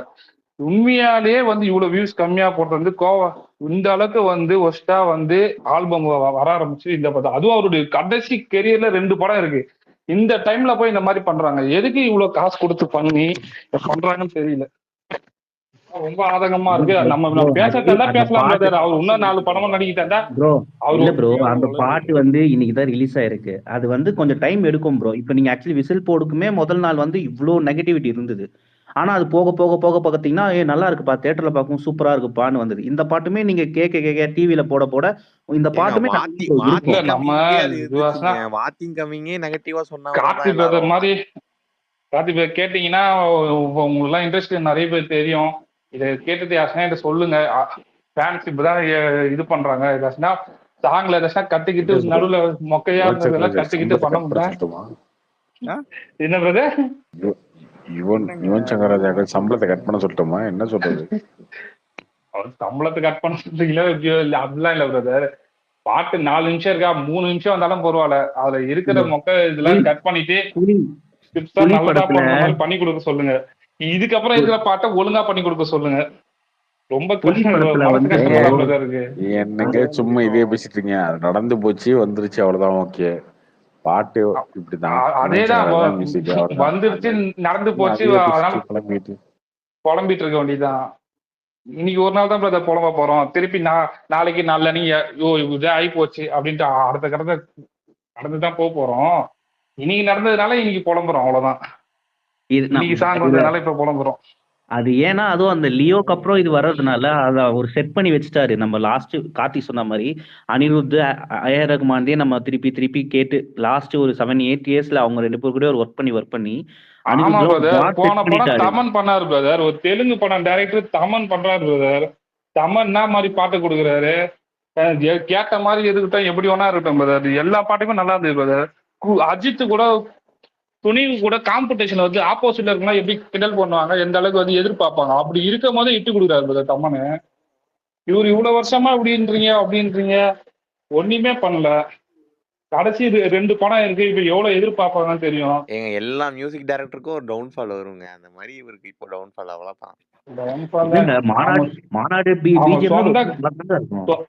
உண்மையாலேயே வந்து இவ்வளவு வியூஸ் கம்மியா போடுறது வந்து கோவம். இந்த அளவுக்கு வந்து ஒஸ்டா வந்து ஆல்பம் வர ஆரம்பிச்சு இந்த படம், அதுவும் அவருடைய கடைசி கெரியர்ல 2 படம் இருக்கு. இந்த டைம்ல போய் இந்த மாதிரி பண்றாங்க. எதுக்கு இவ்வளவு காசு கொடுத்து பண்ணி பண்றாங்கன்னு தெரியல. ரொம்ப ஆதங்கமா இருக்கு. நம்ம பேசலாம் பிரதர். அவர் இன்னும் 4 படமும் நடிக்கிட்டா ப்ரோ. அந்த பாட்டு வந்து இன்னைக்குதான் ரிலீஸ் ஆயிருக்கு. அது வந்து கொஞ்சம் டைம் எடுக்கும் ப்ரோ. இப்ப நீங்க ஆக்சுவலி விசில் போடுக்குமே முதல் நாள் வந்து இவ்வளவு நெகட்டிவிட்டி இருந்தது. ஆனா அது போக போக போக பாத்தீங்கன்னா நல்லா இருக்குப்பா, தியேட்டர்ல பார்க்கும் சூப்பரா இருக்குப்பான்னு வந்தது. இந்த பாட்டுமே நீங்க கேட்க டிவில போட இந்த பாட்டுமே கார்த்தி பிரதர் மாதிரி கார்த்தி பிரதர் கேட்டீங்கன்னா உங்களுக்கு எல்லாம் இன்ட்ரெஸ்ட் நிறைய பேர் தெரியும். இதை கேட்டுட்டு யாருன்னா இதை சொல்லுங்க. ஃபேன்ஸ் இப்பதான் இது பண்றாங்க. ஏதாச்சுன்னா சாங்ல ஏதாச்சும் கத்துக்கிட்டு நடுவுல மொக்கையா இருந்ததெல்லாம் கத்துக்கிட்டு பண்ண முடியும். என்ன பிரதர் யுவன் சங்கர் ராஜா சம்பளத்தை கட் பண்ண சொல்லட்டுமா? என்ன சொல்றது? அவர் சம்பளத்தை கட் பண்ண சொல்றீங்களா? அப்படிலாம் இல்ல பிரதர். பாட்டு 4 நிமிஷம் இருக்கா, 3 நிமிஷம் வந்தாலும் பரவாயில்ல. அதுல இருக்கிற மொக்க இதெல்லாம் கட் பண்ணிட்டு பண்ணி கொடுக்க சொல்லுங்க. இதுக்கப்புறம் இருக்கிற பாட்டை ஒழுங்கா பண்ணி கொடுக்க சொல்லுங்க. ரொம்ப இருக்கு. என்னங்க சும்மா இதே பேசிட்டு இருக்கீங்க. அது நடந்து போச்சு, வந்துருச்சு, அவ்வளவுதான். ஓகே, பாட்டு இப்படிதான். அதேதான் வந்துருச்சு, நடந்து போச்சு, புலம்பிட்டு இருக்க வேண்டியதுதான். இன்னைக்கு ஒரு நாள் தான் பிரதர் புலம்ப போறோம். திருப்பி நாளைக்கு நாள்ல நீங்க இதே ஆகி போச்சு அப்படின்ட்டு அடுத்த கடத்தை நடந்துதான் போறோம். இன்னைக்கு நடந்ததுனால இன்னைக்கு புலம்புறோம், அவ்வளவுதான். இன்னைக்கு சாங் வந்ததுனால இப்ப புலம்புறோம். அது ஏன்னா அதுவும் அந்த லியோக்கு அப்புறம் இது வர்றதுனால அதை ஒரு செட் பண்ணி வச்சுட்டாரு. நம்ம லாஸ்ட் கார்த்தி சொன்ன மாதிரி அனிருத் ஏஆர் ரகுமான்தே நம்ம திருப்பி கேட்டு லாஸ்ட் ஒரு 7-8 இயர்ஸ்ல அவங்க 2 பேர் கூட ஒரு ஒர்க் பண்ணி போன படம் தமன் பண்ணாரு பிரதர். ஒரு தெலுங்கு படம் டைரக்டர் தமன் பண்றாரு பிரதர். தமன் என்ன மாதிரி பாட்டு கொடுக்குறாரு, கேட்ட மாதிரி இருக்கட்டும், எப்படி வேணா இருக்கட்டும் பிரதர். எல்லா பாட்டுமே நல்லா இருந்தது பிரதர். அஜித் கூட துணிவு கூட காம்படிஷன் வந்து ஆப்போசிட்ல இருக்குன்னா எப்படி கிண்டல் பண்ணுவாங்க, எந்த அளவுக்கு வந்து எதிர்பார்ப்பாங்க. அப்படி இருக்கும் போது இட்டு கொடுக்குறாரு பிரதர் தமனு. இவர் இவ்வளவு வருஷமா இப்படின்றீங்க அப்படின்றீங்க, ஒண்ணுமே பண்ணல. கடைசி 2 படம் இருக்கு. இப்ப எவ்வளவு எதிர்பார்ப்பாங்கன்னு தெரியும். ஏங்க எல்லா மியூசிக் டைரக்டருக்கும் ஒரு டவுன்ஃபால் வருங்க. அந்த மாதிரி இவருக்கு இப்போ டவுன்ஃபால் அவ்வளவுதான். டவுன்ஃபால் இல்லங்க மாநாடு மாநாடு அவங்க பிஜிஎம்ல சொந்த ரொம்ப நல்லா தான் இருக்கும்.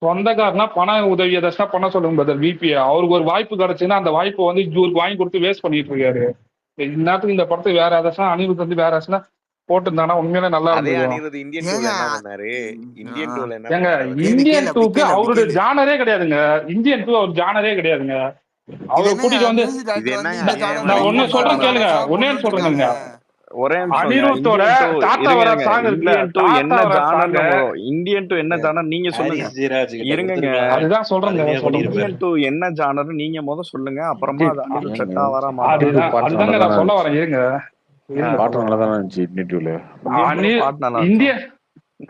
சொந்தக்காரனா பண உதவி எதாச்சும் பண்ண சொல்லுங்க பிரதர். விபி அவருக்கு ஒரு வாய்ப்பு கிடைச்சுன்னா அந்த வாய்ப்பை வந்து இவருக்கு வாங்கி கொடுத்து வேஸ்ட் பண்ணிட்டு இருக்காரு. இந்நேரத்துக்கு இந்த படத்துக்கு வேற ஏதாச்சும் அனிருத் வந்து வேற ஏதாச்சும் போட்டிருந்தாங்கன்னா உண்மையிலே நல்லா அதே இருந்தது. அனிருத் இந்தியன் டூல என்ன பண்ணாரு? இந்தியன் டூல என்ன ஏங்க பண்ணாரு? இந்தியன் டூக்கு அவருடைய ஜானரே கிடையாதுங்க. இந்தியன் டூ அவர் ஜானரே கிடையாதுங்க. அவர் கூட்டிட்டு வந்து இது என்னங்க நான் ஒண்ணு சொல்றேன் கேளுங்க. ஒன்னே சொல்றேங்க. ஒரே அனிருத்தோட தாத்தா வர சாங் இருக்குல்ல, என்ன ஜானர் இந்தியன் டூ என்ன ஜானர் நீங்க சொல்லுங்க. இருங்க அதுதான் சொல்றேங்க. இந்தியன் டூ என்ன ஜானர் நீங்க முத சொல்லுங்க. அப்புறமா அது அனிருத் செட்டா வர அதுதாங்க நான் சொல்ல வரேன். இருங்க பாட்டு நல்லா தானே இருந்துச்சு இந்தியன் டூல. இந்தியன்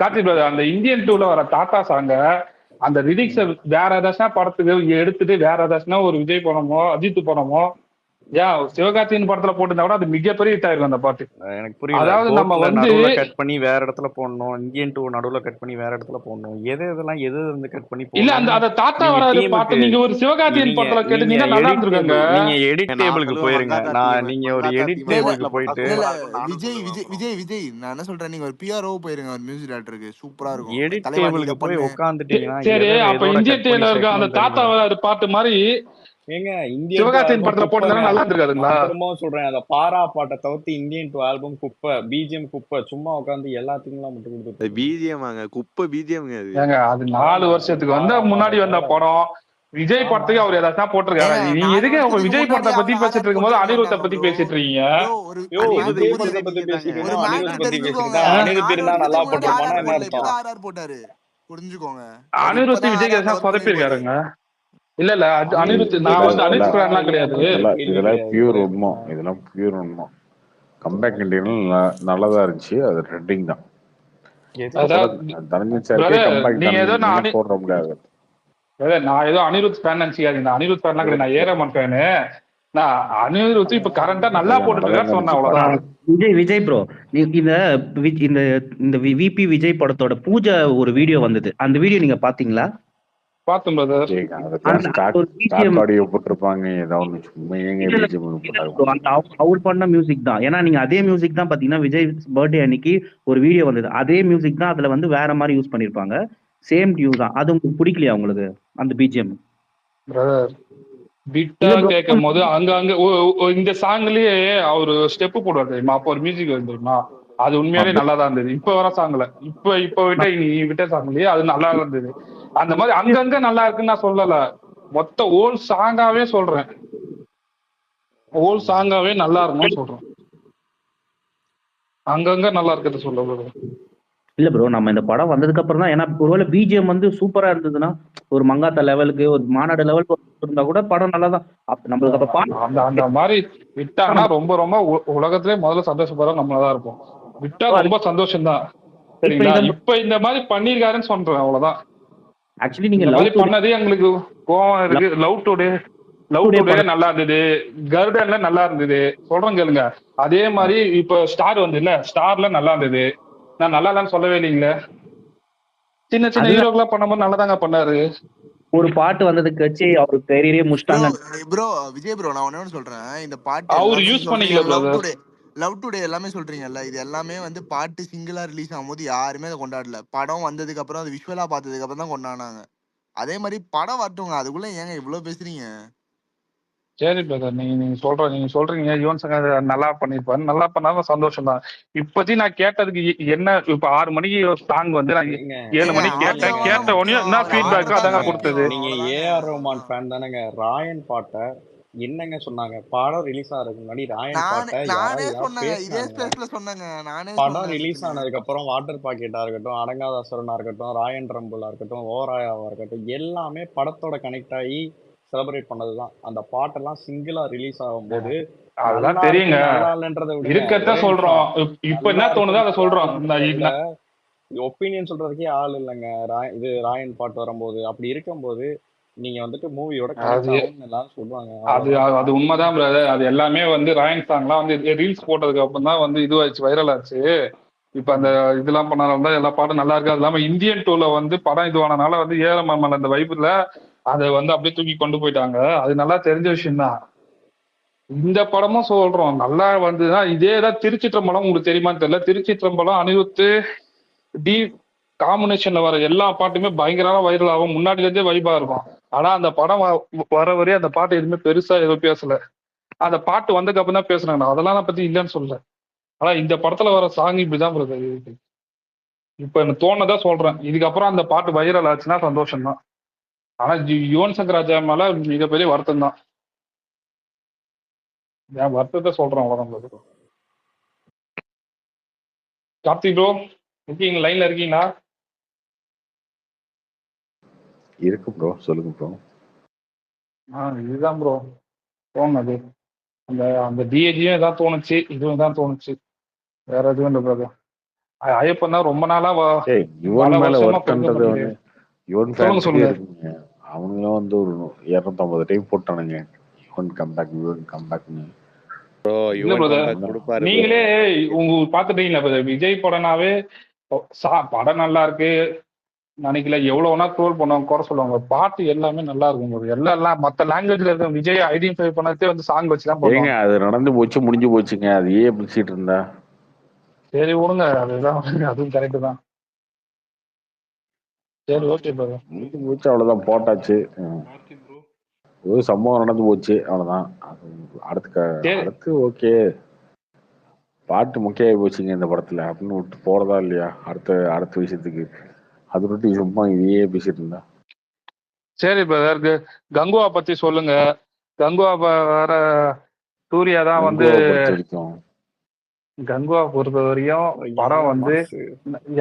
கார்த்தி பிரதர் அந்த இந்தியன் டூல வர தாத்தா சாங்க அந்த லிரிக்ஸ வேற ஏதாச்சும் படத்துக்கு எடுத்துட்டு வேற ஏதாச்சும் ஒரு விஜய் படமோ அஜித் படமோ ஏன் சிவகார்த்தியின் படத்துல போட்டிருந்தா கூட அது மிகப்பெரிய ஹிட் ஆயிருக்கும் அந்த பாட்டு. எனக்கு புரியல. அதாவது நம்ம வந்து நடுவுல கட் பண்ணி வேற இடத்துல போடணும். இந்தியன் டூ நடுவுல கட் பண்ணி வேற இடத்துல போடணும். இதெல்லாம் எது இருந்து கட் பண்ணி இல்ல அந்த தாத்தா வராது பாட்டு நீங்க ஒரு சிவகார்த்தியின் படத்துல கேட்டீங்கன்னா நல்லா இருந்திருக்காங்க. நீங்க எடிட் டேபிளுக்கு போயிருங்க. நீங்க ஒரு எடிட் டேபிளுக்கு போயிட்டு விஜய் விஜய் விஜய் விஜய் நான் என்ன சொல்றேன், நீங்க ஒரு பிஆர்ஓ போயிருங்க. ஒரு மியூசிக் டைரக்டருக்கு சூப்பரா இருக்கும். எடிட் டேபிளுக்கு போய் உட்கார்ந்துட்டீங்கன்னா சரி அப்ப இந்தியன் டேல இருக்க அந்த தாத்தா வராது பாட்டு மாதிரி ஏங்க சிவகார்த்தியின் படத்துல போட்டா நல்லா இருந்திருக்காதுங்களா? திரும்ப சொல்றேன் அந்த பாரா பாட்டை தவிர்த்து இந்தியன் டூ ஆல்பம் குப்பை, பிஜிஎம் குப்பை. சும்மா உட்காந்து எல்லாத்துக்கும் மட்டும் கொடுத்து பிஜிஎம் குப்பை பிஜிஎம் அது 4 வருஷத்துக்கு வந்து முன்னாடி வந்த படம். விஜய் படத்துக்கு அவர் ஏதாச்சும் போட்டிருக்காரு. நீங்க எதுக்கு அவங்க விஜய் படத்தை பத்தி பேசிட்டு இருக்கும் போது அனிருத்தை பத்தி பேசிட்டு இருக்கீங்க? அனிருத் விஜய் ஏதாச்சும் சொதப்பிருக்காருங்க. இல்ல இல்ல அனிருத் நான் வந்து அனிருத் ஃபேன்லாம் கிடையாது. இதெல்லாம் பியூர் உண்மை. இதெல்லாம் பியூர் உண்மை. கம்பேக் இண்டியன் நல்லதா இருந்துச்சு. அது ட்ரெண்டிங் தான். நீங்க ஏதோ நான் போட முடியாது. நான் ஏதோ அனிருத் ஃபேன் நினைச்சிக்காதீங்க. அனிருத் ஃபேன்லாம் கிடையாது. நான் ஏரமன் ஃபேனு. நான் அனிருத் இப்ப கரண்டா நல்லா போட்டுட்டு இருக்காரு சொன்னேன் அவ்வளவுதான். விஜய் ப்ரோ இந்த விபி விஜய் படத்தோட பூஜை ஒரு வீடியோ வந்தது. அந்த வீடியோ நீங்க பாத்தீங்களா? பாத்தோம் பிரதர். அவர் பண்ண மியூசிக் தான். ஏன்னா நீங்க அதே மியூசிக் தான் பாத்தீங்கன்னா விஜய் பர்த்டே அன்னைக்கு ஒரு வீடியோ வந்தது. அதே மியூசிக் தான் அதுல வந்து வேற மாதிரி யூஸ் பண்ணிருப்பாங்க. சேம் டியூன் தான். அது உங்களுக்கு பிடிக்கலையா உங்களுக்கு அந்த பிஜிஎம்? பிரதர் பிட்டா கேட்கும் போது அங்க இந்த சாங்லயே அவரு ஸ்டெப் போடுவார் தெரியுமா? அப்போ ஒரு மியூசிக் வந்து தெரியுமா? அது உண்மையாலே நல்லா தான் இருந்தது. இப்ப வர சாங்ல இப்ப விட்ட நீ விட்ட சாங்லயே அது நல்லா இருந்தது. அந்த மாதிரி அங்கங்க நல்லா இருக்குன்னு நான் சொல்லல. மொத்த ஓல் சாங்காவே சொல்றேன். ஓல் சாங்காவே நல்லா இருக்குன்னு சொல்றேன். அங்கங்க நல்லா இருக்கிறது சொல்ல இல்ல ப்ரோ நம்ம இந்த படம் வந்ததுக்கு அப்புறம் தான். ஏன்னா ஒருவேளை பிஜிஎம் வந்து சூப்பரா இருந்ததுன்னா ஒரு மங்காத்தா லெவலுக்கு ஒரு மாநாடு லெவலுக்கு இருந்தா கூட படம் நல்லா தான் நம்மளுக்கு. அப்ப அந்த மாதிரி விட்டாங்கன்னா ரொம்ப ரொம்ப உலகத்திலே முதல்ல சந்தோஷப்படுற நம்மளதான் இருப்போம். விட்டா ரொம்ப சந்தோஷம் தான். சரிங்களா? இப்ப இந்த மாதிரி பண்ணிருக்காருன்னு சொல்றேன் அவ்வளவுதான். ஆக்சுவலி நீங்க பண்ணதே எங்களுக்கு கோவம் இருக்கு. லவ் டுடே நல்லா இருந்தது. கர்டன்ல நல்லா இருந்தது. சொல்றேன் கேளுங்க. அதே மாதிரி இப்ப ஸ்டார் வந்து இல்ல ஸ்டார்ல நல்லா இருந்தது. நான் நல்லா இல்லன்னு சொல்லவே இல்லைங்களே. சின்ன சின்ன ஹீரோக்கெல்லாம் பண்ணும்போது நல்லாதாங்க பண்ணாரு. ஒரு பாட்டு வந்ததுக்கு வச்சு அவரு கரியரே முடிச்சிட்டாங்க. ப்ரோ விஜய் ப்ரோ நான் ஒண்ணு சொல்றேன். இந்த பாட்டு அவரு யூஸ் பண்ணிக்கல. லவ் டுடே எல்லாமே சொல்றீங்கல்ல, இது எல்லாமே வந்து பாட்டு சிங்கிளா ரிலீஸ் ஆகும்போது யாருமே அதை கொண்டாடல. படம் வந்ததுக்கு அப்புறம் அது விஷுவலா பார்த்ததுக்கு அப்புறம் தான் கொண்டாடினாங்க. அதே மாதிரி படம் வரட்டுங்க. அதுக்குள்ள ஏங்க இவ்வளவு பேசுறீங்க? சரி பிரதர் நீங்க சொல்றீங்க யுவன் சங்கர் நல்லா பண்ணிருப்பாரு. நல்லா பண்ணாலும் சந்தோஷம் தான். இப்பத்தி நான் கேட்டதுக்கு என்ன இப்ப 6 மணிக்கு சாங் வந்து நான் 7 மணிக்கு கேட்ட உடனே என்ன ஃபீட்பேக் அதாங்க கொடுத்தது. நீங்க ஏஆர் ரஹ்மான் ஃபேன் தானங்க? ராயன் பாட்டை என்னங்க சொன்னாங்க? படம் ரிலீஸ் ஆகிறதுக்கு முன்னாடி ராயன் பாட்டை படம் ரிலீஸ் ஆனதுக்கு அப்புறம் வாட்டர் பாக்கெட்டா இருக்கட்டும், அடங்காதாசரனா இருக்கட்டும், ராயன் ரம்புலா இருக்கட்டும், ஓராயாவா இருக்கட்டும், எல்லாமே படத்தோட கனெக்ட் ஆகி செலிப்ரேட் பண்ணதுதான். அந்த பாட்டெல்லாம் சிங்கிளா ரிலீஸ் ஆகும்போது அதெல்லாம் தெரியுங்க. இருக்கத்தான் சொல்றோம். இப்ப என்ன தோணுதோ அதை சொல்றோம். ஒப்பீனியன் சொல்றதுக்கே ஆள் இல்லைங்க. இது ராயன் பாட்டு வரும்போது அப்படி இருக்கும்போது நீங்க வந்துட்டு மூவியோட சொல்லுவாங்க. அது உண்மைதான் பிரதர். அது எல்லாமே வந்து ராயன் சாங்லாம் வந்து ரீல்ஸ் போட்டதுக்கு அப்புறம் தான் வந்து இதுவாச்சு, வைரல் ஆச்சு. இப்ப அந்த இதெல்லாம் பண்ணாலும் தான் எல்லா பாட்டும் நல்லா இருக்கு. அது இல்லாம இந்தியன் டூல வந்து படம் இதுவானனால வந்து ஏஆர் ரஹ்மான் அந்த வைப்புல அதை வந்து அப்படியே தூக்கி கொண்டு போயிட்டாங்க. அது நல்லா தெரிஞ்ச விஷயம் தான். இந்த படமும் சொல்றோம் நல்லா வந்துதான். இதேதான் திருச்சிற்றம்பலம், உங்களுக்கு தெரியுமான்னு தெரியல. திருச்சிற்றம்பலம் அனிருத்து டி காம்பினேஷன்ல வர எல்லா பாட்டுமே பயங்கரமா வைரல் ஆகும், முன்னாடில இருந்தே வைபா இருக்கும். ஆனா அந்த படம் வர வரையும் அந்த பாட்டு எதுவுமே பெருசா எதுவும் பேசல. அந்த பாட்டு வந்ததுக்கு அப்புறம் தான் பேசுனாங்க. அதெல்லாம் நான் பத்தி இல்லைன்னு சொல்லல. ஆனா இந்த படத்துல வர சாங் இப்படிதான் இருக்கு. இப்ப எனக்கு தோணதான் சொல்றேன். இதுக்கப்புறம் அந்த பாட்டு வைரல் ஆச்சுன்னா சந்தோஷம் தான். ஆனா யுவன் சங்கர் ராஜா மேல மிகப்பெரிய வருத்தம் தான். என் வருத்தத்தை சொல்றேன், அவ்வளவுதான். கார்த்திக் ப்ரோ இருக்கீங்க? லைன்ல இருக்கீங்களா? இருக்கு ப்ரோ, சொல்லுங்க ப்ரோ. இதுதான் ப்ரோ தோணுது. அந்த அந்த டிஏஜியும் இதான் தோணுச்சு, இதுவும் தான் தோணுச்சு. வேற எதுவும் இல்லை பிரதர். ஐயப்பன் தான் ரொம்ப நாளா யுவன் பல மேல வருஷமா ஒர்க்ன்றது வந்து யுவன் சொல்லுங்க ஃபேன்ஸுக்கே சொல்லுங்க. இருக்குங்க. அவங்களும் வந்து ஒரு 250 டைம் போட்டானுங்க யுவன் கம்பேக், யுவன் கம்பேக்னு. ப்ரோ இல்ல யுவன் பிரதர், கம்பேக் கொடுப்பாரு ப்ரோ. நீங்களே உங்களுக்கு பாத்துட்டீங்களா பிரதர்? விஜய் படம்னாவே படம் நல்லா இருக்கு நினைக்கல, எவ்வளவு வேணா ட்ரோல் பண்ணுவாங்க, குறை சொல்லுவாங்க. பாட்டு எல்லாமே நல்லா இருக்கும் போது எல்லாம் மத்த லாங்குவேஜ்ல இருக்க விஜய் ஐடென்டிஃபை பண்ணதே வந்து சாங் வச்சுதான் ஏங்க பண்ணுவாங்க. அது நடந்து போச்சு, முடிஞ்சு போச்சுங்க. அது ஏன் பிடிச்சிட்டு இருந்தா? சரி விடுங்க, அதுதான் அதுவும் கரெக்ட் தான். சரி ஓகே பிரதர், முடிஞ்சு போச்சு, அவ்வளவுதான், போட்டாச்சு. ஒரு சம்பவம் நடந்து போச்சு, அவ்வளவுதான். அடுத்து ஓகே, பாட்டு முக்கியமாகி போச்சுங்க இந்த படத்துல அப்படின்னு விட்டு போறதா இல்லையா அடுத்த விஷயத்துக்கு? அது விட்டு சும்மா இதையே பேசிட்டு இருந்தா. சரி பிரதர், கங்குவா பத்தி சொல்லுங்க. கங்குவா வேற சூர்யா தான் வந்து கங்குவா பொறுத்த வரையும் படம் வந்து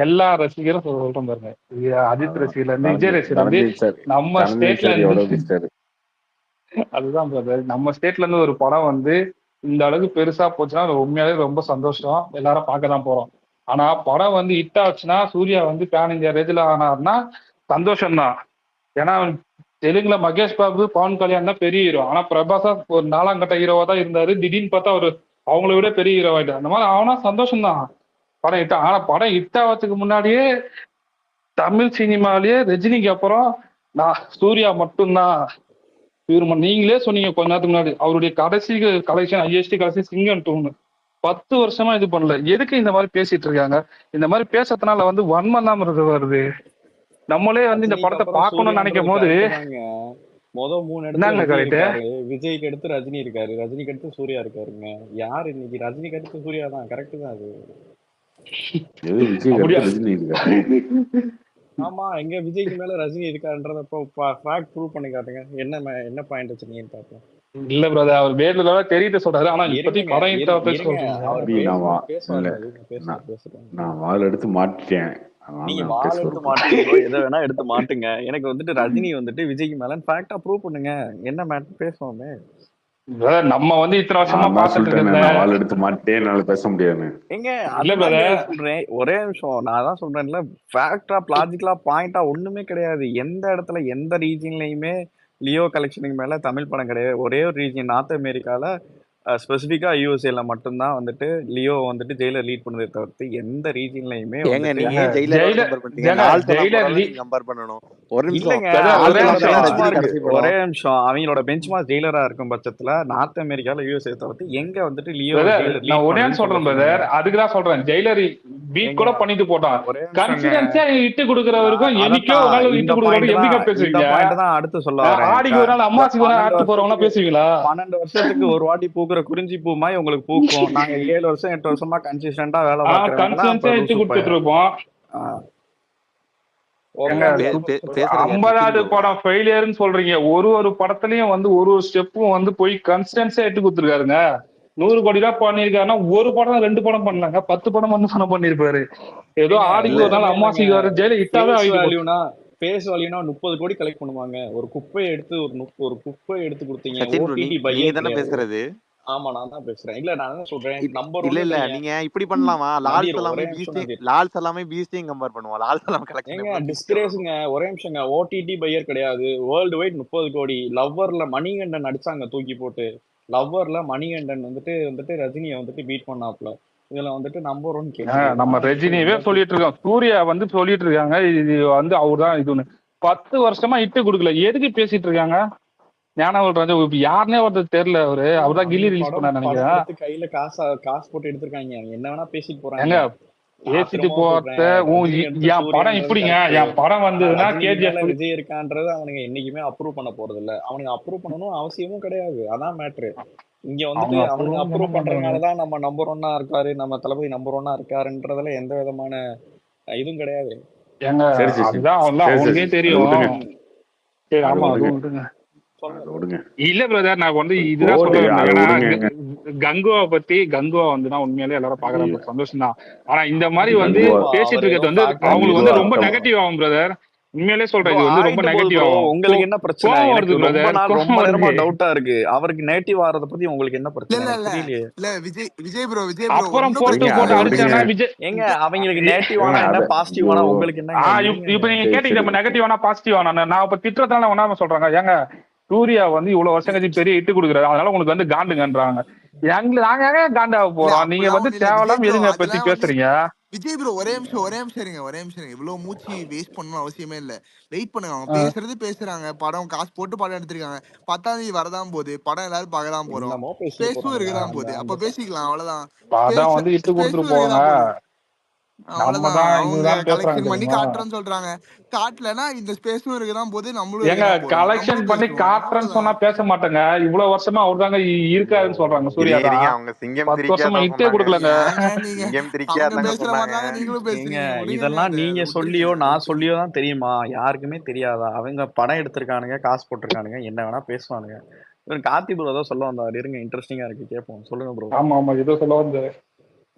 எல்லா ரசிகரும் சொல்றோம் பாருங்க. அஜித் ரசிகர்ல இருந்து விஜய் ரசிகர் வந்து நம்ம ஸ்டேட்ல இருந்து அதுதான் பிரதர், நம்ம ஸ்டேட்ல இருந்து ஒரு படம் வந்து இந்த அளவுக்கு பெருசா போச்சுன்னா அது உண்மையாலே ரொம்ப சந்தோஷம். எல்லாரும் பார்க்க தான் போறோம். ஆனா படம் வந்து ஹிட் ஆச்சுன்னா சூர்யா வந்து பேன் இந்தியா ரேஞ்சில் ஆனார்னா சந்தோஷம்தான். ஏன்னா தெலுங்குல மகேஷ் பாபு, பவன் கல்யாண் தான் பெரிய ஹீரோ. ஆனா பிரபாஸா ஒரு 4ஆம் கட்ட ஹீரோவா தான் இருந்தாரு. திடீர்னு பார்த்தா அவரு அவங்கள விட பெரிய ஹீரோ ஆயிட்டார். அந்த மாதிரி அவனா சந்தோஷம் தான் படம் ஹிட். ஆனா படம் ஹிட் ஆகிறதுக்கு முன்னாடியே தமிழ் சினிமாலேயே ரஜினிக்கு அப்புறம் நான் சூர்யா மட்டும்தான். நீங்களே சொன்னீங்க கொஞ்ச நேரத்துக்கு முன்னாடி அவருடைய கடைசி கலெக்ஷன் ஐஎஸ்டி கலெக்ஷன் சிங்கம் 2 10 வருஷமா இது பண்ணல. எதுக்கு இந்த மாதிரி பேசிட்டு இருக்காங்க? இந்த மாதிரி பேசுறதுனால வந்து வன்மம் தான் வருது. நம்மளே வந்து இந்த படத்தை பார்க்கணும்னு நினைக்கும் போது மொதல் 3 இடத்துல விஜய் இருக்காரு, விஜய்க்கு அடுத்து ரஜினி இருக்காரு, ரஜினிக்கு அடுத்து சூர்யா இருக்காருங்க. யாரு இன்னைக்கு? ரஜினிக்கு அடுத்து சூர்யா தான். கரெக்ட் தான் அது. ஆமா, எங்க விஜய்க்கு மேல ரஜினி இருக்காருன்றத ஃபேக்ட் ப்ரூவ் பண்ணி காட்டுங்க. என்ன பாயிண்ட் வச்சிருக்கீங்கன்னு பாப்போம். இல்ல பிரதர், அவர் வேர்ல தெரியல சொல்றாரு. ஆனா இப்போதைக்கு படம் ஹிட் நான் வால் எடுத்து மாட்டிட்டேன். நீங்க வால் எடுத்து மாட்டுங்க, எதை வேணா எடுத்து மாட்டுங்க. எனக்கு வந்துட்டு ரஜினி வந்துட்டு விஜய்க்கு மேல ஃபேக்டா ப்ரூவ் பண்ணுங்க. என்ன மேட்டர் பேசுவோமே. நம்ம வந்து இத்தனை வருஷமா பார்த்துட்டு இருக்கேன். வால் எடுத்து மாட்டே என்னால பேச முடியாது. எங்க அதுதான் சொல்றேன். ஒரே நிமிஷம், நான் தான் சொல்றேன்ல, ஃபேக்டா லாஜிக்கலா பாயிண்டா ஒண்ணுமே கிடையாது. எந்த இடத்துல எந்த ரீஜன்லயுமே லியோ கலெக்ஷனுக்கு மேல தமிழ் படம் கிடையாது. ஒரே ஒரு ரீஜன் நார்த் அமெரிக்கால ஸ்பெசிஃபிக்கா யூஎஸ்ஏல மட்டும்தான் வந்துட்டு லியோ வந்துட்டு ஜெயிலர் லீட் பண்ணதை தவிர்த்து எந்த ரீஜன்லயுமே ஒரே நிமிஷம் அவங்களோட பெஞ்ச் மார்க் ஜெயிலரா இருக்கும் பட்சத்துல நார்த் அமெரிக்கால யூஎஸ்ஏ தவிர்த்து எங்க வந்துட்டு லியோ சொல்றேன் பிரதர். அதுக்குதான் சொல்றேன், ஜெயிலர் பீட் கூட பண்ணிட்டு போட்டான். கான்ஃபிடன்ஸா இட்டு கொடுக்கறவருக்கும் என்னைக்கோ ஒரு நாள் இட்டு கொடுக்கறவருக்கு எப்படி பேசுவீங்க? அடுத்து சொல்ல ஆடிக்கு ஒரு நாள் அம்மாசிக்கு ஒரு நாள் ஆட்டு போறவங்க பேசுவீங்களா? 12 வருஷத்துக்கு ஒரு வாட்டி பூக்குற குறிஞ்சி பூ மாதிரி உங்களுக்கு பூக்கும். நாங்க 7 வருஷம் 8 வருஷமா கன்சிஸ்டன்டா வேலை பார்க்கிறோம். 50வது படம் ஃபெயிலியர்னு சொல்றீங்க. ஒரு படத்துலயும் வந்து ஒரு ஸ்டெப்பும் வந்து போய் கன்சிஸ்டன்ஸா எடுத்து கொடுத்துருக்காருங்க. 100 கோடி ரூபாய் பண்ணிருக்காருன்னா ஒரு படம் 2 படம் பண்ணலாங்க, 10 படம் வந்து பணம் பண்ணிருப்பாரு. ஏதோ ஆடிக்கு ஒரு நாள் அம்மாசிக்கு வர ஜெயில ஹிட்டாவே ஆகிடுனா பேஸ் வேல்யூனா 30 கோடி கலெக்ட் பண்ணுவாங்க. ஒரு குப்பையை எடுத்து ஒரு குப்பையை எடுத்து கொடுத்தீங்க. பேசுறது ஆமா, நான் தான் பேசுறேன். இல்ல நான் என்ன சொல்றேன், நம்பர் இல்ல நீங்க இப்படி பண்ணலாமா? லால்ஸ் எல்லாமே பீஸ்டையும் கம்பேர் பண்ணுவோம். லால்ஸ் எல்லாம் கலெக்ஷன் டிஸ்கிரேஸ்ங்க. ஒரே நிமிஷங்க, ஓடிடி பையர் கிடையாது, வேர்ல்டு வைட் 30 கோடி. லவ்வர்ல மணிகண்டன் அடிச்சாங்க தூக்கி போட்டு. லவ்வர்ல மணிகண்டன் வந்துட்டு ரஜினியை வந்துட்டு பீட் பண்ணாப்ல. இதுல வந்துட்டு நம்பர் 1 நம்ம ரஜினியவே சொல்லிட்டு இருக்கோம், சூர்யா வந்து சொல்லிட்டு இருக்காங்க இது வந்து அவர் தான் இதுன்னு. 10 வருஷமா இட்டு கொடுக்கல, எதுக்கு பேசிட்டு இருக்காங்க? ஞானவேல் ராஜா இப்ப யாருன்னே ஒருத்தர் தெரியல. அவர்தான் கில்லி ரிலீஸ் பண்ணாரு படம் நினைக்கிறேன். எடுத்து கையில காசு போட்டு எடுத்திருக்காங்க. என்ன வேணா பேசிட்டு ஏங்க போறாங்க. நான் பேசிட்டு திரும்பவும் போறத சொல்றேன், ரஜினி எடுத்து என் படம் சூர்யான்றது இப்படிங்க, கரெக்ட். என் படம் ஆனா வந்ததுன்னா ரஜினிக்கு மேல கேஜிஎஃப். விஜய் இருக்கான்றது அவனுங்க என்னைக்குமே அப்ரூவ் பண்ண போறது இல்ல. அவனுங்க அப்ரூவ் பண்ணணும் அவசியமும் கிடையாது. அதான் மேட்ரு. இங்க வந்துட்டு அவங்க அவனுங்க அப்புறம் பண்ண அப்ரூவ் மாட்டாங்க. பண்றதுனாலதான் நம்ம நம்பர் ஒன்னா இருக்காரு, நம்ம தளபதி நம்பர் ஒன்னா இருக்காருன்றதுல எந்த விதமான இதுவும் கிடையாது. ஏங்க சரி சரி சரி அதுதான் சரி சரி அவங்களுக்கே அதை தெரியும். விடுங்க, சரி அதை ஆமா விடுங்க, அதுவும் விடுங்க. அதை விடுங்க. இல்ல பிரதர், நான் வந்து இதுதான் கோட் சொல்ல வந்தேன். அதை ஏன்னா விடுங்க. கங்குவா வந்துன்னா உண்மையிலே எல்லாரும் பாக்குறாங்க, சந்தோஷம் தான். ஆனா இந்த மாதிரி வந்து கங்குவா பேசிட்டு அவர் ஏதோ இருக்கிறது வந்து அவங்களுக்கு கங்குவா வந்து ரொம்ப ஃபேக்ட் நெகட்டிவ் ஆகும் பிரதர். உண்மையிலே சொல்றேன், ப்ரோ இது வந்து ரொம்ப ஆயிட்டு போகுது நெகட்டிவ் ப்ரோ. ஆகும். உங்களுக்கு என்ன பிரச்சனை? கோவம் எனக்கு வருது பிரதர், ரொம்ப கோவம் நேரமா வருது. டவுட்டா இருக்கு. அவருக்கு நேட்டிவ் ஆறத பத்தி உங்களுக்கு என்ன இல்ல பிரச்சனை? இல்ல எனக்கு இல்ல புரியலையே. இல்ல விஜய் ப்ரோ அப்புறம் ஒன்னும் போட்டு பிரச்சனை விடுங்க, இல்ல. அதை போட்டு விடுங்க. அடிச்சானா விஜய். ஏங்க அவங்களுக்கு நேட்டிவ் ஆனா ஏங்க என்ன, அதை பாசிட்டிவ் ஐயோ ஆனா உங்களுக்கு என்னங்க? இப்ப நீங்க சரி கேட்டீங்க சரி நெகட்டிவ் ஆனா பாசிட்டிவ் ஆனா, நான் இப்ப திட்டத்தால என்ன சொல்றாங்க, ஏங்க சூர்யா வந்து இவ்வளவு வருஷம் கழிச்சு பெரிய இட்டு கொடுக்குறாரு, அதனால உங்களுக்கு வந்து காண்டுங்கன்றாங்க. நாங்க ஏங்க காண்டாக இல்ல போறோம்? நீங்க அப்படிலாம் வந்து ஒண்ணு இல்ல விஜய் தேவையில்லாம ப்ரோ. எதுங்க பத்தி அதெல்லாம் வந்து பேசுறீங்க? விஜய் ப்ரோ ஒரே நிமிஷம் இருங்க. இவ்வளவு மூச்சு வேஸ்ட் பண்ணணும் அவசியமே இல்ல. வெயிட் பண்ணுங்க. அவங்க பேசுறாங்க. படம் காசு போட்டு படம் எடுத்திருக்காங்க. 10ஆம் தேதி வரதான் போகுது. படம் எல்லாரும் பார்க்க தான் போறோம். என்னமோ பேசிட்டு ஸ்பேஸும் போறாங்க. இருக்கதான் அந்த போகுது. அந்த அப்ப பேசிக்கலாம், அவ்வளவுதான். அதான் வந்து இட்டு கொடுத்துட்டு ஸ்பேஸும் போவாங்க. இருக்கதான் போகுது. நம்ம அவ்வளவுதான். தான் அவங்க இதுதான் பேசுறாங்க கலெக்ஷன் பண்ணி தெரியுமா? காட்டுறேன்னு சொல்றாங்க. காட்டலன்னா இந்த ஸ்பேஸும் இருக்கதான் போகுது, நம்மளும் ஏங்க இருக்கதான் போறோம், கலெக்ஷன் நம்மளும் பண்ணி பேசுவோம், காட்டுறேன்னு சொன்னா அவ்வளவுதான். பேச மாட்டேங்க. இவ்வளவு வருஷமா அவர் தாங்க இருக்காருன்னு சொல்றாங்க. சூர்யா இருங்க தான் இருங்க, அவங்க சிங்கம் 10 திரிக்கா வருஷமா தான் இட்டே சொன்னாங்க. கொடுக்கலங்க. ஏங்க நீங்க சிங்கம் திரிக்கா அவங்க தாங்க பேசுற சொன்னாங்க. மாதிரி தாங்க நீங்களும் ஏங்க பேசுறீங்க. விடுங்கங்க, இதெல்லாம் அதை நீங்க அதை சொல்லியோ விட்டுருங்க, நான் விட்டுருங்க. சொல்லியோ தான் தெரியுமா? யாருக்குமே தெரியாதா? அவங்க படம் எடுத்திருக்கானுங்க, காசு போட்டிருக்கானுங்க, என்ன வேணா பேசுவானுங்க. இவன் கார்த்தி ப்ரோ ஏதோ சொல்ல வந்தாரு, இருங்க இன்ட்ரெஸ்டிங்கா இருக்கு கேட்போம். சொல்லுங்க ப்ரோ. ஆமா ஆமா ஏதோ சொல்ல வந்து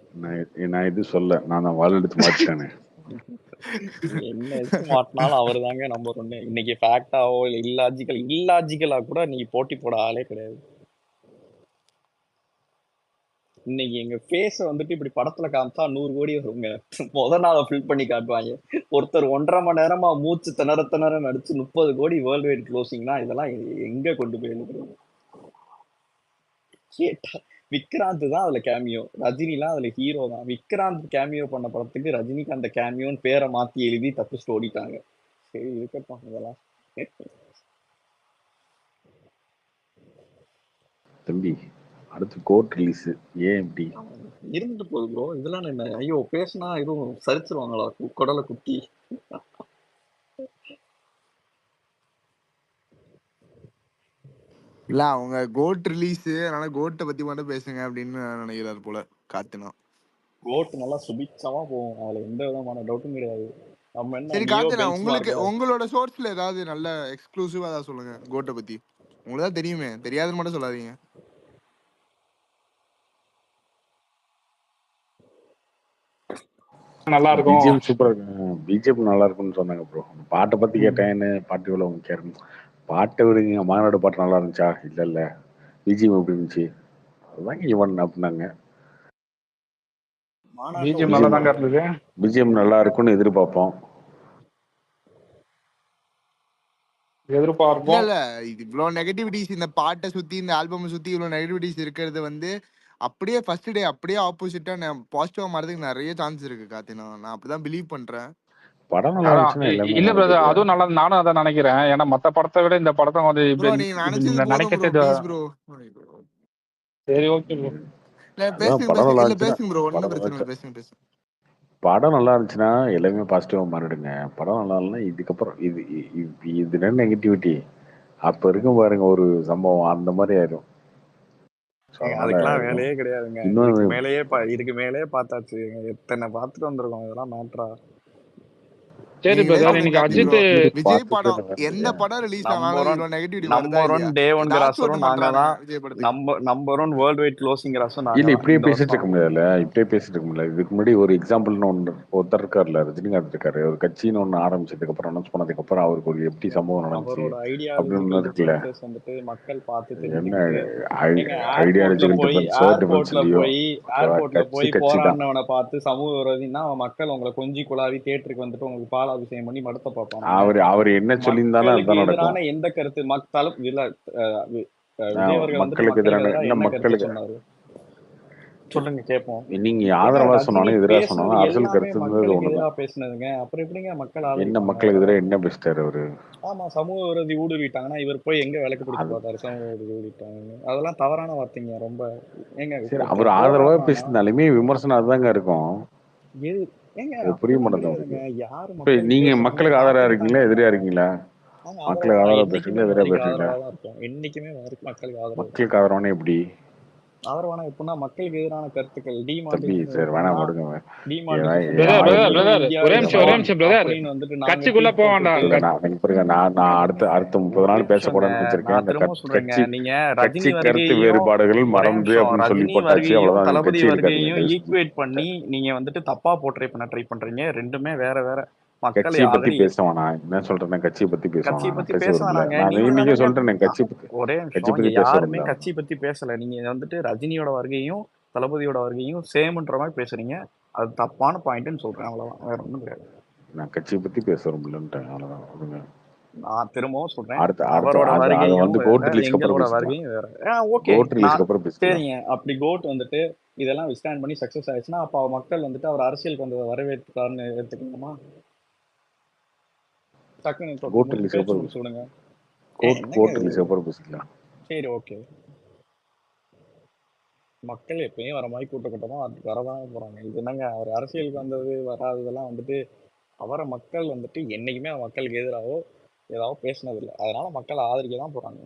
நான் இது சொல்ல நான் தான் வால் எடுத்து மாட்டிட்டேனே. என்ன எடுத்து மாட்டினாலும் அவர் தாங்க நம்பர் ஒன்னு. இன்னைக்கு ஃபேக்டாவோ இல்ல இல்லாஜிக்கலா கூட நீ போட்டி போட ஆளே கிடையாது. இன்னைக்கு எங்க ஃபேஸ வந்துட்டு இப்படி படத்துல காமிச்சா 100 கோடி வருங்க. முத நாள ஃபில் பண்ணி காட்டுவாங்க. ஒருத்தர் 1.5 மணி நேரமா மூச்சு திணற நடிச்சு 30 கோடி வேர்ல்டு வைட் க்ளோசிங்னா இதெல்லாம் எங்க கொண்டு போய் எழுதுறது? கேட்டா விக்ராந்த் தான் அதுல கேமியோ, ரஜினிலாம் அதுல ஹீரோ தான். விக்ராந்த் கேமியோ பண்ண படத்துக்கு ரஜினிக்கு அந்த கேமியோன்னு பேரை மாத்தி எழுதி தப்பிச்சுட்டு ஓடிட்டாங்க. சரி இருக்கட்டும் இதெல்லாம். தம்பி அடுத்து கோட் ரிலீஸ் ஏன் இப்படி இருந்துட்டு போகுது ப்ரோ. இதெல்லாம் என்ன, ஐயோ பேசினா எதுவும் சரிச்சிருவாங்களா குடலை குத்தி? இல்ல அவங்க கோட் ரிலீஸ், அதனால கோட்டை பத்தி மட்டும் பேசுங்க அப்படின்னு நினைக்கிறாரு போல காத்துனா. கோட் நல்லா சுபிட்சமா போகும், அதுல எந்த விதமான டவுட்டும் கிடையாது. நம்ம என்ன சரி நியோ காத்துனா, பெஞ்ச் உங்களுக்கு மார்க்கா? உங்களோட சோர்ஸ்ல ஏதாவது நல்ல எக்ஸ்க்ளூசிவா ஏதாவது சொல்லுங்க கோட்டை பத்தி. உங்களுக்கு தான் தெரியுமே, தெரியாதுன்னு மட்டும் சொல்லாதீங்க. நல்லா இருக்கும். பிஜிஎம் சூப்பரா இருக்கு. பிஜிஎம் நல்லா இருக்கும்னு சொன்னாங்க ப்ரோ. பாட்டை பத்தி கேட்டேன்னு பாட்டு இவ்வளவு முக்கியம். பாட்டை விடுங்க, மாநாடு பாட்டு நல்லா இருந்துச்சா? இல்ல பிஜிஎம் எப்படி இருந்துச்சு? அதுதான் இவன் அப்படின்னாங்க. பிஜிஎம் நல்லா தாங்க இருந்தது. பிஜிஎம் நல்லா இருக்கும்னு எதிர்பார்ப்போம். எதிர்பார்ப்போம். இல்ல இது இவ்வளவு நெகட்டிவிட்டிஸ் இந்த பாட்டை சுத்தி, இந்த ஆல்பம் சுத்தி இவ்வளவு நெகட்டிவிட்டிஸ் இருக்கிறது வந்து அப்படியே ஃபர்ஸ்ட் டே அப்படியே ஆப்போசிட்டா பாசிட்டிவா மாறதுக்கு நிறைய சான்ஸ் இருக்கு காத்தினா. நான் அப்படிதான் பிலீவ் பண்றேன். படம் நல்லா இருந்துச்சுன்னா எல்லாமே இல்ல பிரதர், நடக்குது. அதுவும் நல்லா, நானும் அதான் நினைக்கிறேன். ஏன்னா மத்த படத்தை விட இந்த படத்தை ப்ரோ நீங்க நினைச்சது போதும் ப்ரோ, நினைக்கிறது. Please bro. சரி ஓகே ப்ரோ. இல்ல அதான் படம் நல்லா இருந்துச்சுன்னா பேசுங்க ப்ரோ, ஒன்னும் பிரச்சனை இல்லை, பேசுங்க. படம் நல்லா இருந்துச்சுன்னா எல்லாமே பாசிட்டிவா மாறிடுங்க. படம் நல்லா இல்லைன்னா இதுக்கப்புறம் இது நெகட்டிவிட்டி அப்ப இருக்கும் பாருங்க ஒரு சம்பவம், அந்த மாதிரி ஆயிடும். அதுக்கெல்லாம் வேலையே கிடையாதுங்க. இன்னும் இதுக்கு மேலேயே பார்த்தாச்சு. எத்தனை பார்த்துட்டு வந்திருக்கோம், இதெல்லாம் மேட்ரா? சரி பிரதர், இன்னைக்கு அஜித் விஜய் படம் எந்த படம் ரிலீஸ் ஆனாலும் இவ்வளவு நெகட்டிவிட்டி வருதா இல்லையா? டே ஒன் ஏதாச்சும் கிராஸரும் ஒண்ணு நாங்க பண்றானுங்க தான். விஜய் படத்துக்கு. Number one worldwide closing கிராஸும் நாங்க இல்ல தான். இப்படியே இந்த பேசிட்டு இருக்க வருஷம் முடியாதுல்ல, இப்படியே பேசிட்டு இருக்க முடியாது. இதுக்கு முன்னாடி ஒரு எக்ஸாம்பிள்னு ஒருத்தர் இருக்காருல்ல, ரஜினிகாந்த் இருக்காரு. ஒரு கட்சின்னு ஒண்ணு ஆரம்பிச்சதுக்கு அப்புறம் அனௌன்ஸ் பண்ணதுக்கு அப்புறம் அவருக்கு ஒரு எப்படி சம்பவம் நடந்துச்சு அவரோட ஐடியாலஜிக்கல் அப்படின்னு இருக்குல்ல. டிஃபரன்சஸ் வந்துட்டு மக்கள் பார்த்து என்ன தெரிஞ்சுக்கிட்டு, ஐடியாலஜிக்கல் டிஃபரன்ஸோ டிஃபரன்ஸ்லயோ ஏர்போர்ட்ல போய் கட்சி தான். போராடினவனை பார்த்து சமூக விரோதினா அவன் மக்கள் உங்களை கொஞ்சி குழாவி தியேட்டருக்கு வந்துட்டு உங்களுக்கு பாலாபிஷேகம் பண்ணி மடத்த பார்ப்பாங்க. அவர் என்ன சொல்லியிருந்தாலும் அதுதான் நடக்கும். எதிரான எந்த கருத்து விஜய் அவர்கள் வந்துட்டு மக்களுக்கு மக்களுக்கு எதிரான எதிராக இல்ல என்ன கருத்து மக்களுக்கு சொன்னாரு? சொல்லுங்க கேட்போம். நீங்க ஏங்க ஆதரவா ரஜினி சொன்னாலும் எதிராக பேசுனது சொன்னாலும் அரசியல் எல்லாமே கருத்து இருந்தது மக்களுக்கு ஒண்ணுதான். எதிராக பேசுனதுங்க. அப்புறம் எப்படிங்க மக்கள் என்ன ஆதரிப்பாங்க மக்களுக்கு அவரை? எதிராக என்ன பேசிட்டாரு அவரு? ஆமா, சமூக விரோதி ஊடுருவிட்டாங்கன்னா இவர் போய் எங்க விளக்கு பிடிச்சு அது பார்த்தாரு சமூக விரோதி ஊடுருவிட்டாங்க? அதெல்லாம் தவறான வார்த்தைங்க ரொம்ப. ஏங்க சரி, அவர் ஒருத்தன் ஆதரவா போராடுறான்னா பேசினாலுமே விமர்சனம் அதுதாங்க இருக்கும். எது ஏங்க அது புரிய அப்படிலாம் மாட்டேங்குது கிடையாதுங்க. அவருக்கு. யாரு இப்ப மக்களுக்கு நீங்க பேசுறாங்களோ மக்களுக்கு ஆதரவா பார்த்துட்டு இருக்கீங்களா, தாங்க எதிரியா நம்ம இருக்கீங்களா? நாங்க மக்களுக்கு ஆதரவா ஆதரவா என்னைக்குமே பேசுறீங்களா, எதிரியா மோடிக்கு பேசுறீங்களா? ஆதரவா தான் இருப்போம். என்னைக்குமே மக்களுக்கு ஆதரவு தான். மக்களுக்கு ஆதரவான எப்படி ஆதரவான எப்படின்னா மக்களுக்கு எதிரான கருத்துக்கள் தம்பி? டிமானிட்டேஷன் சரி, வேணாம் பண்ணா விடுங்க. டிமானிட்டேஷன் பிரதர் பண்ணா பிரதர் நியூ பிரதர் இந்தியா ஒரே இஸ் நிமிஷம் ஆன் பிரதர். அப்படின்னு வந்துட்டு நாங்க கட்சிக்குள்ள ட்வீட் போக வேண்டாம். போட்டுட்டு நான் அடுத்த 30 ஒரு நாள் பேச நிமிஷங்க. போறேன்னு வச்சிருக்கேன். நான் இந்த திரும்ப சொல்றேங்க. நீங்க கட்சி ரஜினி கருத்து வருகையையும் வேறுபாடுகள் ஒரே மறந்து நிமிஷம் அப்படின்னு சொல்லி ரஜினி போட்டாச்சு, வருகையும் அவ்வளவுதான். நீங்க தளபதி கட்சி இருக்காதீங்க வருகையும் தயவு செஞ்சு. ஈக்குவேட் பண்ணி நீங்க வந்துட்டு தப்பா போர்ட்ரே பண்ண ட்ரை பண்றீங்க. ரெண்டுமே வேற வேற. மக்கள் கட்சியை பத்தி ஆல்ரெடி பேச வேணாம். என்ன சொல்றேன், கட்சியை பத்தி பேச கட்சியை வேணாம். பத்தி பேச பேச விரும்பல. வேணாங்க. நான் நீங்க இன்னைக்கு தானங்க சொல்லிட்டேன், கட்சி ஒரே கட்சி நிமிஷம். பத்தி இங்க பேச யாருமே விரும்பல. கட்சி பத்தி பேசல. நீங்க வந்துட்டு ரஜினியோட வருகையும் தளபதியோட வருகையும் சேம்ன்ற மாதிரி பேசுறீங்க. அது தப்பான பாயிண்ட்னு சொல்றேன். அவ்வளவுதான், வேற ஒண்ணும் கிடையாது. நான் கட்சியை பத்தி பேச விரும்பலன்ட்டேன், அவ்வளவுதான். விடுங்க. நான் திரும்பவும் சொல்றேன். அடுத்த அவரோட அது வருகையும் வந்து வேற, கோட் ரிலீஸ்க்கு அப்புறம் எங்களோட பேசிக்கலாம். வருகையும் வேற. ஓகே, கோட் ரிலீஸ்க்கு அப்புறம் பேசிக்கலாம். சரிங்க. அப்படி கோட் வந்துட்டு இதெல்லாம் விஸ்டாண்ட் பண்ணி சக்சஸ் ஆயிடுச்சுன்னா அப்ப மக்கள் வந்துட்டு அவர் அரசியலுக்கு வந்ததை வரவேற்கிறாருன்னு எடுத்துக்கலாமா? டக்குன்னு கோட் ரிலீஸ்க்கு பேச்சு அப்புறம் முடிச்சு விடுங்க. என்னங்க கோட் இது? ரிலீஸ்க்கு அப்புறம் பேசிக்கலாம். சரி, ஓகே. மக்கள் எப்பயும் வர மாதிரி கூட்டமா வரதானே போறாங்க. இது என்னங்க அவர் அரசியலுக்கு வந்தது வராததெல்லாம் வந்துட்டு அவரை மக்கள் வந்துட்டு என்னைக்குமே மக்களுக்கு எதிராகவோ ஏதாவது பேசினது இல்லை. அதனால மக்கள் ஆதரிக்க தான் போறாங்க.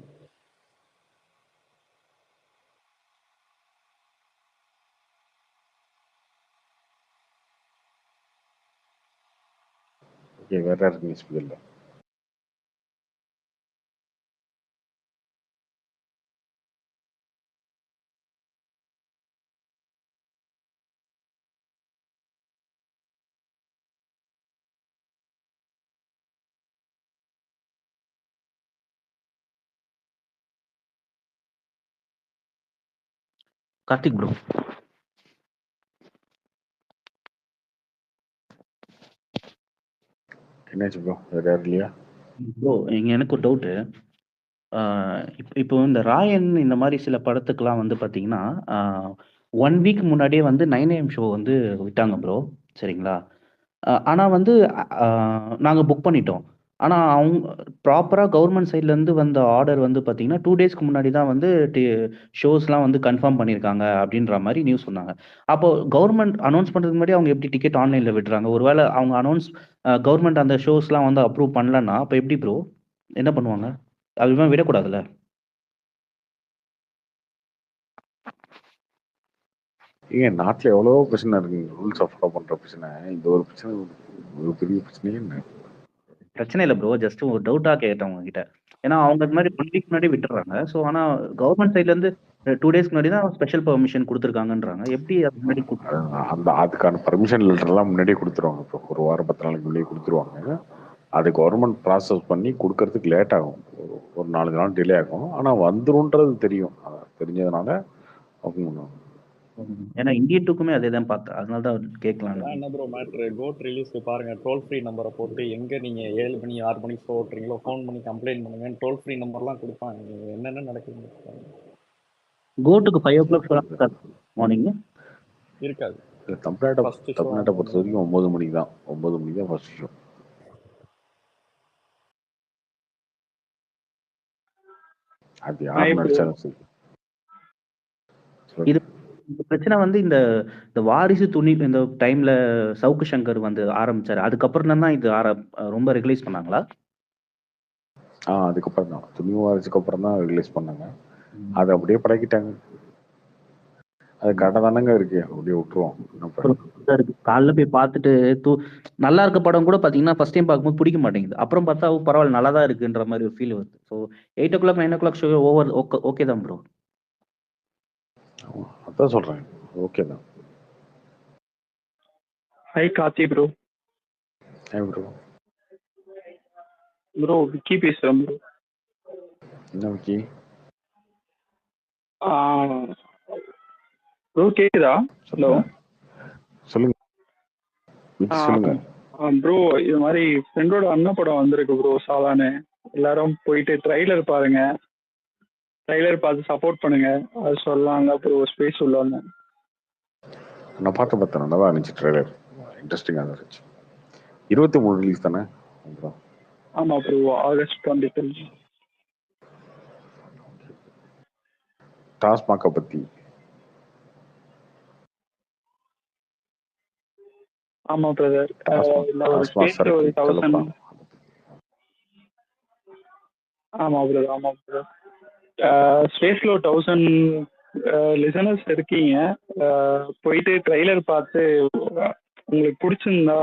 ஓகே, வேற யாருக்கு ஸ்பீக்கர்ல? கார்த்திக் ப்ரோ. என்னாச்சு ப்ரோ, வேற யாரும் இல்லையா? ப்ரோ எனக்கு ஒரு டவுட்டு. இப்போ இந்த ராயன் இந்த மாதிரி சில படத்துக்கெல்லாம் வந்து பார்த்தீங்கன்னா 1 வீக் முன்னாடியே வந்து 9 AM ஷோ வந்து விட்டாங்க ப்ரோ. சரிங்களா? ஆனால் வந்து நாங்கள் புக் பண்ணிட்டோம். ஆனால் அவங்க ப்ராப்பராக கவர்மெண்ட் சைட்லேருந்து வந்த ஆர்டர் வந்து பார்த்தீங்கன்னா 2 டேஸ்க்கு முன்னாடி தான் வந்து ஷோஸ்லாம் வந்து கன்ஃபார்ம் பண்ணியிருக்காங்க அப்படின்ற மாதிரி நியூஸ் சொன்னாங்க. அப்போ கவர்மெண்ட் அனௌன்ஸ் பண்ணுறதுக்கு முன்னாடி அவங்க எப்படி டிக்கெட் ஆன்லைனில் விடுறாங்க? ஒருவேளை அவங்க கவர்மெண்ட் அந்த ஷோஸ்லாம் வந்து அப்ரூவ் பண்ணலன்னா அப்போ எப்படி ப்ரோ என்ன பண்ணுவாங்க? அதுமாதிரி விடக்கூடாதுல்ல? ஏங்க, நாட்டுல எவ்வளவோ பிரச்சனை இருக்குங்க. ரூல்ஸை ஃபாலோ பண்ற பிரச்சனை. இந்த ஒரு பிரச்சனை ஒரு பெரிய பிரச்சனையே என்ன? பிரச்சனை இல்லை ப்ரோ. ஜஸ்ட் ஒரு டவுட்டாக கேட்டேன் உங்ககிட்ட. ஏன்னா அவங்க இது மாதிரி 1 வீக் முன்னாடி விட்டுறாங்க. ஸோ ஆனால் கவர்மெண்ட் சைட்லேருந்து 2 டேஸ்க்கு முன்னாடி தான் ஸ்பெஷல் பெர்மிஷன் கொடுத்துருக்காங்கன்றாங்க. எப்படி அது முன்னாடி அதுக்கான பர்மிஷன் லெட்டர் எல்லாம் முன்னாடியே கொடுத்துருவாங்க. இப்போ ஒரு வாரம் 10 நாளைக்கு முன்னாடியே கொடுத்துருவாங்க. அது கவர்மெண்ட் ப்ராசஸ் பண்ணி கொடுக்கறதுக்கு லேட் ஆகும். ஒரு 4 நாள் டிலே ஆகும். ஆனால் வந்துரும்ன்றது தெரியும். தெரிஞ்சதுனால அவங்க ஏன்னா இந்தியன் டூக்குமே அதே தான் பார்த்தேன். அதனால தான் கேட்கலாம். என்ன ப்ரோ மேட்ரு? கோட் ரிலீஸ்க்கு பாருங்க, டோல் ஃப்ரீ நம்பரை போட்டு எங்க நீங்க 7 மணி 6 மணிக்கு ஷோ ஓட்டுறீங்களோ ஃபோன் பண்ணி கம்ப்ளைண்ட் பண்ணுங்க. டோல் ஃப்ரீ நம்பர்லாம் கொடுப்பாங்க. என்னென்ன நடக்குது கோட்டுக்கு 5 o'clock மார்னிங் இருக்காது. தமிழ்நாட்டை பொறுத்த வரைக்கும் 9 மணிக்கு தான். 9 மணிக்கு தான் ஃபர்ஸ்ட் ஷோ. அது யார் நடிச்சாலும் சரி. இது பிரச்சனை வந்து இந்த வாரிசு துணி இந்த டைம்ல சவுக்கு சங்கர் வந்து ஆரம்பிச்சாரு. அதுக்கப்புறம் தான் இது ரொம்ப ரெகுலைஸ் பண்ணாங்களா? அதுக்கப்புறம் தான் துணி வாரிசுக்கு அப்புறம் தான் ரிலீஸ் பண்ணாங்க. அதை அப்படியே பழக்கிட்டாங்க. அது கரெக்டாக தானங்க இருக்கு. அப்படியே விட்டுருவோம். காலைல போய் பார்த்துட்டு நல்லா இருக்க படம் கூட பார்த்தீங்கன்னா ஃபர்ஸ்ட் டைம் பார்க்கும்போது பிடிக்க மாட்டேங்குது. அப்புறம் பார்த்தா பரவாயில்ல நல்லா தான் இருக்குன்ற மாதிரி ஒரு ஃபீல் வருது. So 8 o'clock 9 o'clock show okay தான் ப்ரோ. அதான் சொல்றேன், ஓகே தான். Hi Karthi bro. Hi bro. Bro Vicky பேசுறேன் ப்ரோ. என்ன விக்கி? ப்ரோ கேக்குதா? ஹலோ சொல்லுங்க. சொல்லுங்க ப்ரோ. இது மாதிரி ஃப்ரெண்டோட அண்ணன் படம் வந்திருக்கு ப்ரோ, சாலானு. எல்லாரும் போயிட்டு ட்ரைலர் பாருங்க, ட்ரைலர் பார்த்து சப்போர்ட் பண்ணுங்க. அது சொல்லலாங்க ப்ரோ. ஸ்பேஸ் உள்ள வந்தேன். நான் பார்த்தேன் நல்லா தான் இருந்துச்சு ட்ரெய்லர், இன்ட்ரெஸ்டிங்காக தான் இருந்துச்சு. 23 ரிலீஸ் தானே அப்புறம் ஆமா ப்ரோ, ஆகஸ்ட் 23. டாஸ்மாகை பற்றி ஆமா பிரதர், இந்த ஒரு டாஸ்மாக் ஸ்பேஸ்ல ஒரு சரக்கு 1000. கலப்படம். ஆமா பிரதர், ஆமா பிரதர். ஸ்பேஸ்ல ஒரு 1000 லிசனர்ஸ் இருக்கீங்க. போயிட்டு ட்ரைலர் பார்த்து உங்களுக்கு பிடிச்சிருந்தா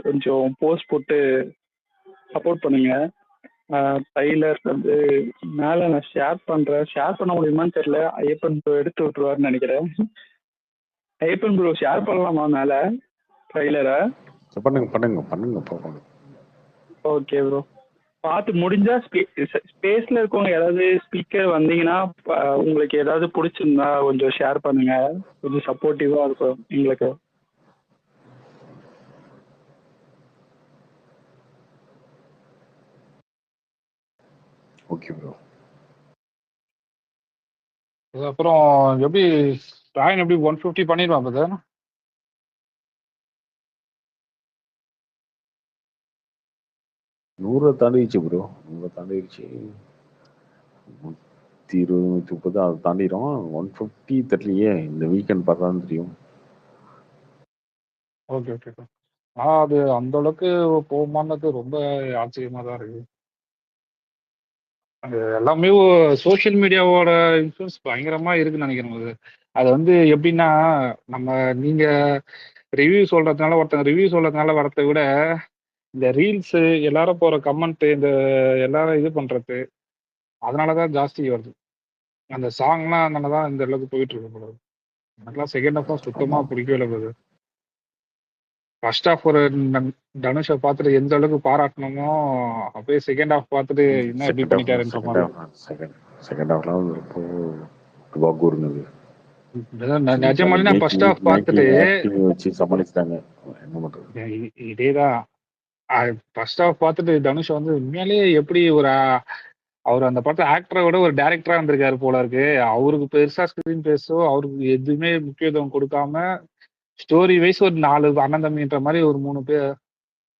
கொஞ்சம் போஸ்ட் போட்டு சப்போர்ட் பண்ணுங்க. ட்ரைலர் வந்து மேலே நான் ஷேர் பண்ண முடியுமான்னு தெரியல. ஐயப்பன் ப்ரோ எடுத்து விட்டுருவாருன்னு நினைக்கிறேன். ஐயப்பன் ப்ரோ ஷேர் பண்ணலாமா மேலே ட்ரைலரை? பண்ணுங்க போங்க. ஓகே ப்ரோ, பார்த்து முடிஞ்சா ஸ்பேஸ்ல இருக்கவங்க ஏதாவது ஸ்பீக்கர் வந்தீங்கன்னா உங்களுக்கு ஏதாவது பிடிச்சிருந்தா கொஞ்சம் ஷேர் பண்ணுங்க, கொஞ்சம் சப்போர்ட்டிவா இருக்கும் எங்களுக்கு. Okay bro. அப்புறம் எப்படி ராயன் எப்படி 150 பண்ணிடுவான் பிரதர்? நூறை தாண்டிடுச்சு ப்ரோ, 100 தாண்டிடுச்சு. 120 130 அதை தாண்டிடும். 150 தெரியலையே, இந்த வீக்கெண்ட் பார்த்தா தான் தெரியும். Okay okay. அது அந்த அளவுக்கு போகுமானது ரொம்ப ஆச்சரியமா தான் இருக்கு. அது எல்லாமே சோஷியல் மீடியாவோட இன்ஃப்ளூயன்ஸ் பயங்கரமா இருக்குன்னு நினைக்கிறேன். அது வந்து எப்படின்னா, நீங்க ரிவ்யூ சொல்றதுனால வரதை விட இந்த ரீல்ஸ் எல்லாரும் போற கமெண்ட், இந்த எல்லாரும் இது பண்றது, அதனாலதான் ஜாஸ்தி வருது. அந்த சாங்லாம் அதனாலதான் இந்த அளவுக்கு போயிட்டு இருக்க கூடாது. எனக்குலாம் செகண்ட் ஹாஃப் சுத்தமா பிடிக்கவே இல்லை போகுது. ஃபர்ஸ்ட் ஹாஃப் ஒரு தனுஷை பார்த்துட்டு எந்த அளவுக்கு பாராட்டணுமோ, அப்படியே செகண்ட் ஹாஃப் பார்த்துட்டு என்ன எப்படி பண்ணிட்டாருன்ற மாதிரி. செகண்ட் ஹாஃப்லாம் ரொம்ப கூறுனது. நிஜமாலே நான் ஃபர்ஸ்ட் ஹாஃப் பார்த்துட்டு வச்சு சமாளிச்சிட்டாங்க. என்ன பண்றது? இதேதான். ஃபர்ஸ்ட் ஹாஃப் பார்த்துட்டு தனுஷ் வந்து உண்மையாலே எப்படி அவர் அந்த படத்தை ஆக்டரை விட ஒரு டைரக்டரா வந்திருக்காரு போல இருக்கு. அவருக்கு பெருசா ஸ்கிரீன் பேஸோ அவருக்கு எதுவுமே முக்கியத்துவம் கொடுக்காம ஸ்டோரி வைஸ் ஒரு 4 அண்ணன் தம்பின்ற மாதிரி ஒரு 3 பேர்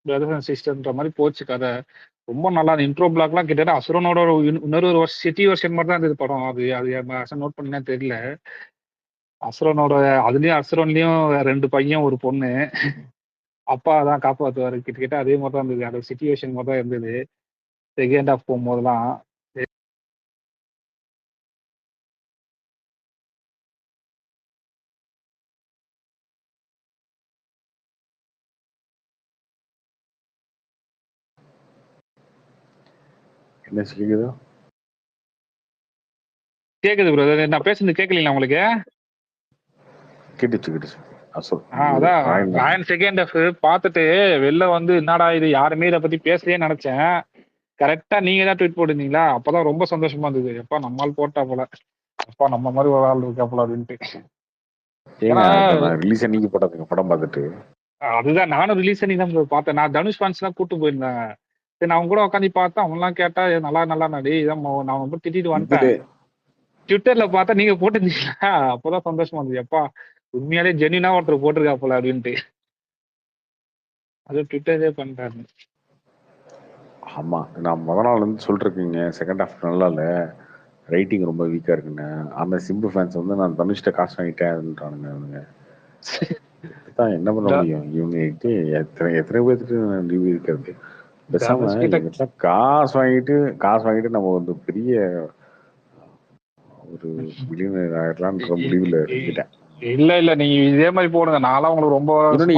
பிரதர்ஸ் அண்ட் சிஸ்டர்ன்ற மாதிரி போச்சு கதை. ரொம்ப நல்லா இன்ட்ரோ பிளாக்லாம் கிட்டத்தட்ட அசுரனோட இன்னொரு சிட்டி வெர்ஷன் மாதிரி தான் இருந்தது படம். அது நோட் பண்ணா தெரியல. அசுரனோட அதுலயும் அசுரன்லயும் 2 பையன் ஒரு பொண்ணு, அப்பா தான் காப்பாத்துவாரு. கிட்டத்தட்ட அதே மாதிரி தான் இருந்தது. அந்த சிச்சுவேஷன் மாதிரி தான் இருந்தது செகண்ட் ஹாஃப் போகும்போதெல்லாம். என்ன கேக்குதா? கேக்குது ப்ரோ. நான் பேசுறது கேட்கலீங்களா உங்களுக்கு? கேட்டுச்சு. அதான் ராயன் செகண்ட் ஹாஃப் பார்த்துட்டு வெளில வந்து என்னடா இது யாருமே இதை பத்தி பேசலையே நினைச்சேன். கரெக்டா நீங்க தான் ட்வீட் போட்டிருந்தீங்களா, அப்பதான் ரொம்ப சந்தோஷமா இருந்தது. எப்பா நம்மால் போட்டா போல, அப்பா நம்ம மாதிரி ஒரு ஆள் இருக்கா போல அப்படின்ட்டு. ரிலீஸ் அன்னைக்கு போட்டாங்க படம் பார்த்துட்டு. அதுதான் நானும் ரிலீஸ் அன்னைக்கு தான் பார்த்தேன். நான் தனுஷ் ஃபேன்ஸ் எல்லாம் கூட்டு போயிருந்தேன். சரி நான் கூட உட்காந்து பார்த்தேன். அவன்லாம் கேட்டா நல்லா நடி இதான் நான் ரொம்ப திட்டிட்டு வந்துட்டேன். ட்விட்டர்ல பார்த்தா நீங்க போட்டிருந்தீங்களா, அப்பதான் சந்தோஷமா இருந்தது. எப்பா உண்மையாலே ஜென்யூனா ஒருத்தர் போட்டிருக்கா போல அப்படின்ட்டு. அது ட்விட்டரே பண்ணிட்டாரு. ஆமா, நான் முதல் நாள் வந்து சொல்லிருக்கீங்க செகண்ட் ஹாஃப் நல்லா இல்லை, ரைட்டிங் ரொம்ப வீக்கா இருக்குன்னு. அந்த சிம்பு ஃபேன்ஸ் வந்து நான் தனுஷ்ட காசு வாங்கிட்டேன்றானுங்க. அவனுங்க என்ன பண்ண முடியும்? இவங்க எத்தனை பேருக்கு ரிவ்யூ இருக்கிறது? பேசாம காசு வாங்கிட்டு நம்ம ஒரு பெரிய ஒரு பில்லியனர் ஆயிடலாம்ன்ற முடிவுல இருந்துட்டேன். இல்ல நீங்க இதே மாதிரி போடுங்க. நான்லாம் உங்களுக்கு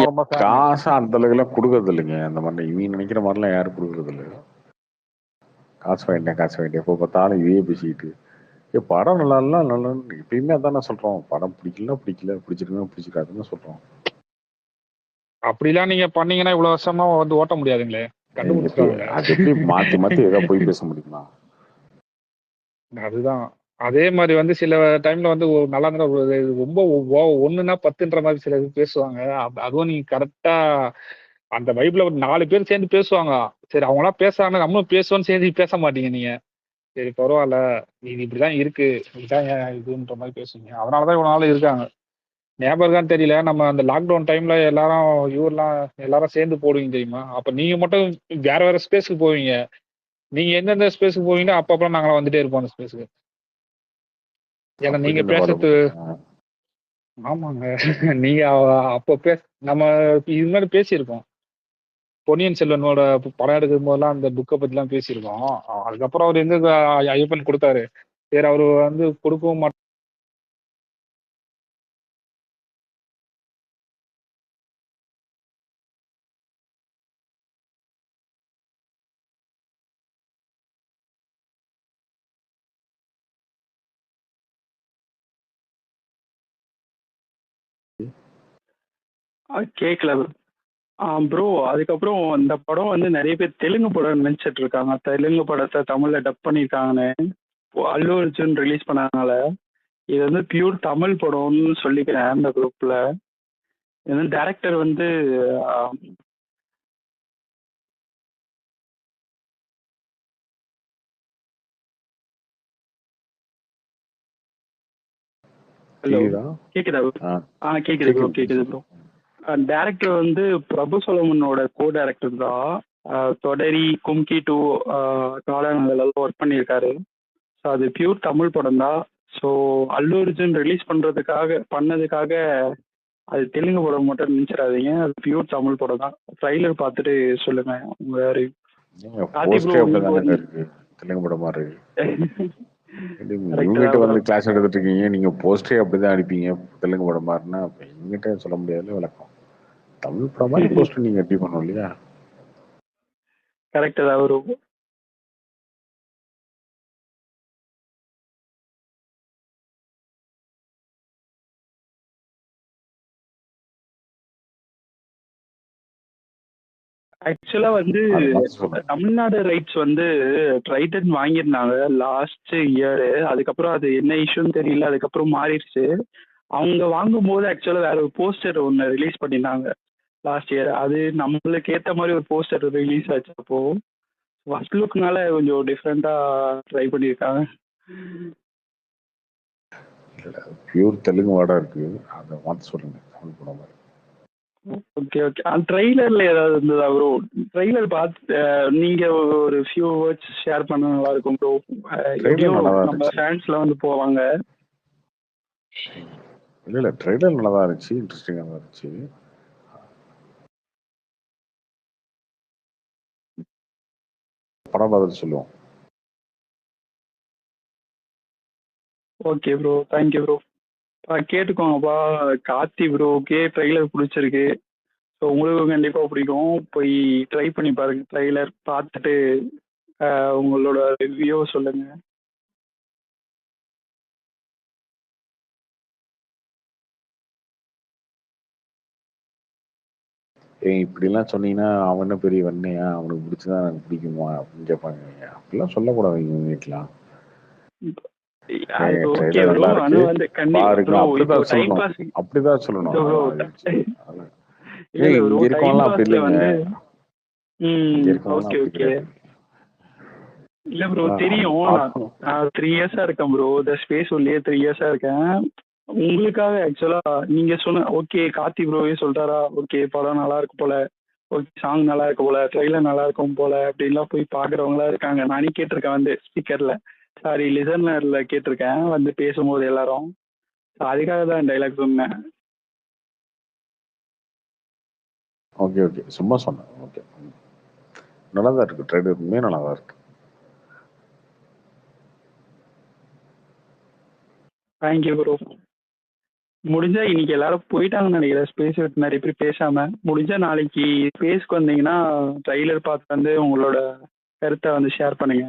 ரொம்ப காசு அந்த அளவுக்கு எல்லாம் கொடுக்கறது இல்லைங்க. அந்த மாதிரி இவங்க நினைக்கிற மாதிரிலாம் யாரும் கொடுக்கறது இல்லை. காசு வாங்கிட்டேன் எப்போ பார்த்தாலும் இதையே பேசிக்கிட்டு படம் நல்லா எப்பயுமே அதான் சொல்றோம். படம் பிடிக்கல பிடிச்சிருக்காதுன்னு சொல்றோம். அப்படிலாம் நீங்க பண்ணீங்கன்னா இவ்வளவு வருஷமா வந்து ஓட்ட முடியாதுங்களே. அது எப்படி மாத்தி ஏதாவது போய் பேச முடியுமா? அதுதான். அதே மாதிரி வந்து சில டைம்ல வந்து நல்லா ரொம்ப 1ன்னா 10ன்ற மாதிரி சில இது பேசுவாங்க. அதுவும் நீங்க கரெக்டா அந்த வைப்ல ஒரு 4 பேர் சேர்ந்து பேசுவாங்க. சரி அவங்களாம் பேசுறாங்க, நம்மளும் பேசுவோம்னு சேர்ந்து பேச மாட்டீங்க நீங்க. சரி பரவாயில்ல, இது இப்படிதான் இருக்கு, இதுதான் இதுன்ற மாதிரி பேசுவீங்க. அதனாலதான் இவ்வளவு நாள் இருக்காங்க. ஞாபகம் இருக்கான்னு தெரியல. நம்ம அந்த லாக்டவுன் டைம்ல எல்லாரும் இவரெல்லாம் எல்லாரும் சேர்ந்து போடுவீங்க தெரியுமா? அப்ப நீங்க மட்டும் வேற வேற ஸ்பேஸ்க்கு போவீங்க. நீங்க எந்தெந்த ஸ்பேஸ்க்கு போவீங்களோ அப்பப்ப நாங்களாம் வந்துட்டே இருப்போம் அந்த ஸ்பேஸ்க்கு. ஏன்னா அப்படி நீங்க இந்த பாடம் பேசுறது ஆமாங்க. நீங்க அப்போ நம்ம இது மாதிரி பேசியிருக்கோம். பொன்னியின் செல்வனோட படம் எடுக்கும் போதெல்லாம் அந்த புக்கை பத்தி எல்லாம் பேசியிருக்கோம். அதுக்கப்புறம் அவர் எங்க ஐயப்பன் கொடுத்தாரு. சரி அவரு வந்து கொடுக்கவும் மாட்டாரு. கேட்கல ப்ரோ. அதுக்கப்புறம் இந்த படம் வந்து நிறைய பேர் தெலுங்கு படம் நினைச்சிட்டு இருக்காங்க. தெலுங்கு படத்தை தமிழ்ல டப் பண்ணியிருக்காங்கன்னு அல்லு அர்ஜுன் ரிலீஸ் பண்ணதுனால இது வந்து பியூர் தமிழ் படம்னு சொல்லிக்கிறேன் அந்த குரூப்ல. இது வந்து டேரக்டர் வந்து ஹலோ கேக்குதா ப்ரோ? கேக்குது ப்ரோ, கேக்குது ப்ரோ. டேரக்டர் வந்து பிரபு சொலமனோட கோ டேரக்டர் தான். தொடரி, கும்கி 2, காளான் அதெல்லாம் ஒர்க் பண்ணியிருக்காரு. ஸோ அது பியூர் தமிழ் படம் தான். ஸோ அல்லு அர்ஜுன் ரிலீஸ் பண்ணதுக்காக அது தெலுங்கு படம் மட்டும் நினைச்சிடாதீங்க. அது பியூர் தமிழ் படம் தான். ட்ரைலர் பார்த்துட்டு சொல்லுங்க உங்க review. கார்த்தி ப்ரோ போஸ்டே அப்படிதானே இருக்கு, தெலுங்கு படம் மாதிரி. இவங்ககிட்ட வந்து கிளாஸ் எடுத்துட்டு இருக்கீங்க, நீங்க போஸ்டே அப்படிதான் அடிப்பீங்க தெலுங்கு படம் மாதிரினா அப்ப எங்கிட்ட சொல்ல முடியாதுல விளக்கம். தமிழ் படம் மாதிரி போஸ்டர் நீங்க எப்படி பண்ணணும் இல்லையா? கரெக்ட் தான் ப்ரோ. ஆக்சுவலா வந்து தமிழ்நாடு ரைட்ஸ் வந்து ட்ரைடன் வாங்கியிருந்தாங்க லாஸ்ட் இயர். அதுக்கப்புறம் அது என்ன இஷ்யூன்னு தெரியல, அதுக்கப்புறம் மாறிடுச்சு. அவங்க வாங்கும்போது ஆக்சுவலா வேற ஒரு போஸ்டர் ஒன்று ரிலீஸ் பண்ணியிருந்தாங்க லாஸ்ட் இயர். அது நம்மளுக்கு ஏற்ற மாதிரி ஒரு போஸ்டர் ரிலீஸ் ஆச்சு. அப்போ ஃபர்ஸ்ட் லுக்னால கொஞ்சம் டிஃப்ரெண்டா ட்ரை பண்ணியிருக்காங்க. பியூர் தெலுங்கு வாடா இருக்கு, அதை மாற்ற சொல்லுங்க தமிழ் படம் மாதிரி. Okay okay. ட்ரெய்லர்ல ஏதாவது இருந்ததா ப்ரோ? ட்ரெய்லர் பார்த்து நீங்க ஒரு ஃபியூ வேர்ட்ஸ் ஷேர் பண்ண நல்லா இருக்கும் ப்ரோ. எப்படியும் நம்ம ஃபேன்ஸ்ல வந்து போவாங்க. இல்ல ட்ரெய்லர் நல்லா தான் இருந்துச்சு, இன்ட்ரெஸ்டிங்கா தான் இருந்துச்சு. படம் பார்த்துட்டு சொல்லுவோம். Okay bro, thank you bro. கேட்டுக்கோங்கப்பா, கார்த்தி ப்ரோக்கே ட்ரெய்லர் பிடிச்சிருக்கு. ஸோ உங்களுக்கும் கண்டிப்பாக பிடிக்கும். போய் ட்ரை பண்ணி பாருங்க. ட்ரெய்லர் பார்த்துட்டு உங்களோட ரிவ்யூ சொல்லுங்க. இப்படிலாம் சொன்னீங்கன்னா அவன் என்ன பெரிய வன்னையா, அவனுக்கு பிடிச்சதான் எனக்கு பிடிக்குமா அப்படின்னு கேட்பாங்க. அப்படிலாம் சொல்லக்கூடாது இவங்க வீட்டுலாம். அப்படிதான் சொல்லணும். இங்க இருக்கவங்கலாம் அப்படி இல்லைங்க. இல்ல ப்ரோ தெரியும். நான் 3 இயர்ஸா இருக்கேன் ப்ரோ. இந்த ஸ்பேஸ் உள்ளே 3 இயர்ஸா இருக்கேன். உங்களுக்காக ஆக்சுவலா நீங்க சொன்ன ஓகே கார்த்தி ப்ரோவே சொல்றாரா, ஓகே படம் நல்லா இருக்கு போல, ஓகே சாங் நல்லா இருக்கு போல, ட்ரெய்லர் நல்லா இருக்கும் போல அப்படின்லாம் போய் பாக்குறவங்களா இருக்காங்க. நானே கேட்டிருக்கேன் வந்து ஸ்பீக்கர்ல, சாரி லிசனர்ல கேட்டிருக்கேன் வந்து பேசும்போது எல்லாரும். அதுக்காக தான் டைலாக் சொன்னேன். ஓகே ஓகே, சும்மா சொன்னேன். ஓகே, நல்லா தான் இருக்கு ட்ரெய்லர், நல்லா தான் இருக்கு. Thank you bro. முடிஞ்சா இன்னைக்கு எல்லாரும் போயிட்டாங்கன்னு நினைக்கிறேன் ஸ்பேஸ் விட்டு நிறைய பேர் பேசாம. முடிஞ்சா நாளைக்கு ஸ்பேஸ்க்கு வந்தீங்கன்னா ட்ரெய்லர் பார்த்து வந்து உங்களோட கருத்தை வந்து ஷேர் பண்ணுங்க.